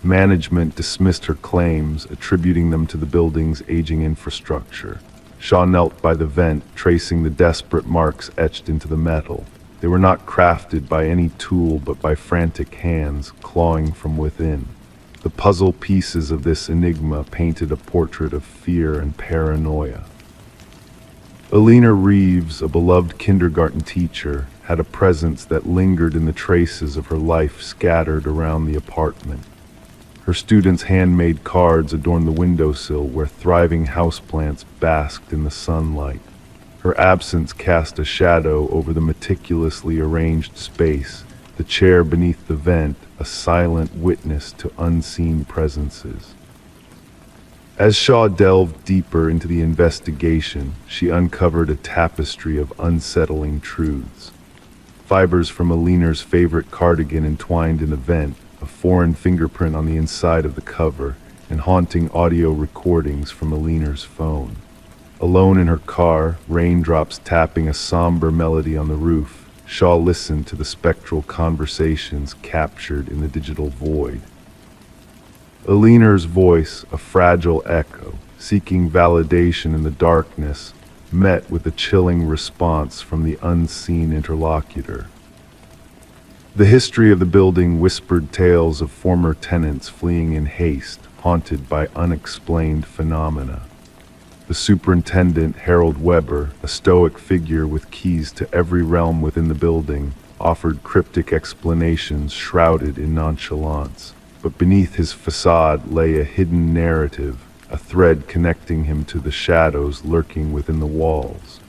Management dismissed her claims, attributing them to the building's aging infrastructure. Shaw knelt by the vent, tracing the desperate marks etched into the metal. They were not crafted by any tool but by frantic hands, clawing from within. The puzzle pieces of this enigma painted a portrait of fear and paranoia. Alina Reeves, a beloved kindergarten teacher, had a presence that lingered in the traces of her life scattered around the apartment. Her students' handmade cards adorned the windowsill where thriving houseplants basked in the sunlight. Her absence cast a shadow over the meticulously arranged space, the chair beneath the vent, a silent witness to unseen presences. As Shaw delved deeper into the investigation, she uncovered a tapestry of unsettling truths. Fibers from Alina's favorite cardigan entwined in the vent, a foreign fingerprint on the inside of the cover, and haunting audio recordings from Alina's phone. Alone in her car, raindrops tapping a somber melody on the roof, Shaw listened to the spectral conversations captured in the digital void. Alina's voice, a fragile echo, seeking validation in the darkness, met with a chilling response from the unseen interlocutor. The history of the building whispered tales of former tenants fleeing in haste, haunted by unexplained phenomena. The superintendent, Harold Weber, a stoic figure with keys to every realm within the building, offered cryptic explanations shrouded in nonchalance. But beneath his facade lay a hidden narrative, a thread connecting him to the shadows lurking within the walls.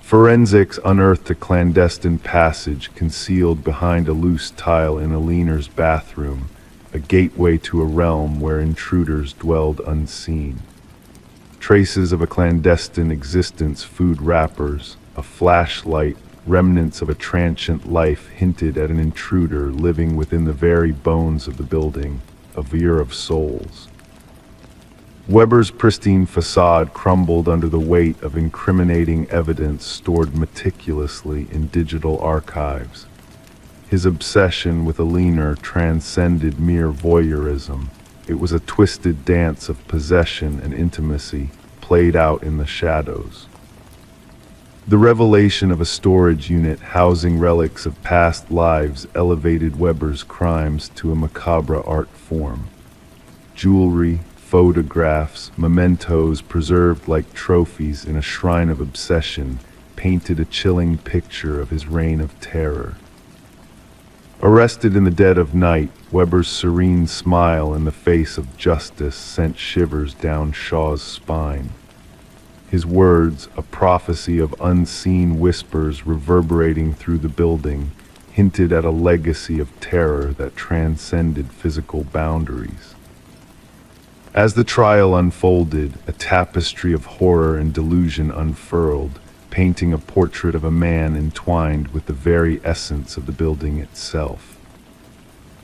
Forensics unearthed a clandestine passage concealed behind a loose tile in Alina's bathroom, a gateway to a realm where intruders dwelled unseen. Traces of a clandestine existence, food wrappers, a flashlight, remnants of a transient life hinted at an intruder living within the very bones of the building, a veer of souls. Weber's pristine facade crumbled under the weight of incriminating evidence stored meticulously in digital archives. His obsession with Alina transcended mere voyeurism. It was a twisted dance of possession and intimacy, played out in the shadows. The revelation of a storage unit housing relics of past lives elevated Weber's crimes to a macabre art form. Jewelry, photographs, mementos preserved like trophies in a shrine of obsession painted a chilling picture of his reign of terror. Arrested in the dead of night, Weber's serene smile in the face of justice sent shivers down Shaw's spine. His words, a prophecy of unseen whispers reverberating through the building, hinted at a legacy of terror that transcended physical boundaries. As the trial unfolded, a tapestry of horror and delusion unfurled, painting a portrait of a man entwined with the very essence of the building itself.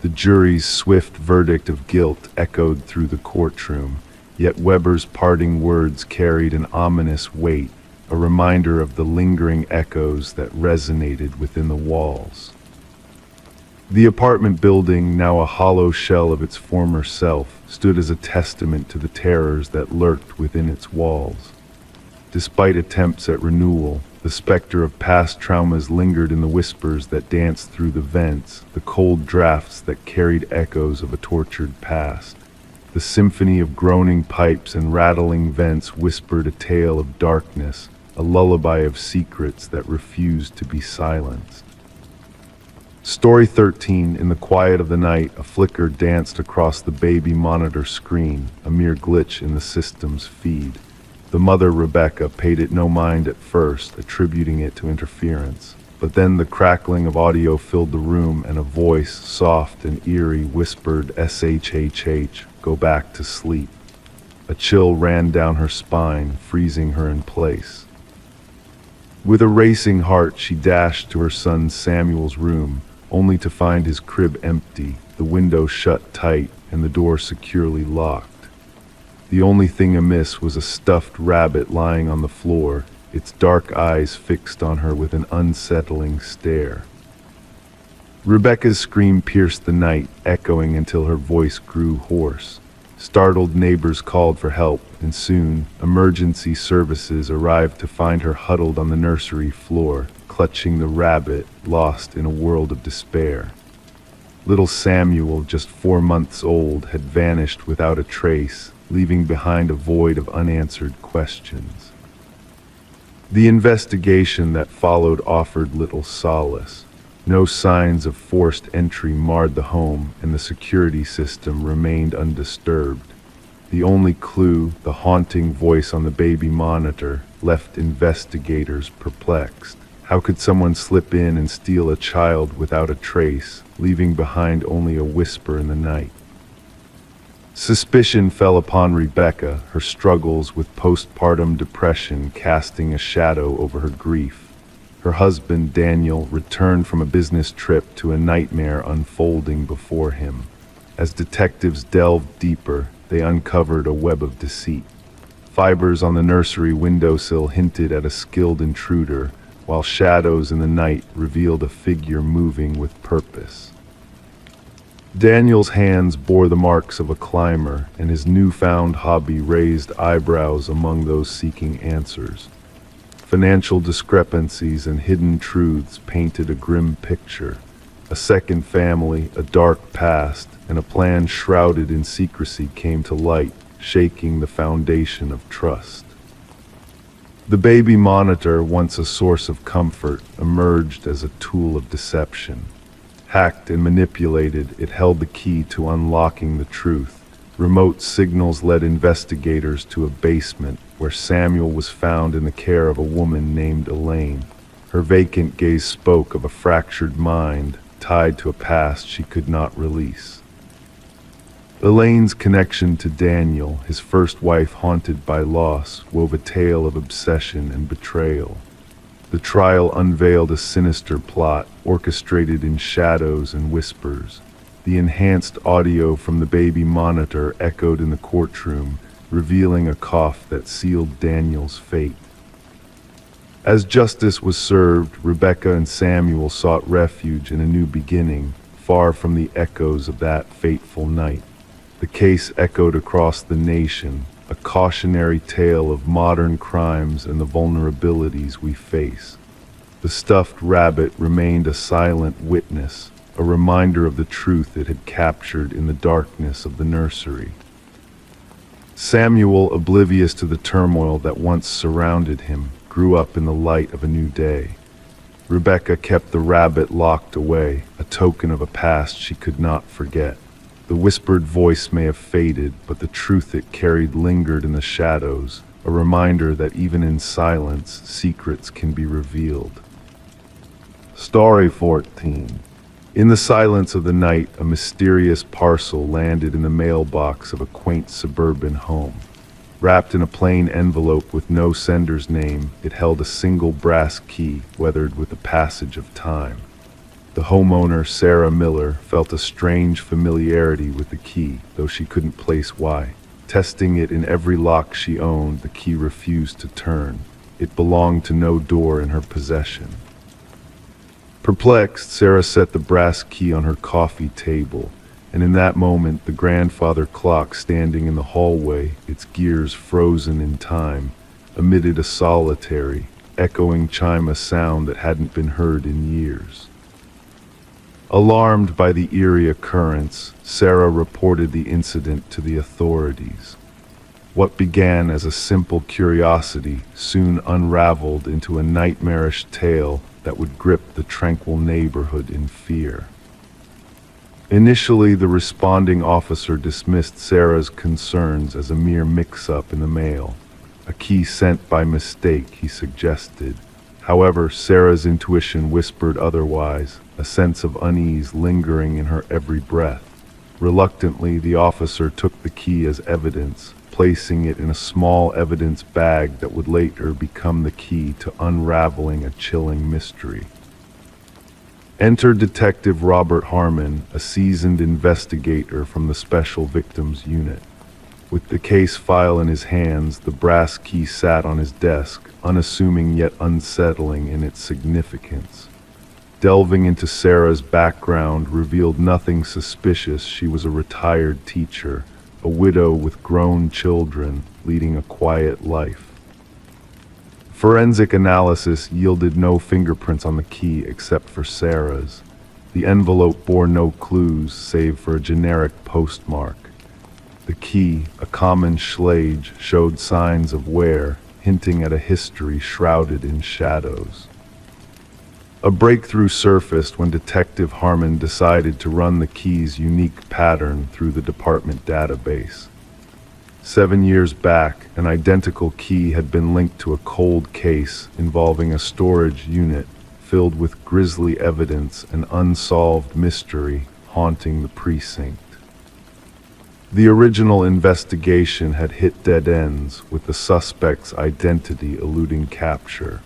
The jury's swift verdict of guilt echoed through the courtroom, yet Weber's parting words carried an ominous weight, a reminder of the lingering echoes that resonated within the walls. The apartment building, now a hollow shell of its former self, stood as a testament to the terrors that lurked within its walls. Despite attempts at renewal, the specter of past traumas lingered in the whispers that danced through the vents, the cold drafts that carried echoes of a tortured past. The symphony of groaning pipes and rattling vents whispered a tale of darkness, a lullaby of secrets that refused to be silenced. Story 13, in the quiet of the night, a flicker danced across the baby monitor screen, a mere glitch in the system's feed. The mother, Rebecca, paid it no mind at first, attributing it to interference. But then the crackling of audio filled the room, and a voice, soft and eerie, whispered, "SHHH, go back to sleep." A chill ran down her spine, freezing her in place. With a racing heart, she dashed to her son Samuel's room, only to find his crib empty, the window shut tight, and the door securely locked. The only thing amiss was a stuffed rabbit lying on the floor, its dark eyes fixed on her with an unsettling stare. Rebecca's scream pierced the night, echoing until her voice grew hoarse. Startled neighbors called for help, and soon, emergency services arrived to find her huddled on the nursery floor, clutching the rabbit, lost in a world of despair. Little Samuel, just 4 months old, had vanished without a trace, leaving behind a void of unanswered questions. The investigation that followed offered little solace. No signs of forced entry marred the home, and the security system remained undisturbed. The only clue, the haunting voice on the baby monitor, left investigators perplexed. How could someone slip in and steal a child without a trace, leaving behind only a whisper in the night? Suspicion fell upon Rebecca, her struggles with postpartum depression casting a shadow over her grief. Her husband, Daniel, returned from a business trip to a nightmare unfolding before him. As detectives delved deeper, they uncovered a web of deceit. Fibers on the nursery windowsill hinted at a skilled intruder, while shadows in the night revealed a figure moving with purpose. Daniel's hands bore the marks of a climber, and his newfound hobby raised eyebrows among those seeking answers. Financial discrepancies and hidden truths painted a grim picture. A second family, a dark past, and a plan shrouded in secrecy came to light, shaking the foundation of trust. The baby monitor, once a source of comfort, emerged as a tool of deception. Hacked and manipulated, it held the key to unlocking the truth. Remote signals led investigators to a basement where Samuel was found in the care of a woman named Elaine. Her vacant gaze spoke of a fractured mind tied to a past she could not release. Elaine's connection to Daniel, his first wife haunted by loss, wove a tale of obsession and betrayal. The trial unveiled a sinister plot, orchestrated in shadows and whispers. The enhanced audio from the baby monitor echoed in the courtroom, revealing a cough that sealed Daniel's fate. As justice was served, Rebecca and Samuel sought refuge in a new beginning, far from the echoes of that fateful night. The case echoed across the nation, a cautionary tale of modern crimes and the vulnerabilities we face. The stuffed rabbit remained a silent witness, a reminder of the truth it had captured in the darkness of the nursery. Samuel, oblivious to the turmoil that once surrounded him, grew up in the light of a new day. Rebecca kept the rabbit locked away, a token of a past she could not forget. The whispered voice may have faded, but the truth it carried lingered in the shadows, a reminder that even in silence, secrets can be revealed. Story 14. In the silence of the night, a mysterious parcel landed in the mailbox of a quaint suburban home. Wrapped in a plain envelope with no sender's name, it held a single brass key, weathered with the passage of time. The homeowner, Sarah Miller, felt a strange familiarity with the key, though she couldn't place why. Testing it in every lock she owned, the key refused to turn. It belonged to no door in her possession. Perplexed, Sarah set the brass key on her coffee table, and in that moment the grandfather clock standing in the hallway, its gears frozen in time, emitted a solitary, echoing chime, a sound that hadn't been heard in years. Alarmed by the eerie occurrence, Sarah reported the incident to the authorities. What began as a simple curiosity soon unraveled into a nightmarish tale that would grip the tranquil neighborhood in fear. Initially, the responding officer dismissed Sarah's concerns as a mere mix-up in the mail. A key sent by mistake, he suggested. However, Sarah's intuition whispered otherwise, a sense of unease lingering in her every breath. Reluctantly, the officer took the key as evidence, placing it in a small evidence bag that would later become the key to unraveling a chilling mystery. Enter Detective Robert Harmon, a seasoned investigator from the Special Victims Unit. With the case file in his hands, the brass key sat on his desk, unassuming yet unsettling in its significance. Delving into Sarah's background revealed nothing suspicious. She was a retired teacher, a widow with grown children, leading a quiet life. Forensic analysis yielded no fingerprints on the key except for Sarah's. The envelope bore no clues save for a generic postmark. The key, a common Schlage, showed signs of wear, hinting at a history shrouded in shadows. A breakthrough surfaced when Detective Harmon decided to run the key's unique pattern through the department database. 7 years back, an identical key had been linked to a cold case involving a storage unit filled with grisly evidence and unsolved mystery haunting the precinct. The original investigation had hit dead ends, with the suspect's identity eluding capture.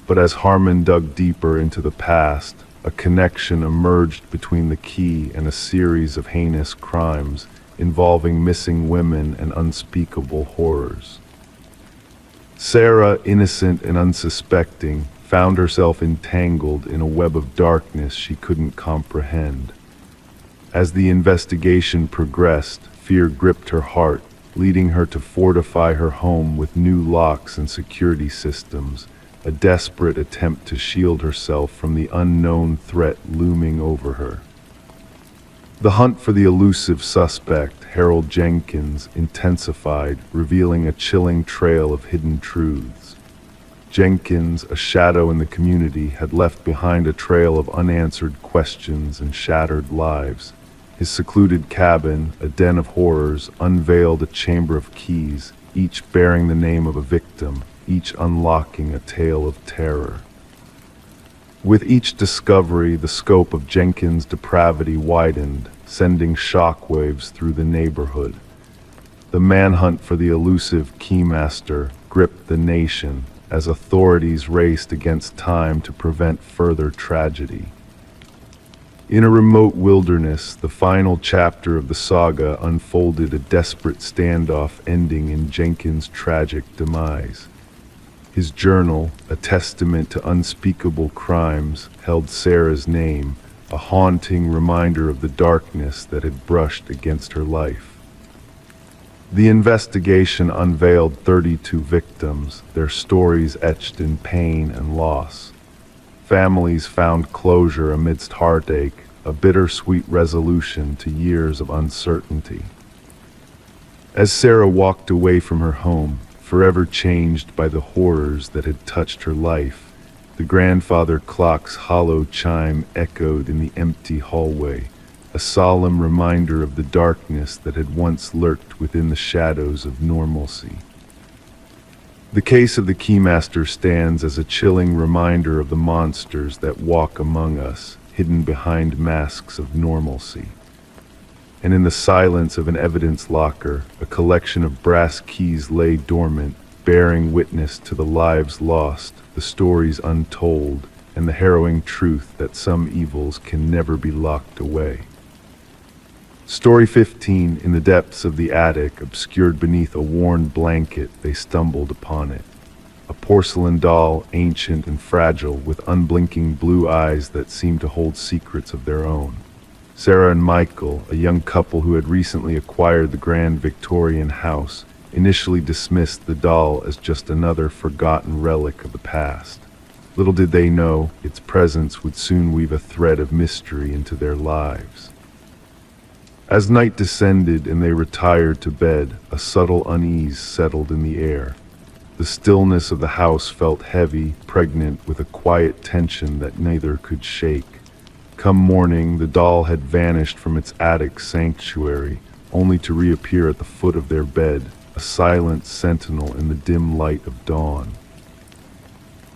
But as Harmon dug deeper into the past, a connection emerged between the key and a series of heinous crimes involving missing women and unspeakable horrors. Sarah, innocent and unsuspecting, found herself entangled in a web of darkness she couldn't comprehend. As the investigation progressed, fear gripped her heart, leading her to fortify her home with new locks and security systems, a desperate attempt to shield herself from the unknown threat looming over her. The hunt for the elusive suspect, Harold Jenkins, intensified, revealing a chilling trail of hidden truths. Jenkins, a shadow in the community, had left behind a trail of unanswered questions and shattered lives. His secluded cabin, a den of horrors, unveiled a chamber of keys, each bearing the name of a victim, each unlocking a tale of terror. With each discovery, the scope of Jenkins' depravity widened, sending shockwaves through the neighborhood. The manhunt for the elusive keymaster gripped the nation as authorities raced against time to prevent further tragedy. In a remote wilderness, the final chapter of the saga unfolded, a desperate standoff ending in Jenkins' tragic demise. His journal, a testament to unspeakable crimes, held Sarah's name, a haunting reminder of the darkness that had brushed against her life. The investigation unveiled 32 victims, their stories etched in pain and loss. Families found closure amidst heartache, a bittersweet resolution to years of uncertainty. As Sarah walked away from her home, forever changed by the horrors that had touched her life, the grandfather clock's hollow chime echoed in the empty hallway, a solemn reminder of the darkness that had once lurked within the shadows of normalcy. The case of the Keymaster stands as a chilling reminder of the monsters that walk among us, hidden behind masks of normalcy. And in the silence of an evidence locker, a collection of brass keys lay dormant, bearing witness to the lives lost, the stories untold, and the harrowing truth that some evils can never be locked away. Story 15, in the depths of the attic, obscured beneath a worn blanket, they stumbled upon it. A porcelain doll, ancient and fragile, with unblinking blue eyes that seemed to hold secrets of their own. Sarah and Michael, a young couple who had recently acquired the grand Victorian house, initially dismissed the doll as just another forgotten relic of the past. Little did they know, its presence would soon weave a thread of mystery into their lives. As night descended and they retired to bed, a subtle unease settled in the air. The stillness of the house felt heavy, pregnant with a quiet tension that neither could shake. Come morning, the doll had vanished from its attic sanctuary, only to reappear at the foot of their bed, a silent sentinel in the dim light of dawn.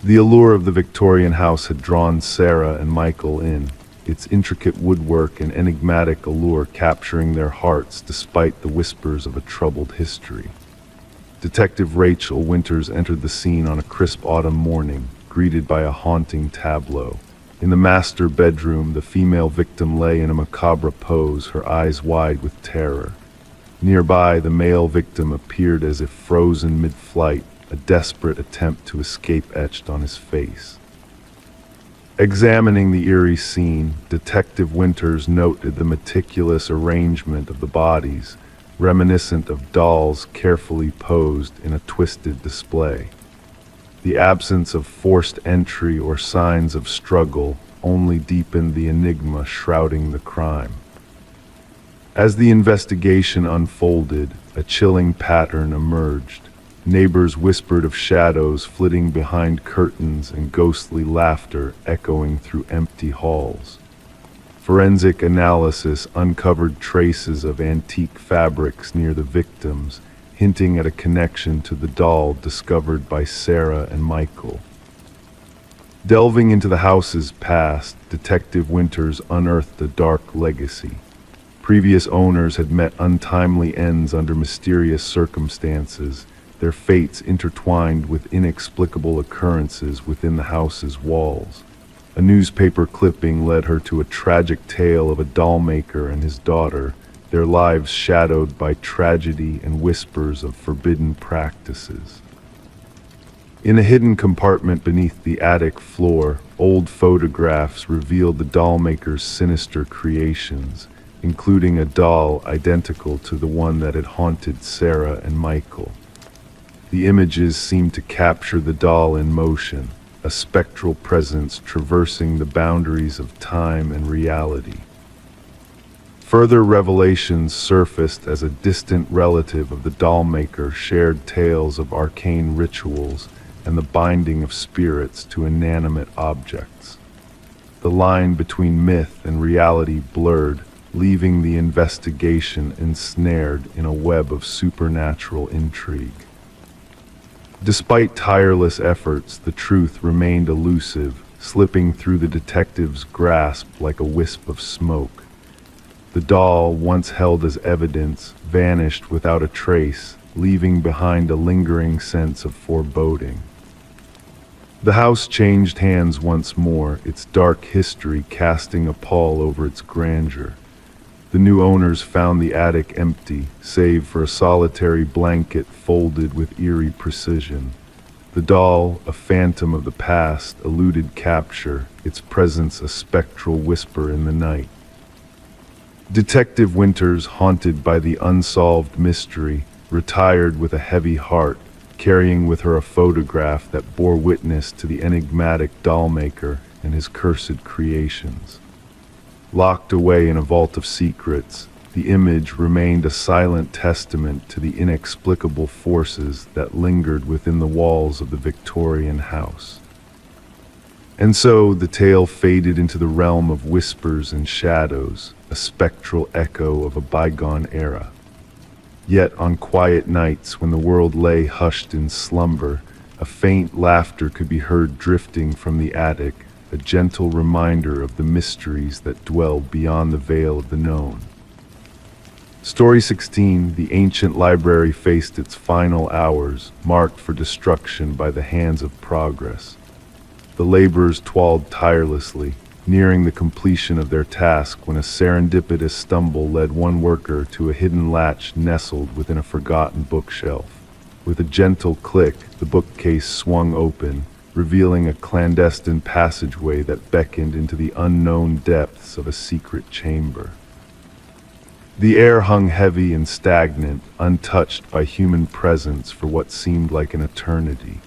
The allure of the Victorian house had drawn Sarah and Michael in. its intricate woodwork and enigmatic allure capturing their hearts despite the whispers of a troubled history. Detective Rachel Winters entered the scene on a crisp autumn morning, greeted by a haunting tableau. In the master bedroom, the female victim lay in a macabre pose, her eyes wide with terror. Nearby, the male victim appeared as if frozen mid-flight, a desperate attempt to escape etched on his face. Examining the eerie scene, Detective Winters noted the meticulous arrangement of the bodies, reminiscent of dolls carefully posed in a twisted display. The absence of forced entry or signs of struggle only deepened the enigma shrouding the crime. As the investigation unfolded, a chilling pattern emerged. Neighbors whispered of shadows flitting behind curtains and ghostly laughter echoing through empty halls. Forensic analysis uncovered traces of antique fabrics near the victims, hinting at a connection to the doll discovered by Sarah and Michael. Delving into the house's past, Detective Winters unearthed a dark legacy. Previous owners had met untimely ends under mysterious circumstances, their fates intertwined with inexplicable occurrences within the house's walls. A newspaper clipping led her to a tragic tale of a doll maker and his daughter, their lives shadowed by tragedy and whispers of forbidden practices. In a hidden compartment beneath the attic floor, old photographs revealed the doll maker's sinister creations, including a doll identical to the one that had haunted Sarah and Michael. The images seemed to capture the doll in motion, a spectral presence traversing the boundaries of time and reality. Further revelations surfaced as a distant relative of the doll maker shared tales of arcane rituals and the binding of spirits to inanimate objects. The line between myth and reality blurred, leaving the investigation ensnared in a web of supernatural intrigue. Despite tireless efforts, the truth remained elusive, slipping through the detective's grasp like a wisp of smoke. The doll, once held as evidence, vanished without a trace, leaving behind a lingering sense of foreboding. The house changed hands once more, its dark history casting a pall over its grandeur. The new owners found the attic empty, save for a solitary blanket folded with eerie precision. The doll, a phantom of the past, eluded capture, its presence a spectral whisper in the night. Detective Winters, haunted by the unsolved mystery, retired with a heavy heart, carrying with her a photograph that bore witness to the enigmatic doll maker and his cursed creations. Locked away in a vault of secrets, the image remained a silent testament to the inexplicable forces that lingered within the walls of the Victorian house. And so the tale faded into the realm of whispers and shadows, a spectral echo of a bygone era. Yet on quiet nights when the world lay hushed in slumber, a faint laughter could be heard drifting from the attic, a gentle reminder of the mysteries that dwell beyond the veil of the known. Story 16, the ancient library faced its final hours, marked for destruction by the hands of progress. The laborers toiled tirelessly, nearing the completion of their task when a serendipitous stumble led one worker to a hidden latch nestled within a forgotten bookshelf. With a gentle click, the bookcase swung open, revealing a clandestine passageway that beckoned into the unknown depths of a secret chamber. The air hung heavy and stagnant, untouched by human presence for what seemed like an eternity.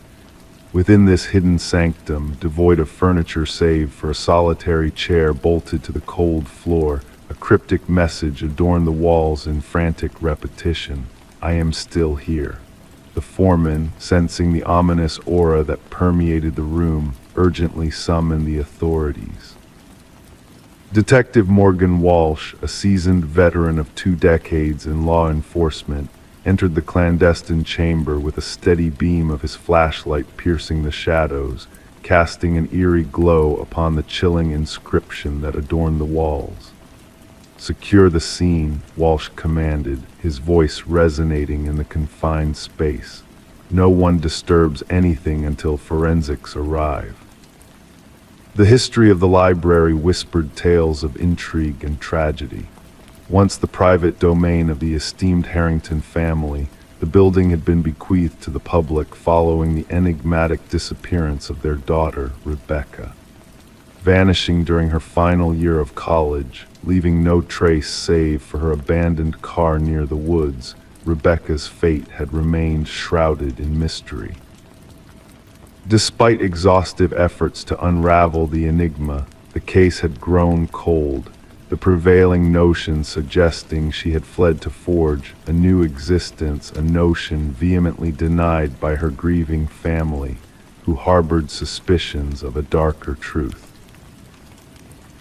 Within this hidden sanctum, devoid of furniture save for a solitary chair bolted to the cold floor, a cryptic message adorned the walls in frantic repetition: "I am still here." The foreman, sensing the ominous aura that permeated the room, urgently summoned the authorities. Detective Morgan Walsh, a seasoned veteran of 2 decades in law enforcement, entered the clandestine chamber with a steady beam of his flashlight piercing the shadows, casting an eerie glow upon the chilling inscription that adorned the walls. "Secure the scene," Walsh commanded, his voice resonating in the confined space. "No one disturbs anything until forensics arrive." The history of the library whispered tales of intrigue and tragedy. Once the private domain of the esteemed Harrington family, the building had been bequeathed to the public following the enigmatic disappearance of their daughter, Rebecca. Vanishing during her final year of college, leaving no trace save for her abandoned car near the woods, Rebecca's fate had remained shrouded in mystery. Despite exhaustive efforts to unravel the enigma, the case had grown cold, the prevailing notion suggesting she had fled to forge a new existence, a notion vehemently denied by her grieving family, who harbored suspicions of a darker truth.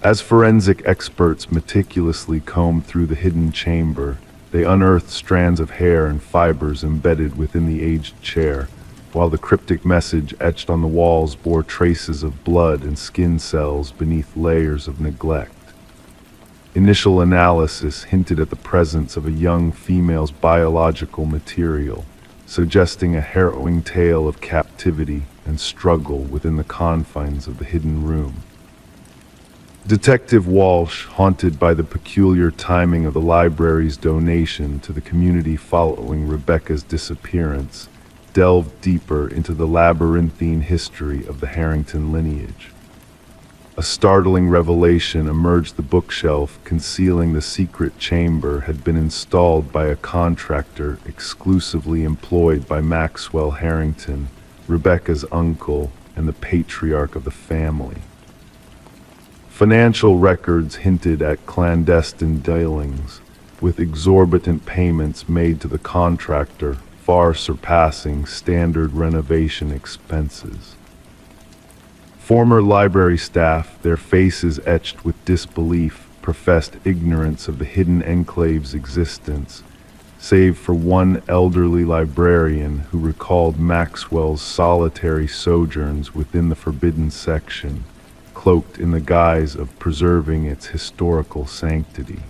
As forensic experts meticulously combed through the hidden chamber, they unearthed strands of hair and fibers embedded within the aged chair, while the cryptic message etched on the walls bore traces of blood and skin cells beneath layers of neglect. Initial analysis hinted at the presence of a young female's biological material, suggesting a harrowing tale of captivity and struggle within the confines of the hidden room. Detective Walsh, haunted by the peculiar timing of the library's donation to the community following Rebecca's disappearance, delved deeper into the labyrinthine history of the Harrington lineage. A startling revelation emerged: the bookshelf concealing the secret chamber had been installed by a contractor exclusively employed by Maxwell Harrington, Rebecca's uncle and the patriarch of the family. Financial records hinted at clandestine dealings, with exorbitant payments made to the contractor far surpassing standard renovation expenses. Former library staff, their faces etched with disbelief, professed ignorance of the hidden enclave's existence, save for one elderly librarian who recalled Maxwell's solitary sojourns within the forbidden section, cloaked in the guise of preserving its historical sanctity.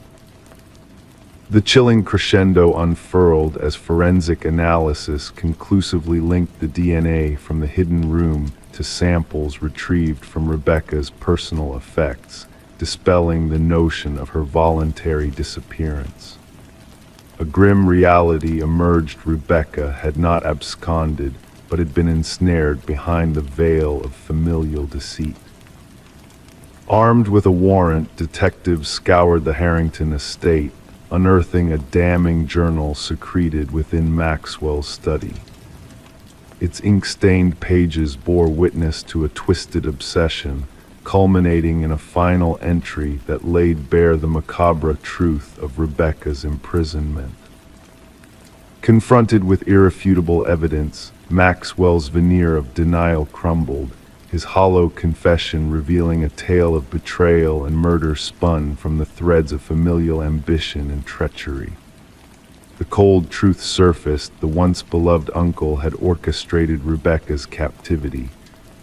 The chilling crescendo unfurled as forensic analysis conclusively linked the DNA from the hidden room to samples retrieved from Rebecca's personal effects, dispelling the notion of her voluntary disappearance. A grim reality emerged: Rebecca had not absconded, but had been ensnared behind the veil of familial deceit. Armed with a warrant, detectives scoured the Harrington estate, unearthing a damning journal secreted within Maxwell's study. Its ink-stained pages bore witness to a twisted obsession, culminating in a final entry that laid bare the macabre truth of Rebecca's imprisonment. Confronted with irrefutable evidence, Maxwell's veneer of denial crumbled, his hollow confession revealing a tale of betrayal and murder spun from the threads of familial ambition and treachery. The cold truth surfaced: the once beloved uncle had orchestrated Rebecca's captivity,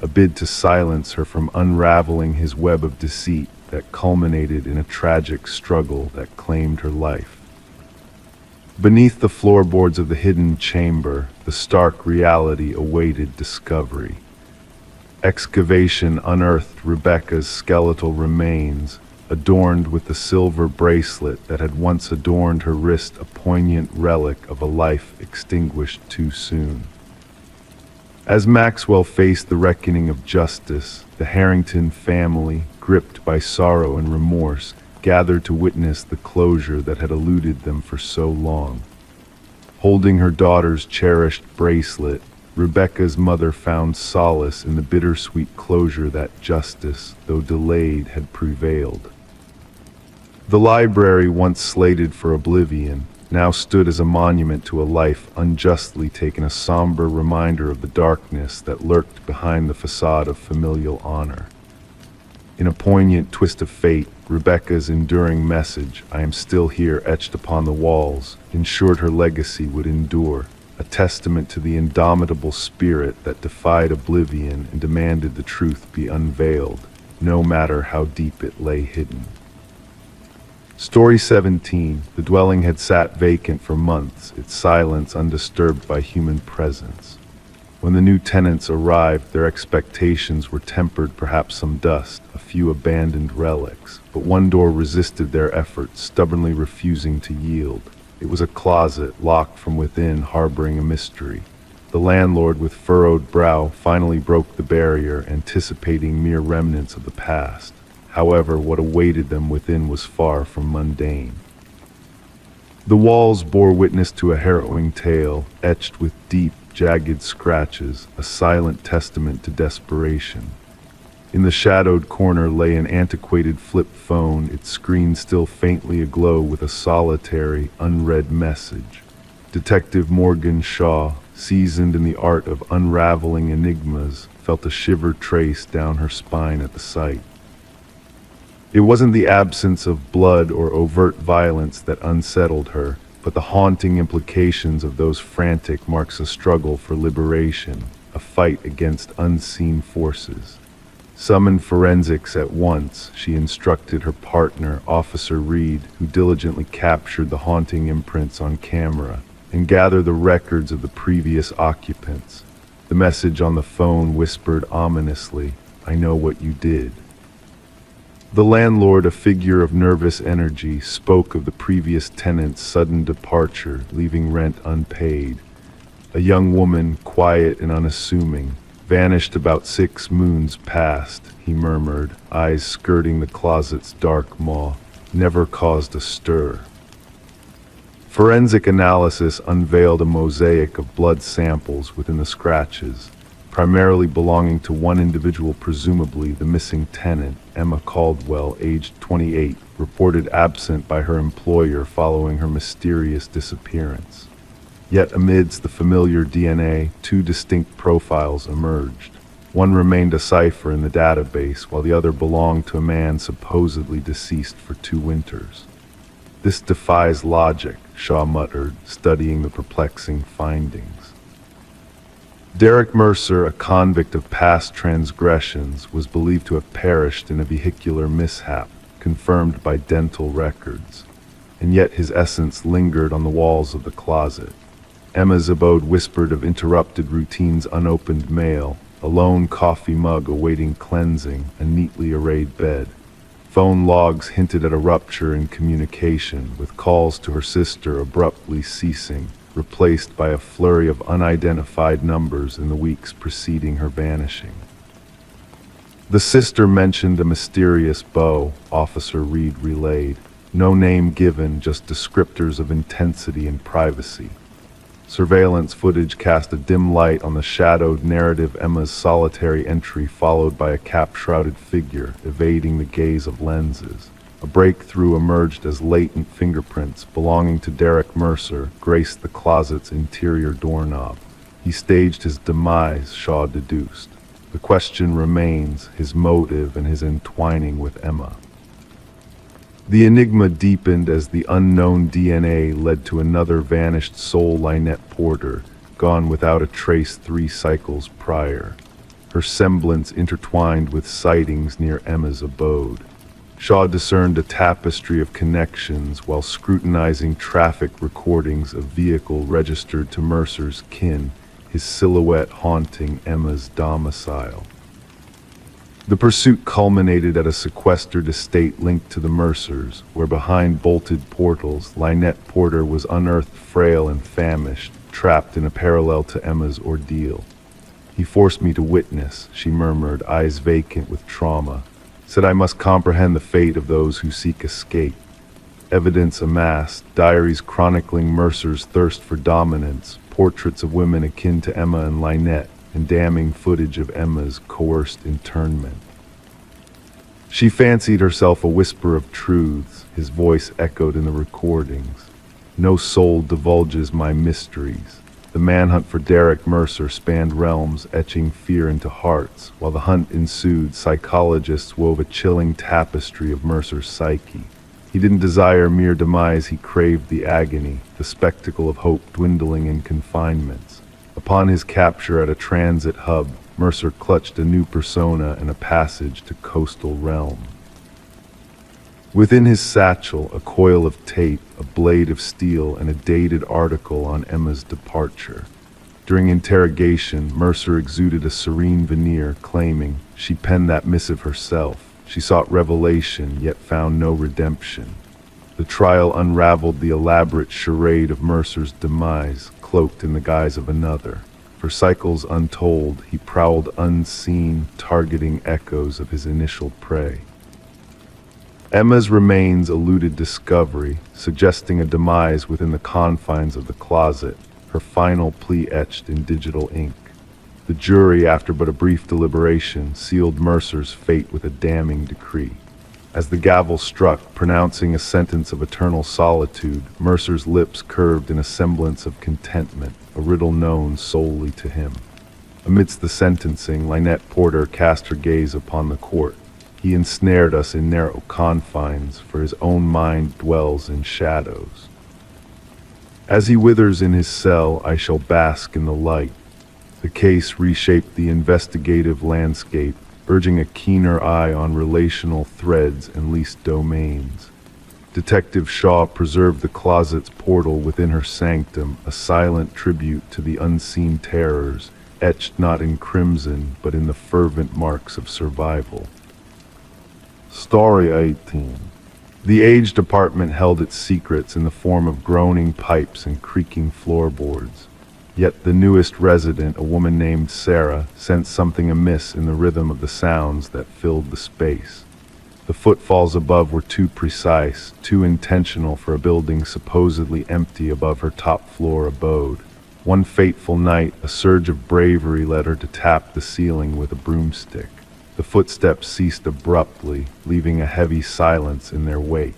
a bid to silence her from unraveling his web of deceit that culminated in a tragic struggle that claimed her life. Beneath the floorboards of the hidden chamber, the stark reality awaited discovery. Excavation unearthed Rebecca's skeletal remains, adorned with the silver bracelet that had once adorned her wrist, a poignant relic of a life extinguished too soon. As Maxwell faced the reckoning of justice, the Harrington family, gripped by sorrow and remorse, gathered to witness the closure that had eluded them for so long. Holding her daughter's cherished bracelet, Rebecca's mother found solace in the bittersweet closure that justice, though delayed, had prevailed. The library, once slated for oblivion, now stood as a monument to a life unjustly taken, a somber reminder of the darkness that lurked behind the facade of familial honor. In a poignant twist of fate, Rebecca's enduring message, "I am still here," etched upon the walls, ensured her legacy would endure, a testament to the indomitable spirit that defied oblivion and demanded the truth be unveiled, no matter how deep it lay hidden. Story 17. The dwelling had sat vacant for months, its silence undisturbed by human presence. When the new tenants arrived, their expectations were tempered, perhaps some dust, a few abandoned relics, but one door resisted their efforts, stubbornly refusing to yield. It was a closet, locked from within, harboring a mystery. The landlord, with furrowed brow, finally broke the barrier, anticipating mere remnants of the past. However, what awaited them within was far from mundane. The walls bore witness to a harrowing tale, etched with deep, jagged scratches, a silent testament to desperation. In the shadowed corner lay an antiquated flip phone, its screen still faintly aglow with a solitary, unread message. Detective Morgan Shaw, seasoned in the art of unraveling enigmas, felt a shiver trace down her spine at the sight. It wasn't the absence of blood or overt violence that unsettled her, but the haunting implications of those frantic marks of struggle for liberation, a fight against unseen forces. Summon forensics at once, she instructed her partner, Officer Reed, who diligently captured the haunting imprints on camera, and gather the records of the previous occupants. The message on the phone whispered ominously, "I know what you did." The landlord, a figure of nervous energy, spoke of the previous tenant's sudden departure, leaving rent unpaid. A young woman, quiet and unassuming, vanished about 6 moons past, he murmured, eyes skirting the closet's dark maw, never caused a stir. Forensic analysis unveiled a mosaic of blood samples within the scratches, primarily belonging to one individual, presumably the missing tenant, Emma Caldwell, aged 28, reported absent by her employer following her mysterious disappearance. Yet amidst the familiar DNA, 2 distinct profiles emerged. One remained a cipher in the database, while the other belonged to a man supposedly deceased for 2 winters. "This defies logic," Shaw muttered, studying the perplexing findings. Derek Mercer, a convict of past transgressions, was believed to have perished in a vehicular mishap, confirmed by dental records. And yet his essence lingered on the walls of the closet. Emma's abode whispered of interrupted routines, unopened mail, a lone coffee mug awaiting cleansing, a neatly arrayed bed. Phone logs hinted at a rupture in communication, with calls to her sister abruptly ceasing, replaced by a flurry of unidentified numbers in the weeks preceding her vanishing. The sister mentioned a mysterious beau, Officer Reed relayed. No name given, just descriptors of intensity and privacy. Surveillance footage cast a dim light on the shadowed narrative, Emma's solitary entry followed by a cap-shrouded figure evading the gaze of lenses. A breakthrough emerged as latent fingerprints belonging to Derek Mercer graced the closet's interior doorknob. He staged his demise, Shaw deduced. The question remains, his motive and his entwining with Emma. The enigma deepened as the unknown DNA led to another vanished soul, Lynette Porter, gone without a trace 3 cycles prior. Her semblance intertwined with sightings near Emma's abode. Shaw discerned a tapestry of connections while scrutinizing traffic recordings of vehicle registered to Mercer's kin, his silhouette haunting Emma's domicile. The pursuit culminated at a sequestered estate linked to the Mercers, where behind bolted portals, Lynette Porter was unearthed frail and famished, trapped in a parallel to Emma's ordeal. "He forced me to witness," she murmured, eyes vacant with trauma. "Said I must comprehend the fate of those who seek escape." Evidence amassed, diaries chronicling Mercer's thirst for dominance, portraits of women akin to Emma and Lynette, and damning footage of Emma's coerced internment. She fancied herself a whisper of truths, his voice echoed in the recordings. "No soul divulges my mysteries." The manhunt for Derek Mercer spanned realms, etching fear into hearts. While the hunt ensued, psychologists wove a chilling tapestry of Mercer's psyche. He didn't desire mere demise, he craved the agony, the spectacle of hope dwindling in confinements. Upon his capture at a transit hub, Mercer clutched a new persona and a passage to coastal realm. Within his satchel, a coil of tape, a blade of steel, and a dated article on Emma's departure. During interrogation, Mercer exuded a serene veneer, claiming she penned that missive herself. She sought revelation, yet found no redemption. The trial unraveled the elaborate charade of Mercer's demise, cloaked in the guise of another. For cycles untold, he prowled unseen, targeting echoes of his initial prey. Emma's remains eluded discovery, suggesting a demise within the confines of the closet, her final plea etched in digital ink. The jury, after but a brief deliberation, sealed Mercer's fate with a damning decree. As the gavel struck, pronouncing a sentence of eternal solitude, Mercer's lips curved in a semblance of contentment, a riddle known solely to him. Amidst the sentencing, Lynette Porter cast her gaze upon the court. He ensnared us in narrow confines, for his own mind dwells in shadows. As he withers in his cell, I shall bask in the light. The case reshaped the investigative landscape, urging a keener eye on relational threads and leased domains. Detective Shaw preserved the closet's portal within her sanctum, a silent tribute to the unseen terrors, etched not in crimson, but in the fervent marks of survival. Story 18. The age department held its secrets in the form of groaning pipes and creaking floorboards. Yet the newest resident, a woman named Sarah, sensed something amiss in the rhythm of the sounds that filled the space. The footfalls above were too precise, too intentional for a building supposedly empty above her top-floor abode. One fateful night, a surge of bravery led her to tap the ceiling with a broomstick. The footsteps ceased abruptly, leaving a heavy silence in their wake.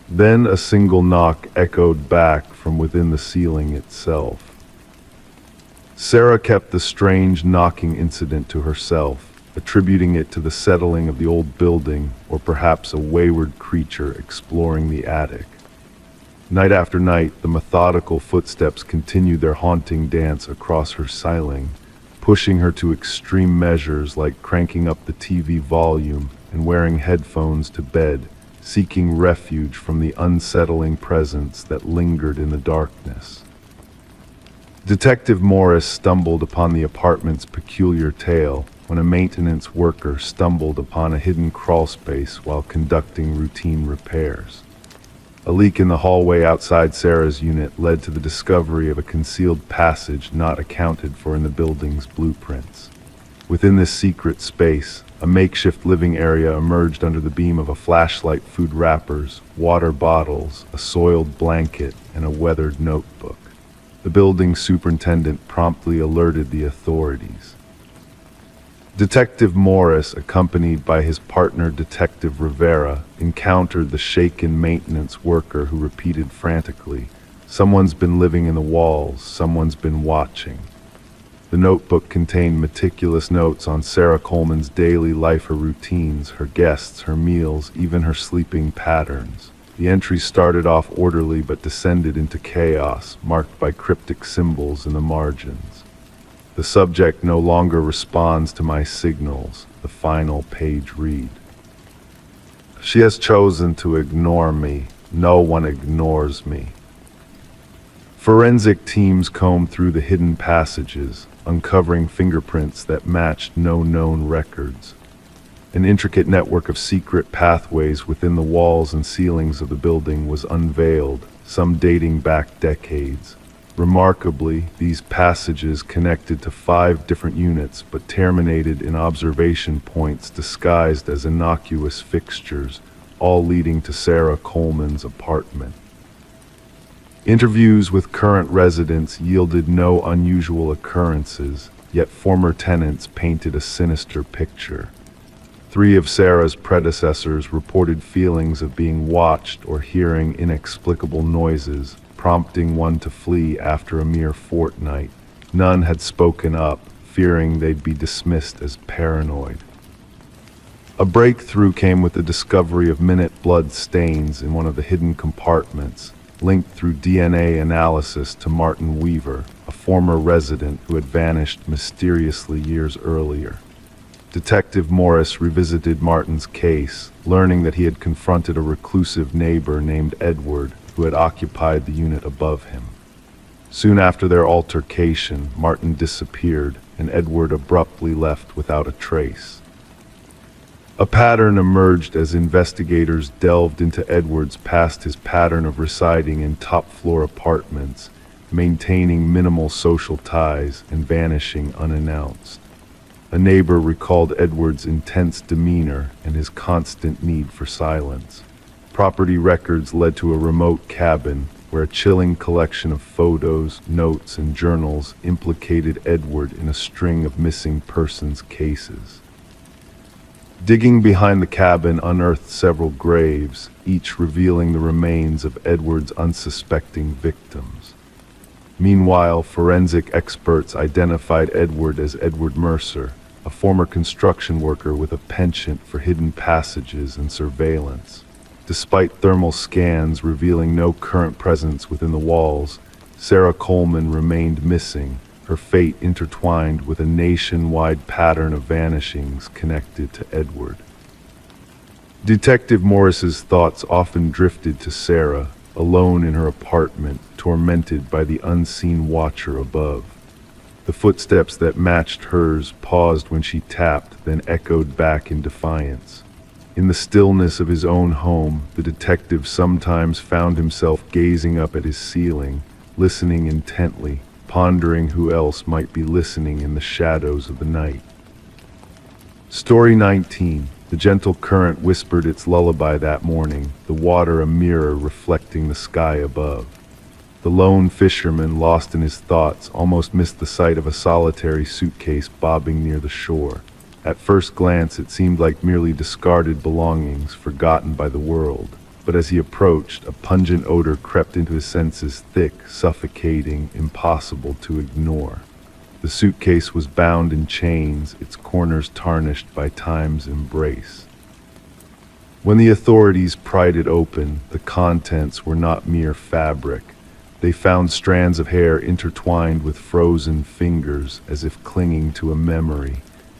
Then a single knock echoed back from within the ceiling itself. Sarah kept the strange knocking incident to herself, attributing it to the settling of the old building or perhaps a wayward creature exploring the attic. Night after night, the methodical footsteps continued their haunting dance across her ceiling, pushing her to extreme measures like cranking up the TV volume and wearing headphones to bed, seeking refuge from the unsettling presence that lingered in the darkness. Detective Morris stumbled upon the apartment's peculiar tale when a maintenance worker stumbled upon a hidden crawlspace while conducting routine repairs. A leak in the hallway outside Sarah's unit led to the discovery of a concealed passage not accounted for in the building's blueprints. Within this secret space, a makeshift living area emerged under the beam of a flashlight, food wrappers, water bottles, a soiled blanket, and a weathered notebook. The building superintendent promptly alerted the authorities. Detective Morris, accompanied by his partner Detective Rivera, encountered the shaken maintenance worker who repeated frantically, "Someone's been living in the walls, someone's been watching." The notebook contained meticulous notes on Sarah Coleman's daily life, her routines, her guests, her meals, even her sleeping patterns. The entries started off orderly but descended into chaos, marked by cryptic symbols in the margins. "The subject no longer responds to my signals," the final page read. "She has chosen to ignore me. No one ignores me." Forensic teams combed through the hidden passages, uncovering fingerprints that matched no known records. An intricate network of secret pathways within the walls and ceilings of the building was unveiled, some dating back decades. Remarkably, these passages connected to 5 different units but terminated in observation points disguised as innocuous fixtures, all leading to Sarah Coleman's apartment. Interviews with current residents yielded no unusual occurrences, yet former tenants painted a sinister picture. 3 of Sarah's predecessors reported feelings of being watched or hearing inexplicable noises, prompting one to flee after a mere fortnight. None had spoken up, fearing they'd be dismissed as paranoid. A breakthrough came with the discovery of minute blood stains in one of the hidden compartments, linked through DNA analysis to Martin Weaver, a former resident who had vanished mysteriously years earlier. Detective Morris revisited Martin's case, learning that he had confronted a reclusive neighbor named Edward who had occupied the unit above him. Soon after their altercation, Martin disappeared, and Edward abruptly left without a trace. A pattern emerged as investigators delved into Edward's past, his pattern of residing in top-floor apartments, maintaining minimal social ties, and vanishing unannounced. A neighbor recalled Edward's intense demeanor and his constant need for silence. Property records led to a remote cabin where a chilling collection of photos, notes, and journals implicated Edward in a string of missing persons cases. Digging behind the cabin unearthed several graves, each revealing the remains of Edward's unsuspecting victims. Meanwhile, forensic experts identified Edward as Edward Mercer, a former construction worker with a penchant for hidden passages and surveillance. Despite thermal scans revealing no current presence within the walls, Sarah Coleman remained missing, her fate intertwined with a nationwide pattern of vanishings connected to Edward. Detective Morris's thoughts often drifted to Sarah, alone in her apartment, tormented by the unseen watcher above. The footsteps that matched hers paused when she tapped, then echoed back in defiance. In the stillness of his own home, the detective sometimes found himself gazing up at his ceiling, listening intently, pondering who else might be listening in the shadows of the night. Story 19. The gentle current whispered its lullaby that morning, the water a mirror reflecting the sky above. The lone fisherman, lost in his thoughts, almost missed the sight of a solitary suitcase bobbing near the shore. At first glance, it seemed like merely discarded belongings, forgotten by the world. But as he approached, a pungent odor crept into his senses, thick, suffocating, impossible to ignore. The suitcase was bound in chains, its corners tarnished by time's embrace. When the authorities pried it open, the contents were not mere fabric. They found strands of hair intertwined with frozen fingers, as if clinging to a memory.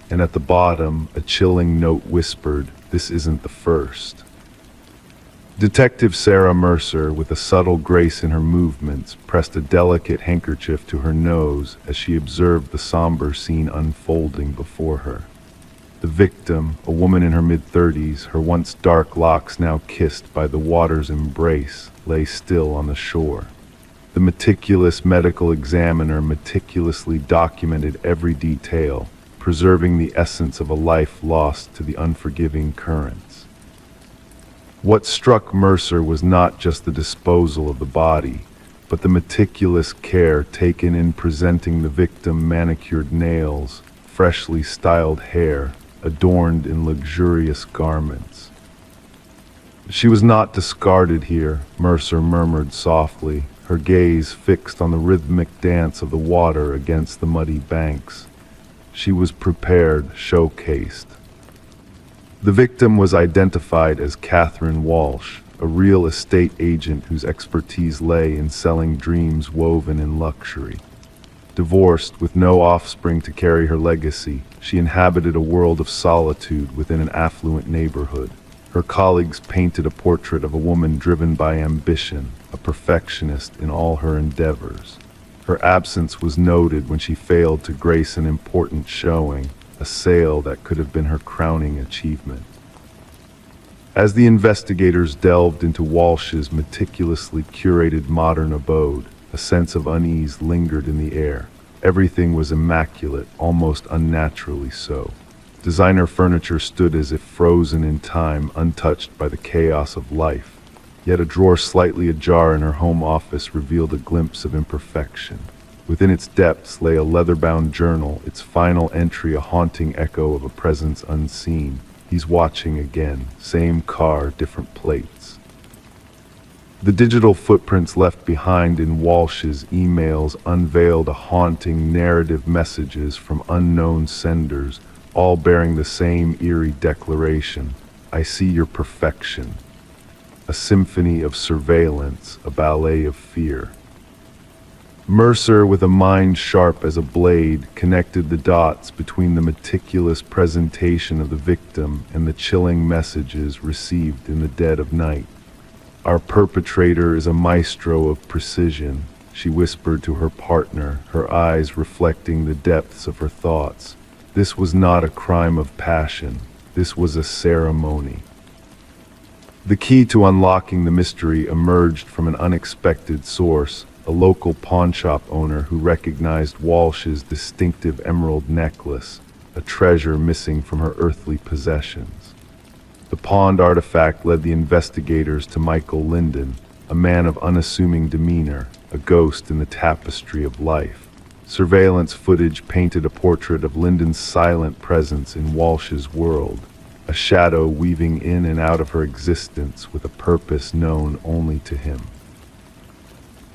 And at the bottom, a chilling note whispered, "This isn't the first." Detective Sarah Mercer, with a subtle grace in her movements, pressed a delicate handkerchief to her nose as she observed the somber scene unfolding before her. The victim, a woman in her mid-30s, her once dark locks now kissed by the water's embrace, lay still on the shore. The meticulous medical examiner meticulously documented every detail, preserving the essence of a life lost to the unforgiving currents. What struck Mercer was not just the disposal of the body, but the meticulous care taken in presenting the victim manicured nails, freshly styled hair, adorned in luxurious garments. She was not discarded here, Mercer murmured softly, her gaze fixed on the rhythmic dance of the water against the muddy banks. She was prepared, showcased. The victim was identified as Catherine Walsh, a real estate agent whose expertise lay in selling dreams woven in luxury. Divorced, with no offspring to carry her legacy, she inhabited a world of solitude within an affluent neighborhood. Her colleagues painted a portrait of a woman driven by ambition, a perfectionist in all her endeavors. Her absence was noted when she failed to grace an important showing, a sale that could have been her crowning achievement. As the investigators delved into Walsh's meticulously curated modern abode, a sense of unease lingered in the air. Everything was immaculate, almost unnaturally so. Designer furniture stood as if frozen in time, untouched by the chaos of life. Yet a drawer slightly ajar in her home office revealed a glimpse of imperfection. Within its depths lay a leather-bound journal, its final entry a haunting echo of a presence unseen. He's watching again. Same car, different plates. The digital footprints left behind in Walsh's emails unveiled a haunting narrative, messages from unknown senders, all bearing the same eerie declaration: I see your perfection. A symphony of surveillance, a ballet of fear. Mercer, with a mind sharp as a blade, connected the dots between the meticulous presentation of the victim and the chilling messages received in the dead of night. Our perpetrator is a maestro of precision, she whispered to her partner, her eyes reflecting the depths of her thoughts. This was not a crime of passion. This was a ceremony. The key to unlocking the mystery emerged from an unexpected source, a local pawnshop owner who recognized Walsh's distinctive emerald necklace, a treasure missing from her earthly possessions. The pawned artifact led the investigators to Michael Linden, a man of unassuming demeanor, a ghost in the tapestry of life. Surveillance footage painted a portrait of Linden's silent presence in Walsh's world, a shadow weaving in and out of her existence with a purpose known only to him.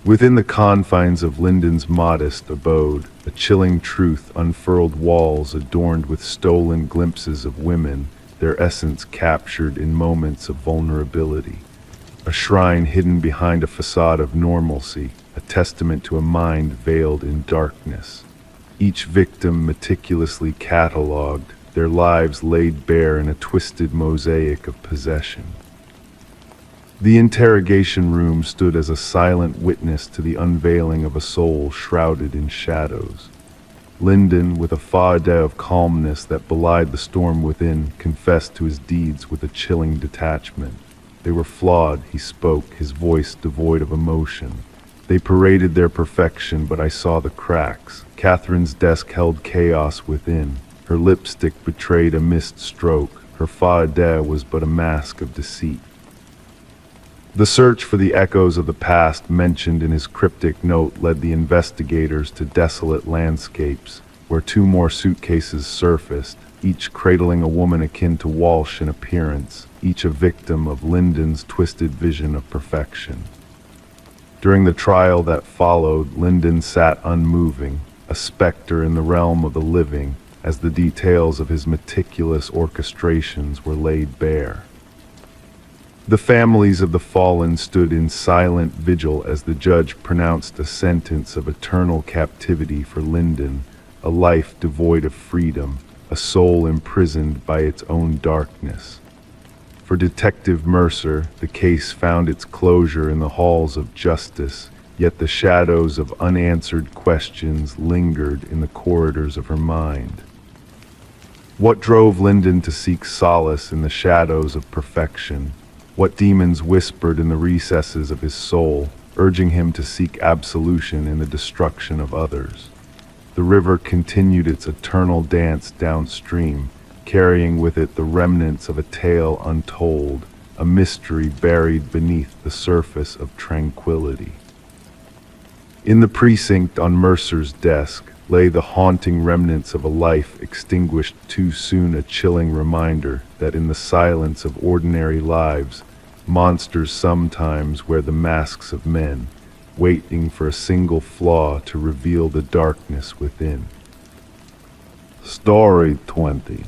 Within the confines of Linden's modest abode, a chilling truth unfurled: walls adorned with stolen glimpses of women, their essence captured in moments of vulnerability. A shrine hidden behind a facade of normalcy, a testament to a mind veiled in darkness. Each victim meticulously catalogued, their lives laid bare in a twisted mosaic of possession. The interrogation room stood as a silent witness to the unveiling of a soul shrouded in shadows. Linden, with a fade of calmness that belied the storm within, confessed to his deeds with a chilling detachment. They were flawed, he spoke, his voice devoid of emotion. They paraded their perfection, but I saw the cracks. Catherine's desk held chaos within. Her lipstick betrayed a missed stroke. Her fade was but a mask of deceit. The search for the echoes of the past mentioned in his cryptic note led the investigators to desolate landscapes, where two more suitcases surfaced, each cradling a woman akin to Walsh in appearance, each a victim of Linden's twisted vision of perfection. During the trial that followed, Linden sat unmoving, a specter in the realm of the living, as the details of his meticulous orchestrations were laid bare. The families of the fallen stood in silent vigil as the judge pronounced a sentence of eternal captivity for Linden, a life devoid of freedom, a soul imprisoned by its own darkness. For Detective Mercer, the case found its closure in the halls of justice, yet the shadows of unanswered questions lingered in the corridors of her mind. What drove Linden to seek solace in the shadows of perfection? What demons whispered in the recesses of his soul, urging him to seek absolution in the destruction of others? The river continued its eternal dance downstream, carrying with it the remnants of a tale untold, a mystery buried beneath the surface of tranquility. In the precinct on Mercer's desk lay the haunting remnants of a life extinguished too soon, a chilling reminder that in the silence of ordinary lives, monsters sometimes wear the masks of men, waiting for a single flaw to reveal the darkness within. Story 20.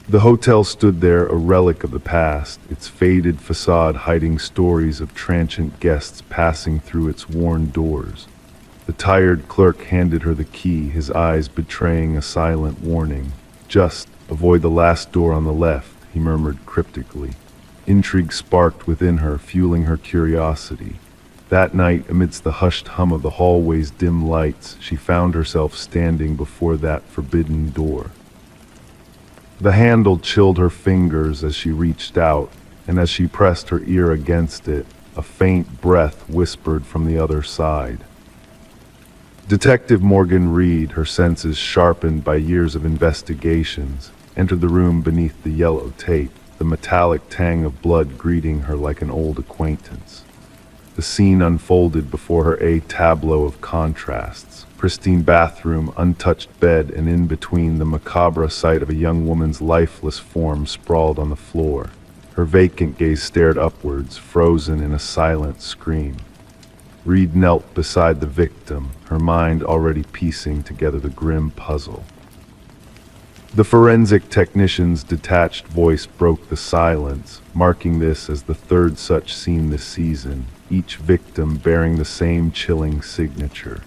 The hotel stood there, a relic of the past, its faded facade hiding stories of transient guests passing through its worn doors. The tired clerk handed her the key, his eyes betraying a silent warning. Just avoid the last door on the left, he murmured cryptically. Intrigue sparked within her, fueling her curiosity. That night, amidst the hushed hum of the hallway's dim lights, she found herself standing before that forbidden door. The handle chilled her fingers as she reached out, and as she pressed her ear against it, a faint breath whispered from the other side. Detective Morgan Reed, her senses sharpened by years of investigations, entered the room beneath the yellow tape, the metallic tang of blood greeting her like an old acquaintance. The scene unfolded before her, a tableau of contrasts. Pristine bathroom, untouched bed, and in between the macabre sight of a young woman's lifeless form sprawled on the floor. Her vacant gaze stared upwards, frozen in a silent scream. Reed knelt beside the victim, her mind already piecing together the grim puzzle. The forensic technician's detached voice broke the silence, marking this as the third such scene this season, each victim bearing the same chilling signature.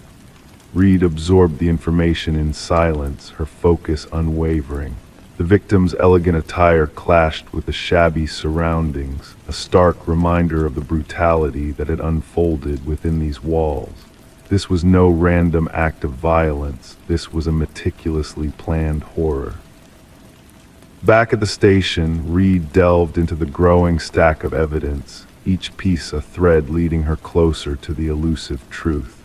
Reed absorbed the information in silence, her focus unwavering. The victim's elegant attire clashed with the shabby surroundings, a stark reminder of the brutality that had unfolded within these walls. This was no random act of violence, this was a meticulously planned horror. Back at the station, Reed delved into the growing stack of evidence, each piece a thread leading her closer to the elusive truth.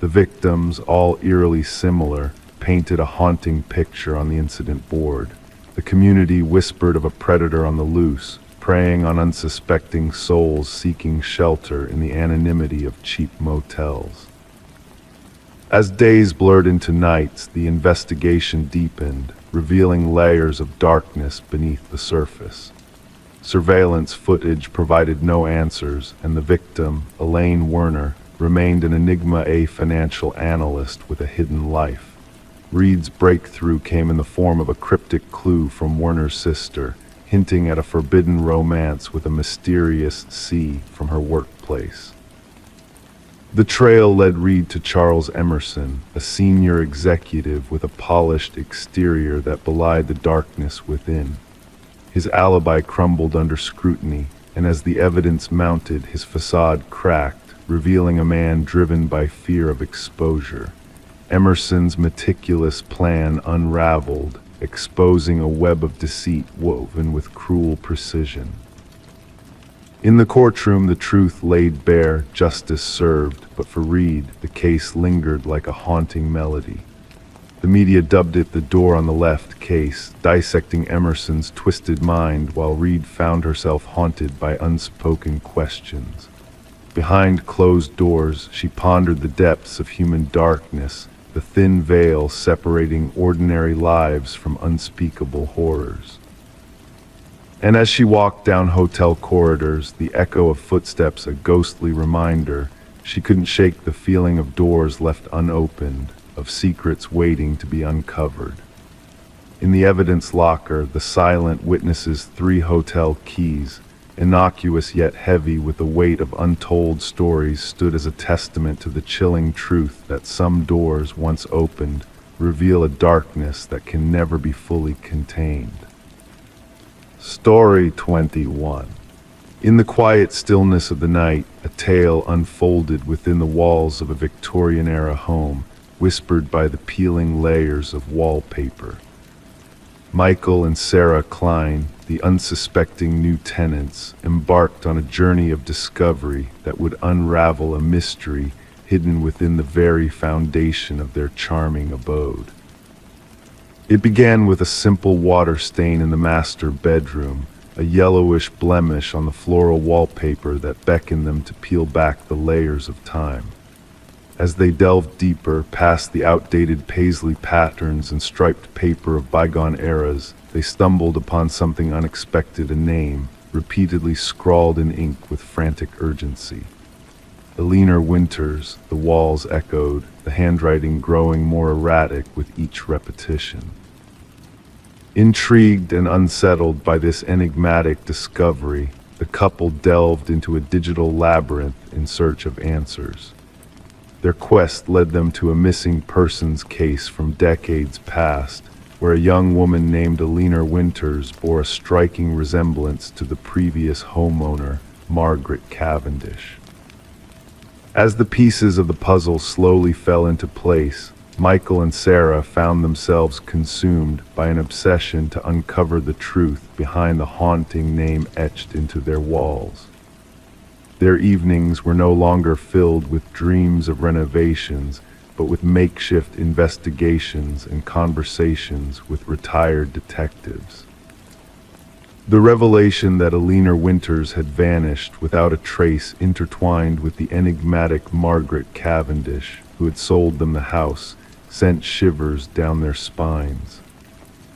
The victims, all eerily similar, painted a haunting picture on the incident board. The community whispered of a predator on the loose, preying on unsuspecting souls seeking shelter in the anonymity of cheap motels. As days blurred into nights, the investigation deepened, revealing layers of darkness beneath the surface. Surveillance footage provided no answers, and the victim, Elaine Werner, remained an enigma, a financial analyst with a hidden life. Reed's breakthrough came in the form of a cryptic clue from Werner's sister, hinting at a forbidden romance with a mysterious C from her workplace. The trail led Reed to Charles Emerson, a senior executive with a polished exterior that belied the darkness within. His alibi crumbled under scrutiny, and as the evidence mounted, his facade cracked, revealing a man driven by fear of exposure. Emerson's meticulous plan unraveled, exposing a web of deceit woven with cruel precision. In the courtroom, the truth laid bare, justice served, but for Reed, the case lingered like a haunting melody. The media dubbed it the door on the left case, dissecting Emerson's twisted mind while Reed found herself haunted by unspoken questions. Behind closed doors, she pondered the depths of human darkness, the thin veil separating ordinary lives from unspeakable horrors. And as she walked down hotel corridors, the echo of footsteps a ghostly reminder, she couldn't shake the feeling of doors left unopened, of secrets waiting to be uncovered. In the evidence locker, the silent witnesses' 3 hotel keys, innocuous yet heavy with the weight of untold stories, stood as a testament to the chilling truth that some doors, once opened, reveal a darkness that can never be fully contained. Story 21. In the quiet stillness of the night, a tale unfolded within the walls of a Victorian-era home, whispered by the peeling layers of wallpaper. Michael and Sarah Klein, the unsuspecting new tenants, embarked on a journey of discovery that would unravel a mystery hidden within the very foundation of their charming abode. It began with a simple water stain in the master bedroom, a yellowish blemish on the floral wallpaper that beckoned them to peel back the layers of time. As they delved deeper, past the outdated paisley patterns and striped paper of bygone eras, they stumbled upon something unexpected, a name, repeatedly scrawled in ink with frantic urgency. Eleanor Winters, the walls echoed, the handwriting growing more erratic with each repetition. Intrigued and unsettled by this enigmatic discovery, the couple delved into a digital labyrinth in search of answers. Their quest led them to a missing persons case from decades past, where a young woman named Eleanor Winters bore a striking resemblance to the previous homeowner, Margaret Cavendish. As the pieces of the puzzle slowly fell into place, Michael and Sarah found themselves consumed by an obsession to uncover the truth behind the haunting name etched into their walls. Their evenings were no longer filled with dreams of renovations, but with makeshift investigations and conversations with retired detectives. The revelation that Eleanor Winters had vanished without a trace intertwined with the enigmatic Margaret Cavendish, who had sold them the house, sent shivers down their spines.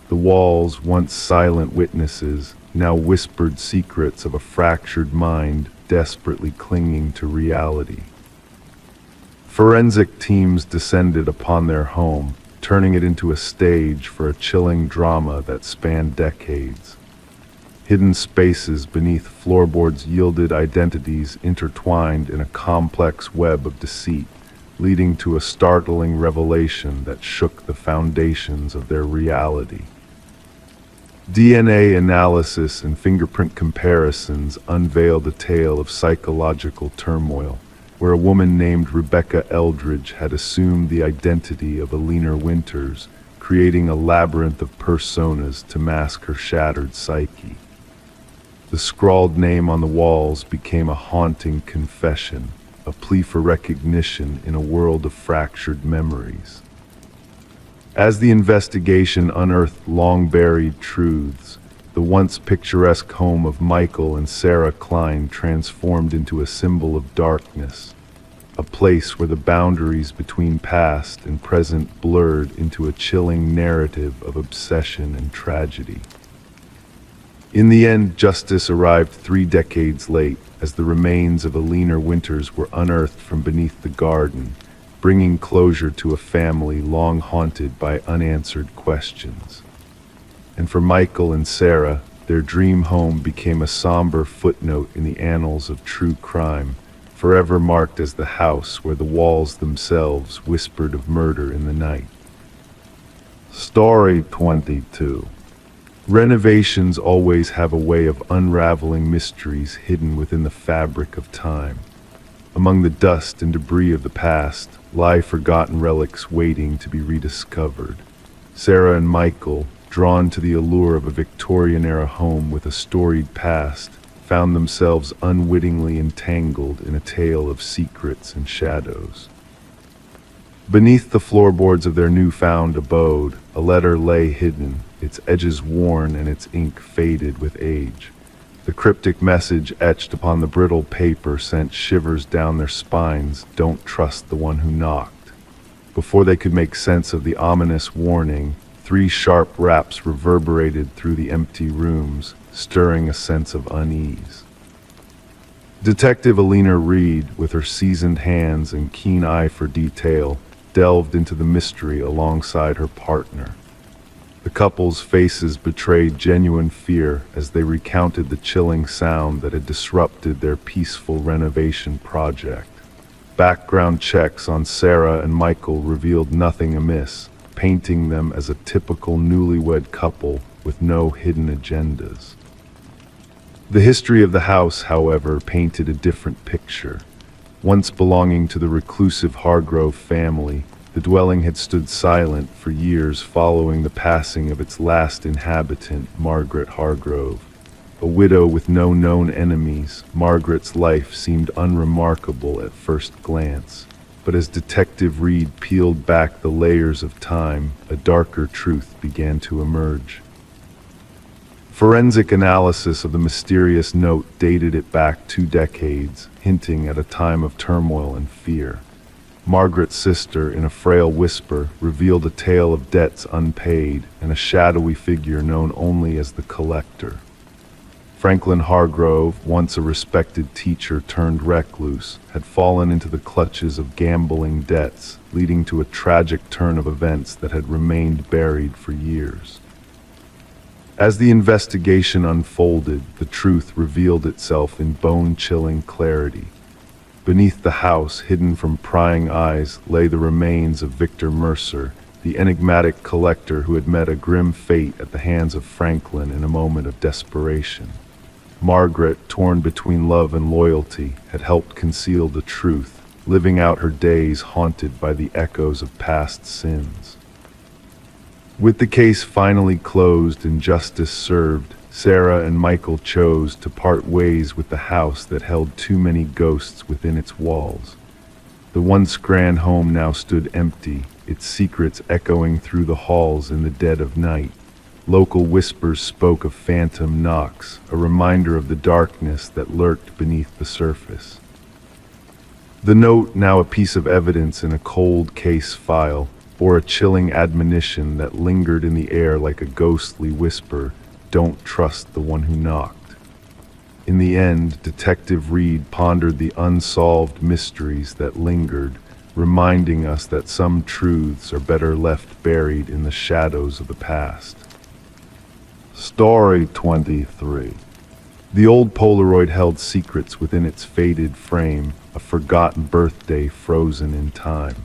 The walls, once silent witnesses, now whispered secrets of a fractured mind desperately clinging to reality. Forensic teams descended upon their home, turning it into a stage for a chilling drama that spanned decades. Hidden spaces beneath floorboards yielded identities intertwined in a complex web of deceit, leading to a startling revelation that shook the foundations of their reality. DNA analysis and fingerprint comparisons unveiled a tale of psychological turmoil, where a woman named Rebecca Eldridge had assumed the identity of Alina Winters, creating a labyrinth of personas to mask her shattered psyche. The scrawled name on the walls became a haunting confession, a plea for recognition in a world of fractured memories. As the investigation unearthed long-buried truths, the once picturesque home of Michael and Sarah Klein transformed into a symbol of darkness, a place where the boundaries between past and present blurred into a chilling narrative of obsession and tragedy. In the end, justice arrived 3 decades late, as the remains of Alina Winters were unearthed from beneath the garden, bringing closure to a family long haunted by unanswered questions. And for Michael and Sarah, their dream home became a somber footnote in the annals of true crime, forever marked as the house where the walls themselves whispered of murder in the night. Story 22. Renovations always have a way of unraveling mysteries hidden within the fabric of time. Among the dust and debris of the past lie forgotten relics waiting to be rediscovered. Sarah and Michael, drawn to the allure of a Victorian-era home with a storied past, found themselves unwittingly entangled in a tale of secrets and shadows. Beneath the floorboards of their newfound abode, a letter lay hidden, its edges worn and its ink faded with age. The cryptic message etched upon the brittle paper sent shivers down their spines. Don't trust the one who knocked. Before they could make sense of the ominous warning, 3 sharp raps reverberated through the empty rooms, stirring a sense of unease. Detective Alina Reed, with her seasoned hands and keen eye for detail, delved into the mystery alongside her partner. The couple's faces betrayed genuine fear as they recounted the chilling sound that had disrupted their peaceful renovation project. Background checks on Sarah and Michael revealed nothing amiss, painting them as a typical newlywed couple with no hidden agendas. The history of the house, however, painted a different picture. Once belonging to the reclusive Hargrove family, the dwelling had stood silent for years following the passing of its last inhabitant, Margaret Hargrove. A widow with no known enemies, Margaret's life seemed unremarkable at first glance. But as Detective Reed peeled back the layers of time, a darker truth began to emerge. Forensic analysis of the mysterious note dated it back 2 decades, hinting at a time of turmoil and fear. Margaret's sister, in a frail whisper, revealed a tale of debts unpaid and a shadowy figure known only as the collector. Franklin Hargrove, once a respected teacher turned recluse, had fallen into the clutches of gambling debts, leading to a tragic turn of events that had remained buried for years. As the investigation unfolded, the truth revealed itself in bone-chilling clarity. Beneath the house, hidden from prying eyes, lay the remains of Victor Mercer, the enigmatic collector who had met a grim fate at the hands of Franklin in a moment of desperation. Margaret, torn between love and loyalty, had helped conceal the truth, living out her days haunted by the echoes of past sins. With the case finally closed and justice served, Sarah and Michael chose to part ways with the house that held too many ghosts within its walls. The once grand home now stood empty, its secrets echoing through the halls in the dead of night. Local whispers spoke of phantom knocks, a reminder of the darkness that lurked beneath the surface. The note, now a piece of evidence in a cold case file, bore a chilling admonition that lingered in the air like a ghostly whisper: don't trust the one who knocked. In the end, Detective Reed pondered the unsolved mysteries that lingered, reminding us that some truths are better left buried in the shadows of the past. Story 23. The old Polaroid held secrets within its faded frame, a forgotten birthday frozen in time.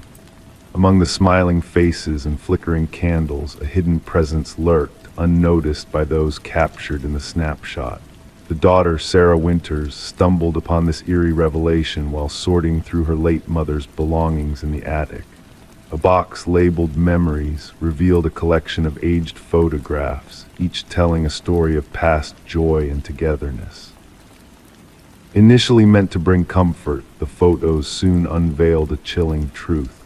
Among the smiling faces and flickering candles, a hidden presence lurked, unnoticed by those captured in the snapshot. The daughter, Sarah Winters, stumbled upon this eerie revelation while sorting through her late mother's belongings in the attic. A box labeled Memories revealed a collection of aged photographs, each telling a story of past joy and togetherness. Initially meant to bring comfort, the photos soon unveiled a chilling truth.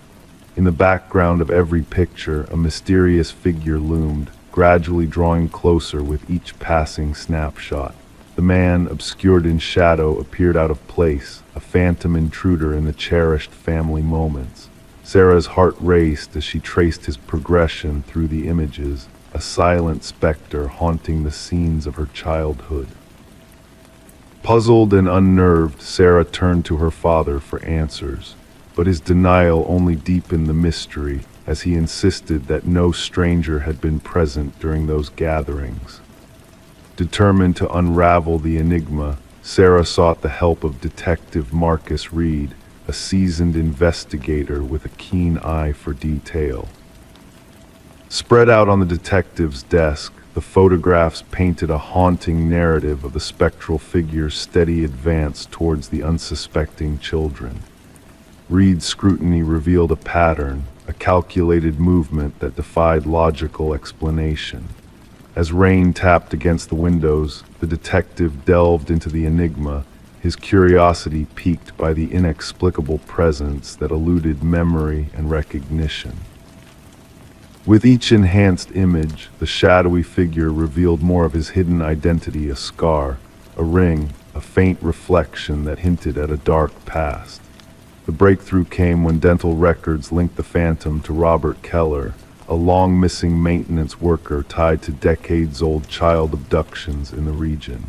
In the background of every picture, a mysterious figure loomed, gradually drawing closer with each passing snapshot. The man, obscured in shadow, appeared out of place, a phantom intruder in the cherished family moments. Sarah's heart raced as she traced his progression through the images, a silent specter haunting the scenes of her childhood. Puzzled and unnerved, Sarah turned to her father for answers, but his denial only deepened the mystery as he insisted that no stranger had been present during those gatherings. Determined to unravel the enigma, Sarah sought the help of Detective Marcus Reed, a seasoned investigator with a keen eye for detail. Spread out on the detective's desk, the photographs painted a haunting narrative of the spectral figure's steady advance towards the unsuspecting children. Reed's scrutiny revealed a pattern, a calculated movement that defied logical explanation. As rain tapped against the windows, the detective delved into the enigma, his curiosity piqued by the inexplicable presence that eluded memory and recognition. With each enhanced image, the shadowy figure revealed more of his hidden identity, a scar, a ring, a faint reflection that hinted at a dark past. The breakthrough came when dental records linked the phantom to Robert Keller, a long-missing maintenance worker tied to decades-old child abductions in the region.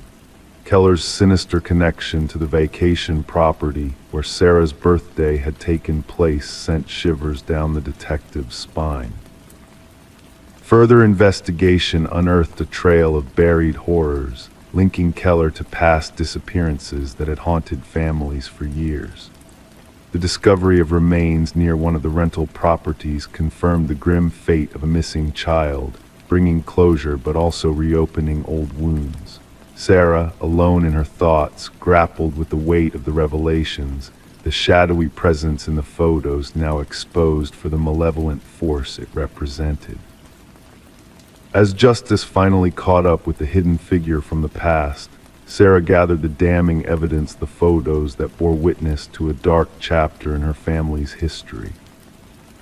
Keller's sinister connection to the vacation property where Sarah's birthday had taken place sent shivers down the detective's spine. Further investigation unearthed a trail of buried horrors, linking Keller to past disappearances that had haunted families for years. The discovery of remains near one of the rental properties confirmed the grim fate of a missing child, bringing closure but also reopening old wounds. Sarah, alone in her thoughts, grappled with the weight of the revelations, the shadowy presence in the photos now exposed for the malevolent force it represented. As justice finally caught up with the hidden figure from the past, Sarah gathered the damning evidence, the photos that bore witness to a dark chapter in her family's history.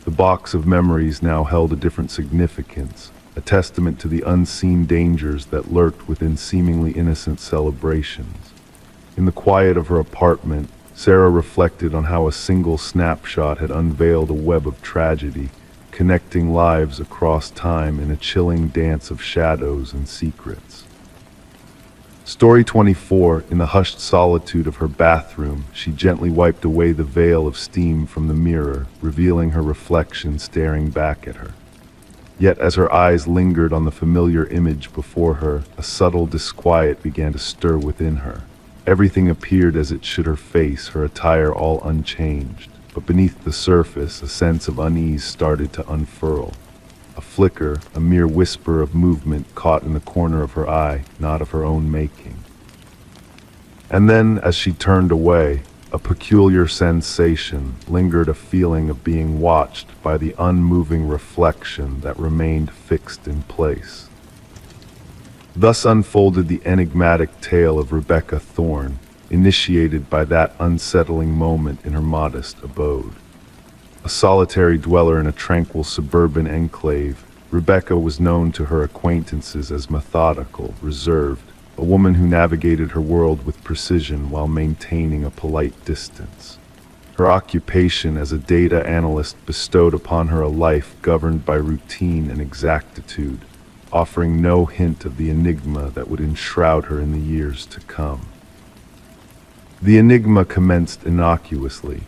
The box of memories now held a different significance, a testament to the unseen dangers that lurked within seemingly innocent celebrations. In the quiet of her apartment, Sarah reflected on how a single snapshot had unveiled a web of tragedy, connecting lives across time in a chilling dance of shadows and secrets. Story 24. In the hushed solitude of her bathroom, she gently wiped away the veil of steam from the mirror, revealing her reflection staring back at her. Yet as her eyes lingered on the familiar image before her, a subtle disquiet began to stir within her. Everything appeared as it should her face, her attire all unchanged. But beneath the surface, a sense of unease started to unfurl. A flicker, a mere whisper of movement caught in the corner of her eye, not of her own making. And then, as she turned away, a peculiar sensation lingered, a feeling of being watched by the unmoving reflection that remained fixed in place. Thus unfolded the enigmatic tale of Rebecca Thorne, initiated by that unsettling moment in her modest abode. A solitary dweller in a tranquil suburban enclave, Rebecca was known to her acquaintances as methodical, reserved, a woman who navigated her world with precision while maintaining a polite distance. Her occupation as a data analyst bestowed upon her a life governed by routine and exactitude, offering no hint of the enigma that would enshroud her in the years to come. The enigma commenced innocuously.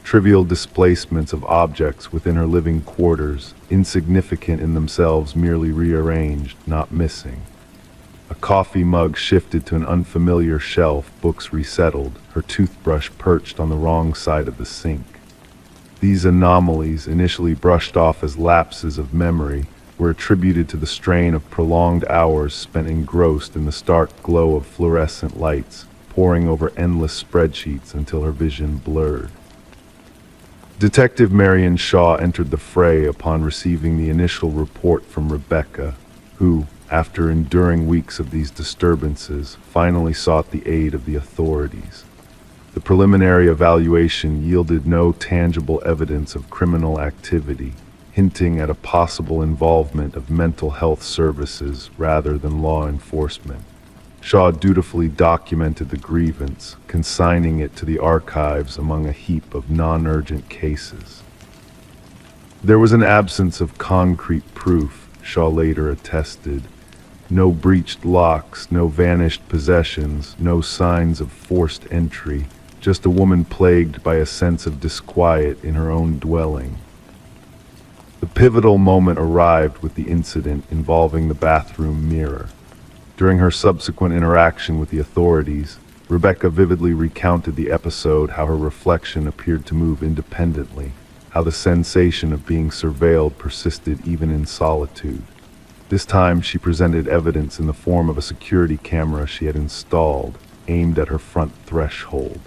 trivial displacements of objects within her living quarters, insignificant in themselves, merely rearranged, not missing. A coffee mug shifted to an unfamiliar shelf, books resettled, her toothbrush perched on the wrong side of the sink. These anomalies, initially brushed off as lapses of memory, were attributed to the strain of prolonged hours spent engrossed in the stark glow of fluorescent lights, poring over endless spreadsheets until her vision blurred. Detective Marion Shaw entered the fray upon receiving the initial report from Rebecca, who, after enduring weeks of these disturbances, finally sought the aid of the authorities. The preliminary evaluation yielded no tangible evidence of criminal activity, hinting at a possible involvement of mental health services rather than law enforcement. Shaw dutifully documented the grievance, consigning it to the archives among a heap of non-urgent cases. There was an absence of concrete proof, Shaw later attested. No breached locks, no vanished possessions, no signs of forced entry, just a woman plagued by a sense of disquiet in her own dwelling. The pivotal moment arrived with the incident involving the bathroom mirror. During her subsequent interaction with the authorities, Rebecca vividly recounted the episode, how her reflection appeared to move independently, how the sensation of being surveilled persisted even in solitude. This time she presented evidence in the form of a security camera she had installed, aimed at her front threshold.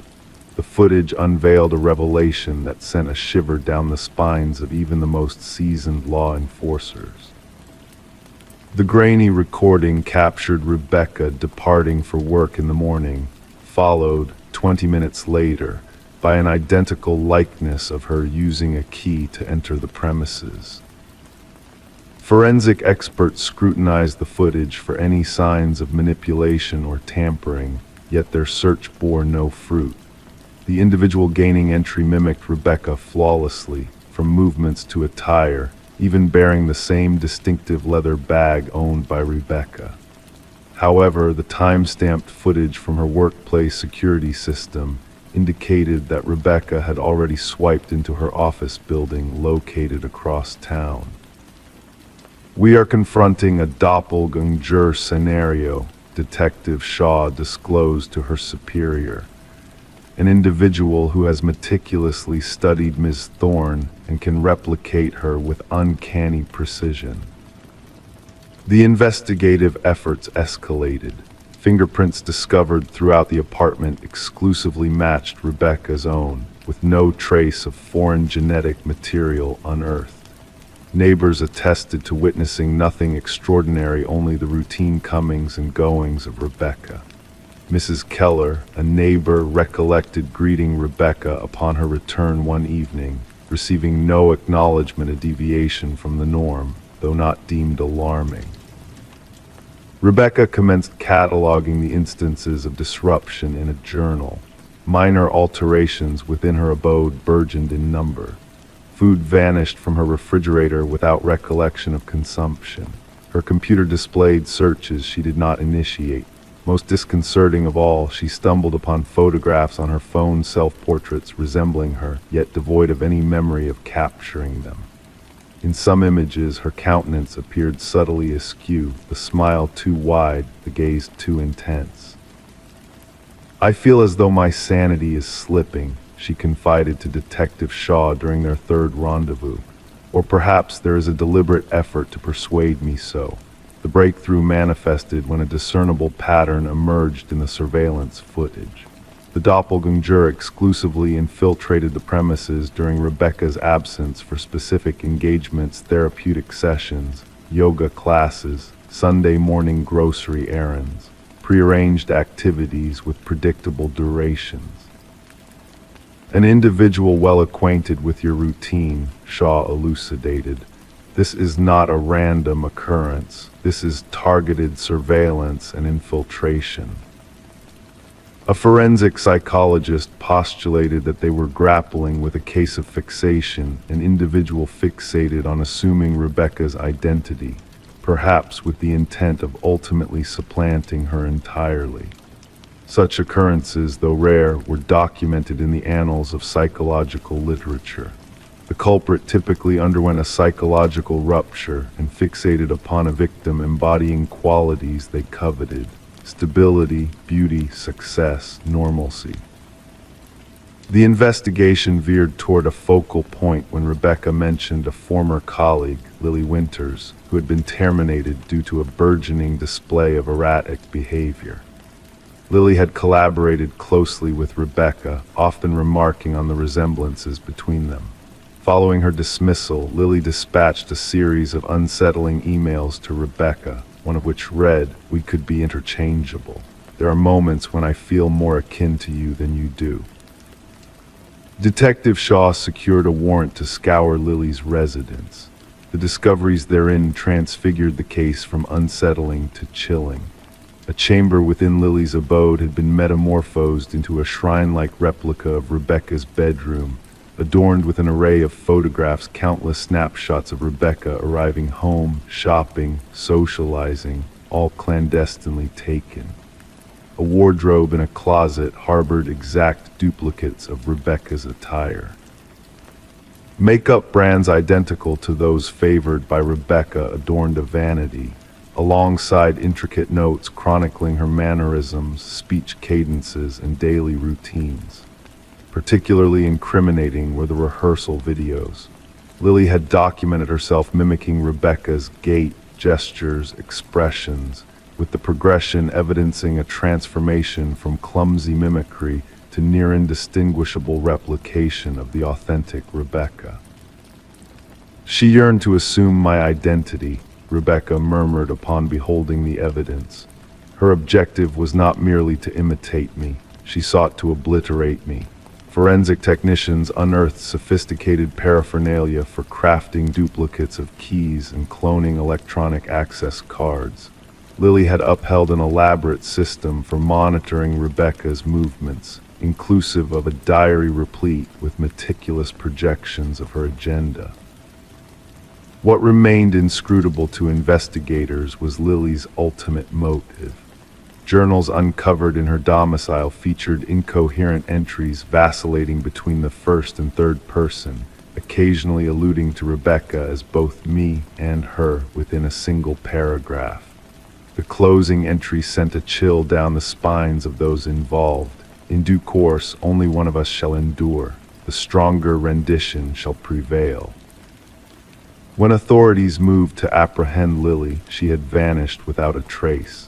The footage unveiled a revelation that sent a shiver down the spines of even the most seasoned law enforcers. The grainy recording captured Rebecca departing for work in the morning, followed, 20 minutes later, by an identical likeness of her using a key to enter the premises. Forensic experts scrutinized the footage for any signs of manipulation or tampering, yet their search bore no fruit. The individual gaining entry mimicked Rebecca flawlessly, from movements to attire, even bearing the same distinctive leather bag owned by Rebecca. However, the time-stamped footage from her workplace security system indicated that Rebecca had already swiped into her office building located across town. "We are confronting a doppelganger scenario," Detective Shaw disclosed to her superior. "An individual who has meticulously studied Ms. Thorne and can replicate her with uncanny precision." The investigative efforts escalated. Fingerprints discovered throughout the apartment exclusively matched Rebecca's own, with no trace of foreign genetic material unearthed. Neighbors attested to witnessing nothing extraordinary, only the routine comings and goings of Rebecca. Mrs. Keller, a neighbor, recollected greeting Rebecca upon her return one evening, receiving no acknowledgement of deviation from the norm, though not deemed alarming. Rebecca commenced cataloging the instances of disruption in a journal. Minor alterations within her abode burgeoned in number. Food vanished from her refrigerator without recollection of consumption. Her computer displayed searches she did not initiate. Most disconcerting of all, she stumbled upon photographs on her phone, self-portraits resembling her, yet devoid of any memory of capturing them. In some images, her countenance appeared subtly askew, the smile too wide, the gaze too intense. "I feel as though my sanity is slipping," she confided to Detective Shaw during their third rendezvous. "Or perhaps there is a deliberate effort to persuade me so." The breakthrough manifested when a discernible pattern emerged in the surveillance footage. The doppelganger exclusively infiltrated the premises during Rebecca's absence for specific engagements, therapeutic sessions, yoga classes, Sunday morning grocery errands, prearranged activities with predictable durations. "An individual well acquainted with your routine," Shaw elucidated. "This is not a random occurrence. This is targeted surveillance and infiltration." A forensic psychologist postulated that they were grappling with a case of fixation, an individual fixated on assuming Rebecca's identity, perhaps with the intent of ultimately supplanting her entirely. Such occurrences, though rare, were documented in the annals of psychological literature. The culprit typically underwent a psychological rupture and fixated upon a victim embodying qualities they coveted: stability, beauty, success, normalcy. The investigation veered toward a focal point when Rebecca mentioned a former colleague, Lily Winters, who had been terminated due to a burgeoning display of erratic behavior. Lily had collaborated closely with Rebecca, often remarking on the resemblances between them. Following her dismissal, Lily dispatched a series of unsettling emails to Rebecca, one of which read, "We could be interchangeable. There are moments when I feel more akin to you than you do." Detective Shaw secured a warrant to scour Lily's residence. The discoveries therein transfigured the case from unsettling to chilling. A chamber within Lily's abode had been metamorphosed into a shrine-like replica of Rebecca's bedroom, adorned with an array of photographs, countless snapshots of Rebecca arriving home, shopping, socializing, all clandestinely taken. A wardrobe in a closet harbored exact duplicates of Rebecca's attire. Makeup brands identical to those favored by Rebecca adorned a vanity, alongside intricate notes chronicling her mannerisms, speech cadences, and daily routines. Particularly incriminating were the rehearsal videos. Lily had documented herself mimicking Rebecca's gait, gestures, expressions, with the progression evidencing a transformation from clumsy mimicry to near indistinguishable replication of the authentic Rebecca. "She yearned to assume my identity," Rebecca murmured upon beholding the evidence. "Her objective was not merely to imitate me, she sought to obliterate me." Forensic technicians unearthed sophisticated paraphernalia for crafting duplicates of keys and cloning electronic access cards. Lily had upheld an elaborate system for monitoring Rebecca's movements, inclusive of a diary replete with meticulous projections of her agenda. What remained inscrutable to investigators was Lily's ultimate motive. Journals uncovered in her domicile featured incoherent entries vacillating between the first and third person, occasionally alluding to Rebecca as both me and her within a single paragraph. The closing entry sent a chill down the spines of those involved. "In due course, only one of us shall endure. The stronger rendition shall prevail." When authorities moved to apprehend Lily, she had vanished without a trace.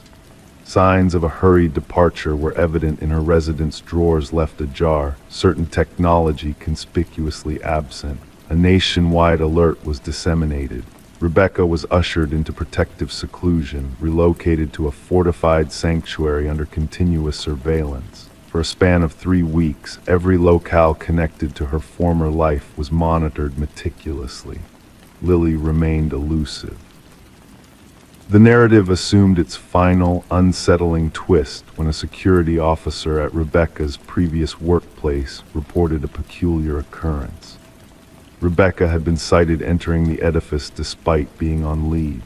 Signs of a hurried departure were evident in her residence drawers left ajar, certain technology conspicuously absent. A nationwide alert was disseminated. Rebecca was ushered into protective seclusion, relocated to a fortified sanctuary under continuous surveillance. For a span of 3 weeks, every locale connected to her former life was monitored meticulously. Lily remained elusive. The narrative assumed its final, unsettling twist when a security officer at Rebecca's previous workplace reported a peculiar occurrence. Rebecca had been sighted entering the edifice despite being on leave.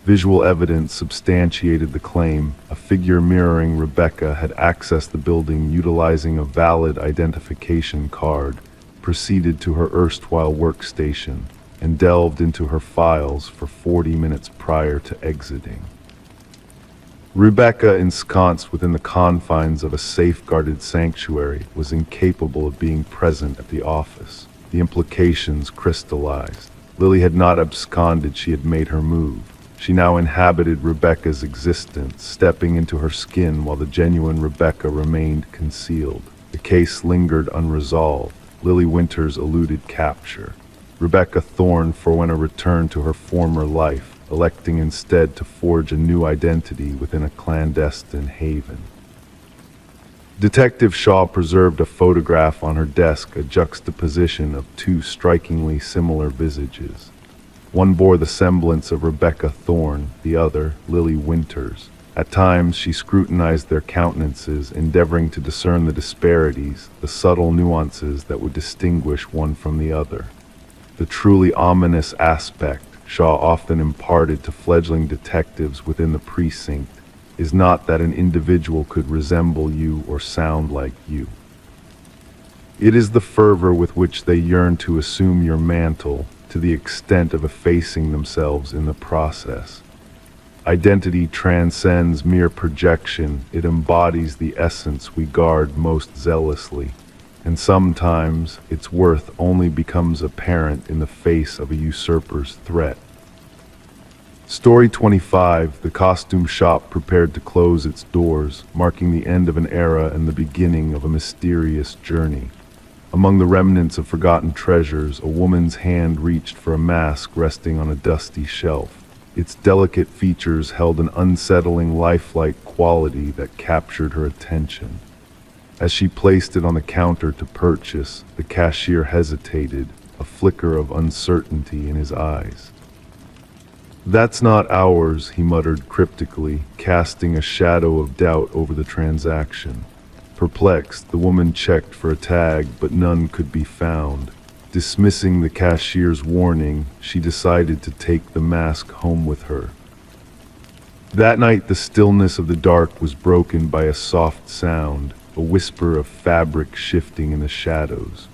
Visual evidence substantiated the claim. A figure mirroring Rebecca had accessed the building utilizing a valid identification card, proceeded to her erstwhile workstation, and delved into her files for 40 minutes prior to exiting. Rebecca, ensconced within the confines of a safeguarded sanctuary, was incapable of being present at the office. The implications crystallized. Lily had not absconded, she had made her move. She now inhabited Rebecca's existence, stepping into her skin while the genuine Rebecca remained concealed. The case lingered unresolved. Lily Winters eluded capture. Rebecca Thorne forewent a return to her former life, electing instead to forge a new identity within a clandestine haven. Detective Shaw preserved a photograph on her desk, a juxtaposition of 2 strikingly similar visages. One bore the semblance of Rebecca Thorne, the other, Lily Winters. At times, she scrutinized their countenances, endeavoring to discern the disparities, the subtle nuances that would distinguish one from the other. The truly ominous aspect Shaw often imparted to fledgling detectives within the precinct is not that an individual could resemble you or sound like you. It is the fervor with which they yearn to assume your mantle, to the extent of effacing themselves in the process. Identity transcends mere projection. It embodies the essence we guard most zealously, and sometimes its worth only becomes apparent in the face of a usurper's threat. Story 25, the costume shop prepared to close its doors, marking the end of an era and the beginning of a mysterious journey. Among the remnants of forgotten treasures, a woman's hand reached for a mask resting on a dusty shelf. Its delicate features held an unsettling lifelike quality that captured her attention. As she placed it on the counter to purchase, the cashier hesitated, a flicker of uncertainty in his eyes. "That's not ours," he muttered cryptically, casting a shadow of doubt over the transaction. Perplexed, the woman checked for a tag, but none could be found. Dismissing the cashier's warning, she decided to take the mask home with her. That night, the stillness of the dark was broken by a soft sound, a whisper of fabric shifting in the shadows.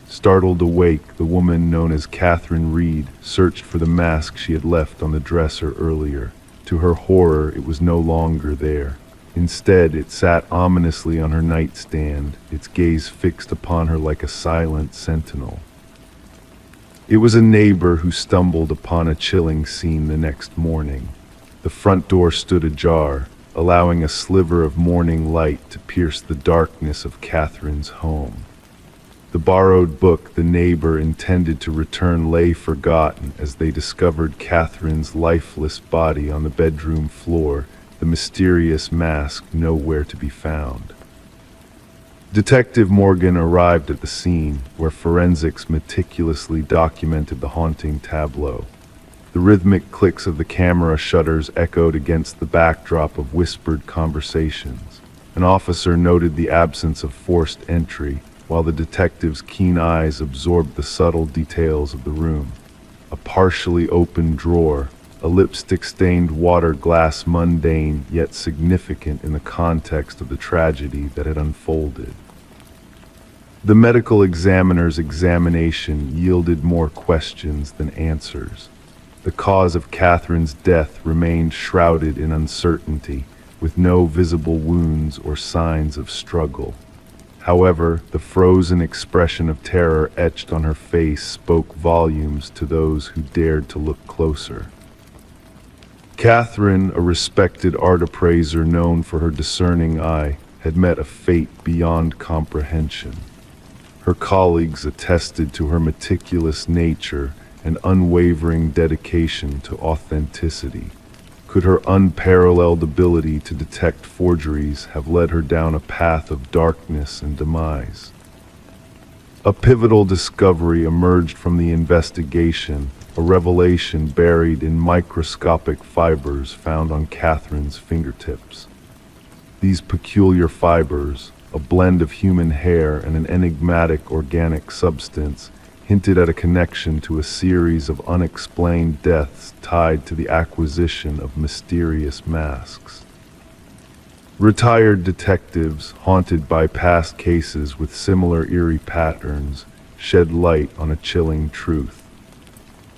Startled awake, the woman known as Catherine Reed searched for the mask she had left on the dresser earlier. To her horror, it was no longer there. Instead, it sat ominously on her nightstand, its gaze fixed upon her like a silent sentinel. It was a neighbor who stumbled upon a chilling scene the next morning. The front door stood ajar, allowing a sliver of morning light to pierce the darkness of Catherine's home. The borrowed book the neighbor intended to return lay forgotten as they discovered Catherine's lifeless body on the bedroom floor, the mysterious mask nowhere to be found. Detective Morgan arrived at the scene, where forensics meticulously documented the haunting tableau. The rhythmic clicks of the camera shutters echoed against the backdrop of whispered conversations. An officer noted the absence of forced entry, while the detective's keen eyes absorbed the subtle details of the room. A partially open drawer, a lipstick-stained water glass, mundane yet significant in the context of the tragedy that had unfolded. The medical examiner's examination yielded more questions than answers. The cause of Catherine's death remained shrouded in uncertainty, with no visible wounds or signs of struggle. However, the frozen expression of terror etched on her face spoke volumes to those who dared to look closer. Catherine, a respected art appraiser known for her discerning eye, had met a fate beyond comprehension. Her colleagues attested to her meticulous nature and unwavering dedication to authenticity. Could her unparalleled ability to detect forgeries have led her down a path of darkness and demise? A pivotal discovery emerged from the investigation, a revelation buried in microscopic fibers found on Catherine's fingertips. These peculiar fibers, a blend of human hair and an enigmatic organic substance, hinted at a connection to a series of unexplained deaths tied to the acquisition of mysterious masks. Retired detectives, haunted by past cases with similar eerie patterns, shed light on a chilling truth.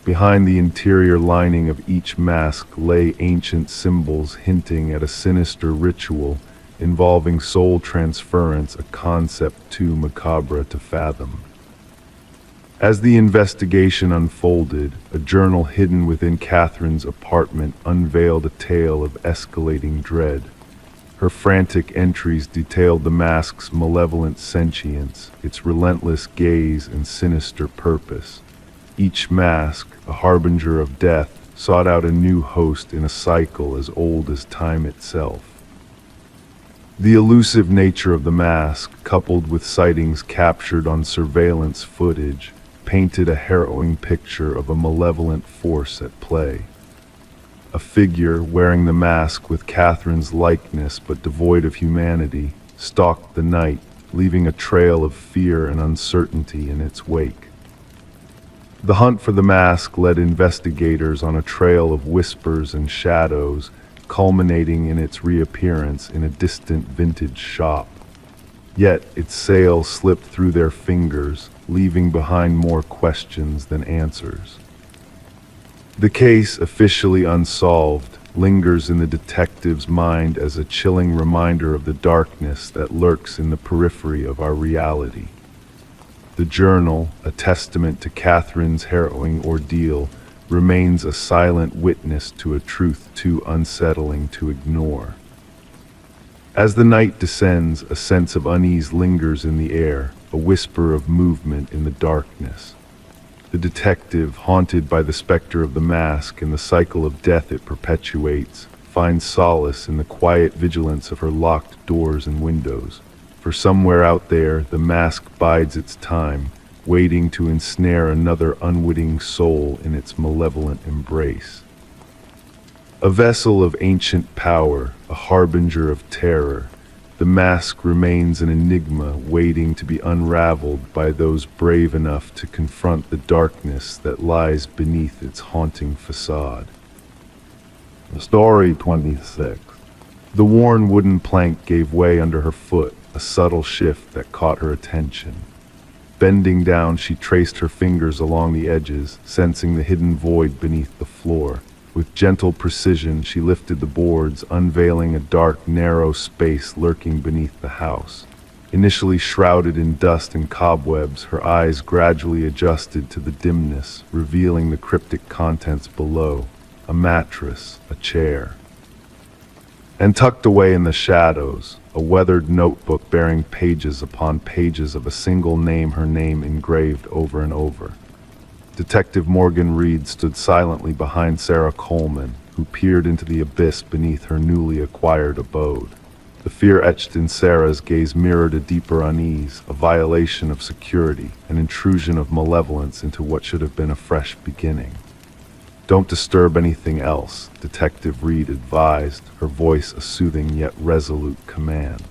Behind the interior lining of each mask lay ancient symbols hinting at a sinister ritual involving soul transference, a concept too macabre to fathom. As the investigation unfolded, a journal hidden within Catherine's apartment unveiled a tale of escalating dread. Her frantic entries detailed the mask's malevolent sentience, its relentless gaze and sinister purpose. Each mask, a harbinger of death, sought out a new host in a cycle as old as time itself. The elusive nature of the mask, coupled with sightings captured on surveillance footage, painted a harrowing picture of a malevolent force at play. A figure wearing the mask with Catherine's likeness but devoid of humanity stalked the night, leaving a trail of fear and uncertainty in its wake. The hunt for the mask led investigators on a trail of whispers and shadows, culminating in its reappearance in a distant vintage shop. Yet its sale slipped through their fingers, leaving behind more questions than answers. The case, officially unsolved, lingers in the detective's mind as a chilling reminder of the darkness that lurks in the periphery of our reality. The journal, a testament to Catherine's harrowing ordeal, remains a silent witness to a truth too unsettling to ignore. As the night descends, a sense of unease lingers in the air, a whisper of movement in the darkness. The detective, haunted by the specter of the mask and the cycle of death it perpetuates, finds solace in the quiet vigilance of her locked doors and windows. For somewhere out there, the mask bides its time, waiting to ensnare another unwitting soul in its malevolent embrace. A vessel of ancient power, a harbinger of terror, the mask remains an enigma waiting to be unraveled by those brave enough to confront the darkness that lies beneath its haunting facade. Story 26. The worn wooden plank gave way under her foot, a subtle shift that caught her attention. Bending down, she traced her fingers along the edges, sensing the hidden void beneath the floor. With gentle precision, she lifted the boards, unveiling a dark, narrow space lurking beneath the house. Initially shrouded in dust and cobwebs, her eyes gradually adjusted to the dimness, revealing the cryptic contents below: a mattress, a chair. And tucked away in the shadows, a weathered notebook bearing pages upon pages of a single name, her name engraved over and over. Detective Morgan Reed stood silently behind Sarah Coleman, who peered into the abyss beneath her newly acquired abode. The fear etched in Sarah's gaze mirrored a deeper unease, a violation of security, an intrusion of malevolence into what should have been a fresh beginning. "Don't disturb anything else," Detective Reed advised, her voice a soothing yet resolute command.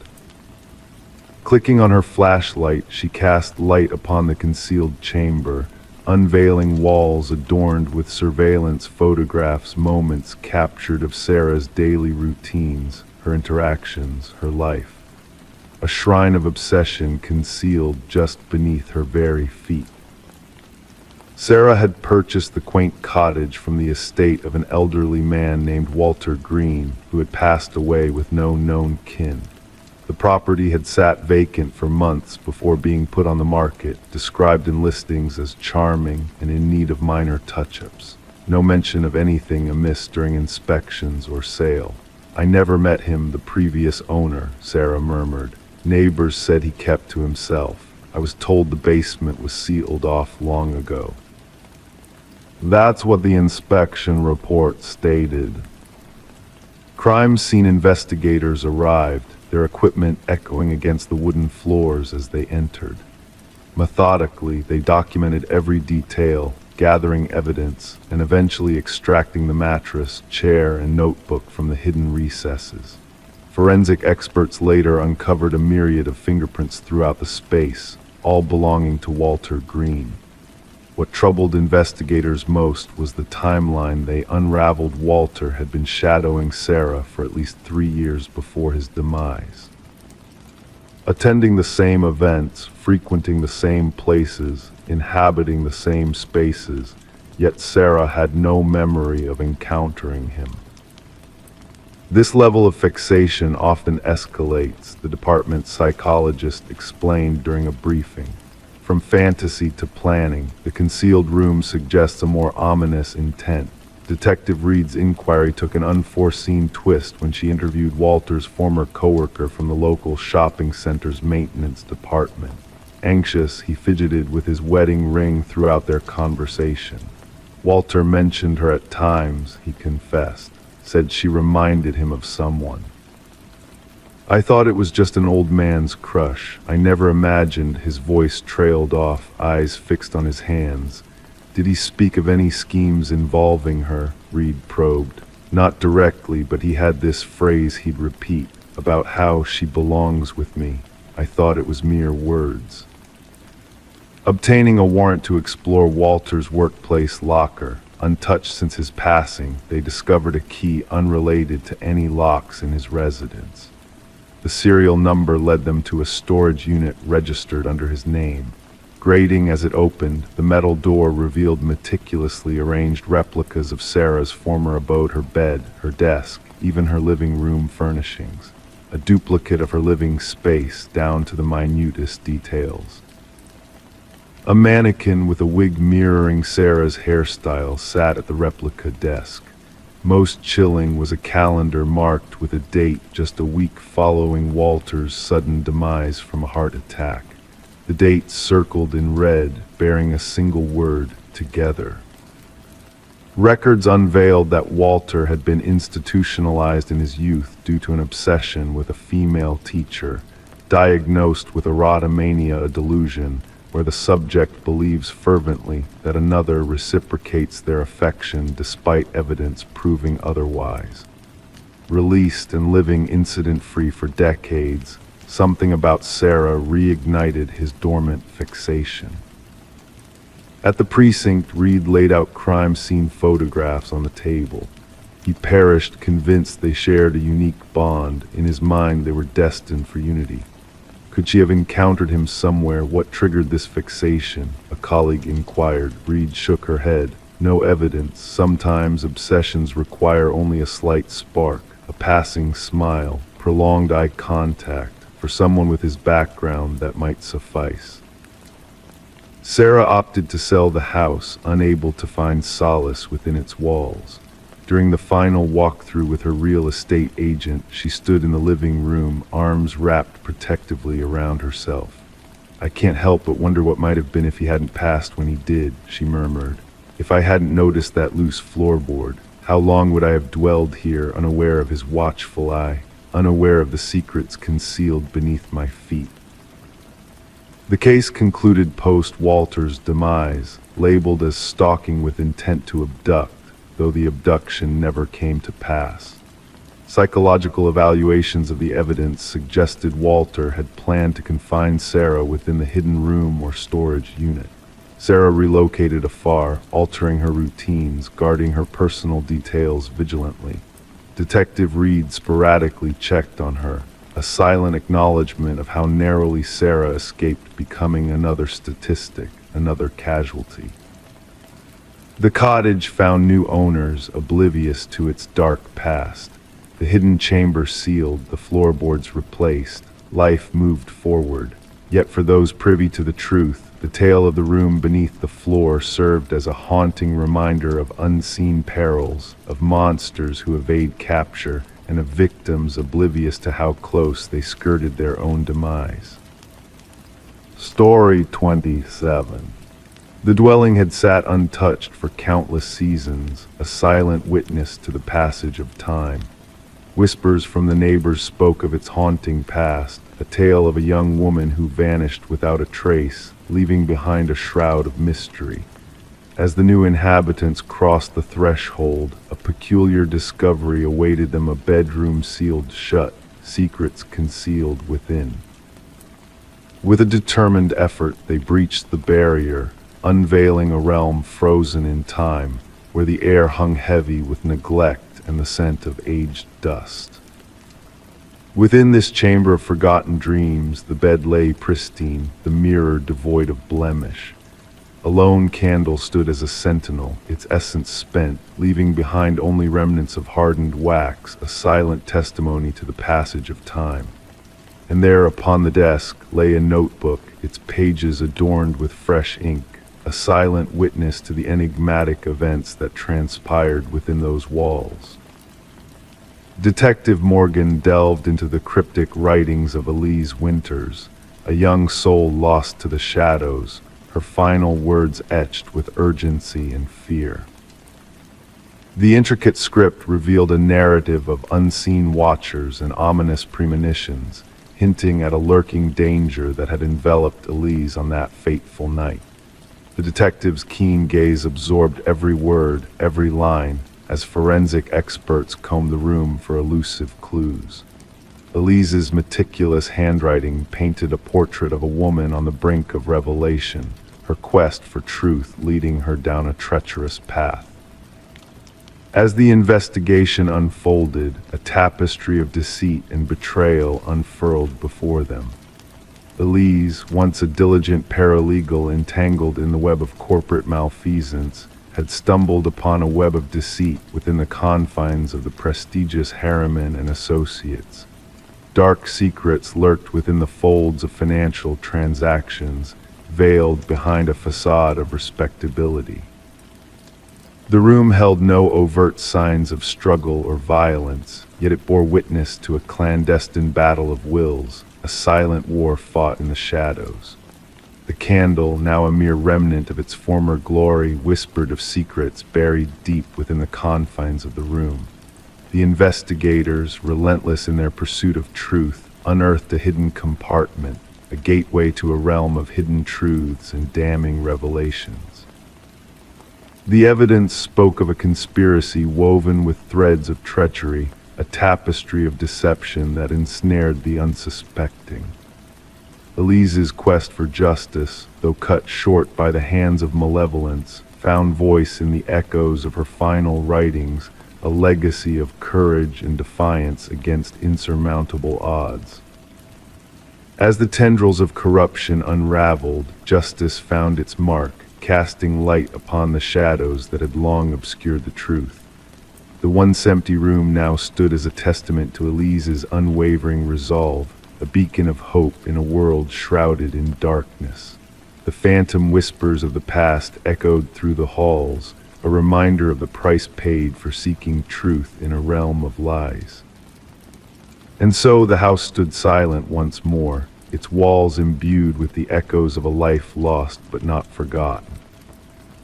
Clicking on her flashlight, she cast light upon the concealed chamber, unveiling walls adorned with surveillance photographs, moments captured of Sarah's daily routines, her interactions, her life. A shrine of obsession concealed just beneath her very feet. Sarah had purchased the quaint cottage from the estate of an elderly man named Walter Green, who had passed away with no known kin. The property had sat vacant for months before being put on the market, described in listings as charming and in need of minor touch-ups. No mention of anything amiss during inspections or sale. "I never met him, the previous owner," Sarah murmured. "Neighbors said he kept to himself. I was told the basement was sealed off long ago." That's what the inspection report stated. Crime scene investigators arrived, their equipment echoing against the wooden floors as they entered. Methodically, they documented every detail, gathering evidence, and eventually extracting the mattress, chair, and notebook from the hidden recesses. Forensic experts later uncovered a myriad of fingerprints throughout the space, all belonging to Walter Green. What troubled investigators most was the timeline they unraveled. Walter had been shadowing Sarah for at least 3 years before his demise. Attending the same events, frequenting the same places, inhabiting the same spaces, yet Sarah had no memory of encountering him. This level of fixation often escalates, the department's psychologist explained during a briefing. From fantasy to planning, the concealed room suggests a more ominous intent. Detective Reed's inquiry took an unforeseen twist when she interviewed Walter's former coworker from the local shopping center's maintenance department. Anxious, he fidgeted with his wedding ring throughout their conversation. Walter mentioned her at times, he confessed, said she reminded him of someone. "I thought it was just an old man's crush. I never imagined," his voice trailed off, eyes fixed on his hands. "Did he speak of any schemes involving her?" Reed probed. "Not directly, but he had this phrase he'd repeat, about how she belongs with me. I thought it was mere words." Obtaining a warrant to explore Walter's workplace locker, Untouched since his passing, they discovered a key unrelated to any locks in his residence. The serial number led them to a storage unit registered under his name. Grating as it opened, the metal door revealed meticulously arranged replicas of Sarah's former abode, her bed, her desk, even her living room furnishings. A duplicate of her living space down to the minutest details. A mannequin with a wig mirroring Sarah's hairstyle sat at the replica desk. Most chilling was a calendar marked with a date just a week following Walter's sudden demise from a heart attack. The date circled in red, bearing a single word: together. Records unveiled that Walter had been institutionalized in his youth due to an obsession with a female teacher, diagnosed with erotomania, a delusion where the subject believes fervently that another reciprocates their affection despite evidence proving otherwise. Released and living incident-free for decades, something about Sarah reignited his dormant fixation. At the precinct, Reed laid out crime scene photographs on the table. He perished convinced they shared a unique bond. In his mind, they were destined for unity. Could she have encountered him somewhere? What triggered this fixation? A colleague inquired. Reed shook her head. No evidence. Sometimes obsessions require only a slight spark, a passing smile, prolonged eye contact. For someone with his background, that might suffice. Sarah opted to sell the house, unable to find solace within its walls. During the final walkthrough with her real estate agent, she stood in the living room, arms wrapped protectively around herself. "I can't help but wonder what might have been if he hadn't passed when he did," she murmured. "If I hadn't noticed that loose floorboard, how long would I have dwelled here, unaware of his watchful eye, unaware of the secrets concealed beneath my feet?" The case concluded post Walter's demise, labeled as stalking with intent to abduct, though the abduction never came to pass. Psychological evaluations of the evidence suggested Walter had planned to confine Sarah within the hidden room or storage unit. Sarah relocated afar, altering her routines, guarding her personal details vigilantly. Detective Reed sporadically checked on her, a silent acknowledgement of how narrowly Sarah escaped becoming another statistic, another casualty. The cottage found new owners, oblivious to its dark past. The hidden chamber sealed, the floorboards replaced. Life moved forward. Yet for those privy to the truth, the tale of the room beneath the floor served as a haunting reminder of unseen perils, of monsters who evade capture, and of victims oblivious to how close they skirted their own demise. Story 27. The dwelling had sat untouched for countless seasons, a silent witness to the passage of time. Whispers from the neighbors spoke of its haunting past, a tale of a young woman who vanished without a trace, leaving behind a shroud of mystery. As the new inhabitants crossed the threshold, a peculiar discovery awaited them: a bedroom sealed shut, secrets concealed within. With a determined effort, they breached the barrier, unveiling a realm frozen in time, where the air hung heavy with neglect and the scent of aged dust. Within this chamber of forgotten dreams, the bed lay pristine, the mirror devoid of blemish. A lone candle stood as a sentinel, its essence spent, leaving behind only remnants of hardened wax, a silent testimony to the passage of time. And there upon the desk lay a notebook, its pages adorned with fresh ink, a silent witness to the enigmatic events that transpired within those walls. Detective Morgan delved into the cryptic writings of Elise Winters, a young soul lost to the shadows, her final words etched with urgency and fear. The intricate script revealed a narrative of unseen watchers and ominous premonitions, hinting at a lurking danger that had enveloped Elise on that fateful night. The detective's keen gaze absorbed every word, every line, as forensic experts combed the room for elusive clues. Elise's meticulous handwriting painted a portrait of a woman on the brink of revelation, her quest for truth leading her down a treacherous path. As the investigation unfolded, a tapestry of deceit and betrayal unfurled before them. Elise, once a diligent paralegal entangled in the web of corporate malfeasance, had stumbled upon a web of deceit within the confines of the prestigious Harriman and Associates. Dark secrets lurked within the folds of financial transactions, veiled behind a facade of respectability. The room held no overt signs of struggle or violence, yet it bore witness to a clandestine battle of wills, a silent war fought in the shadows. The candle, now a mere remnant of its former glory, whispered of secrets buried deep within the confines of the room. The investigators, relentless in their pursuit of truth, unearthed a hidden compartment, a gateway to a realm of hidden truths and damning revelations. The evidence spoke of a conspiracy woven with threads of treachery, a tapestry of deception that ensnared the unsuspecting. Elise's quest for justice, though cut short by the hands of malevolence, found voice in the echoes of her final writings, a legacy of courage and defiance against insurmountable odds. As the tendrils of corruption unraveled, justice found its mark, casting light upon the shadows that had long obscured the truth. The once empty room now stood as a testament to Elise's unwavering resolve, a beacon of hope in a world shrouded in darkness. The phantom whispers of the past echoed through the halls, a reminder of the price paid for seeking truth in a realm of lies. And so the house stood silent once more, its walls imbued with the echoes of a life lost but not forgotten.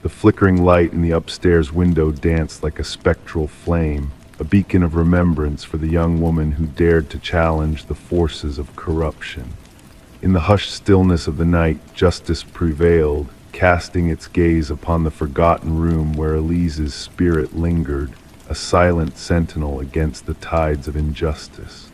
The flickering light in the upstairs window danced like a spectral flame, a beacon of remembrance for the young woman who dared to challenge the forces of corruption. In the hushed stillness of the night, justice prevailed, casting its gaze upon the forgotten room where Elise's spirit lingered, a silent sentinel against the tides of injustice.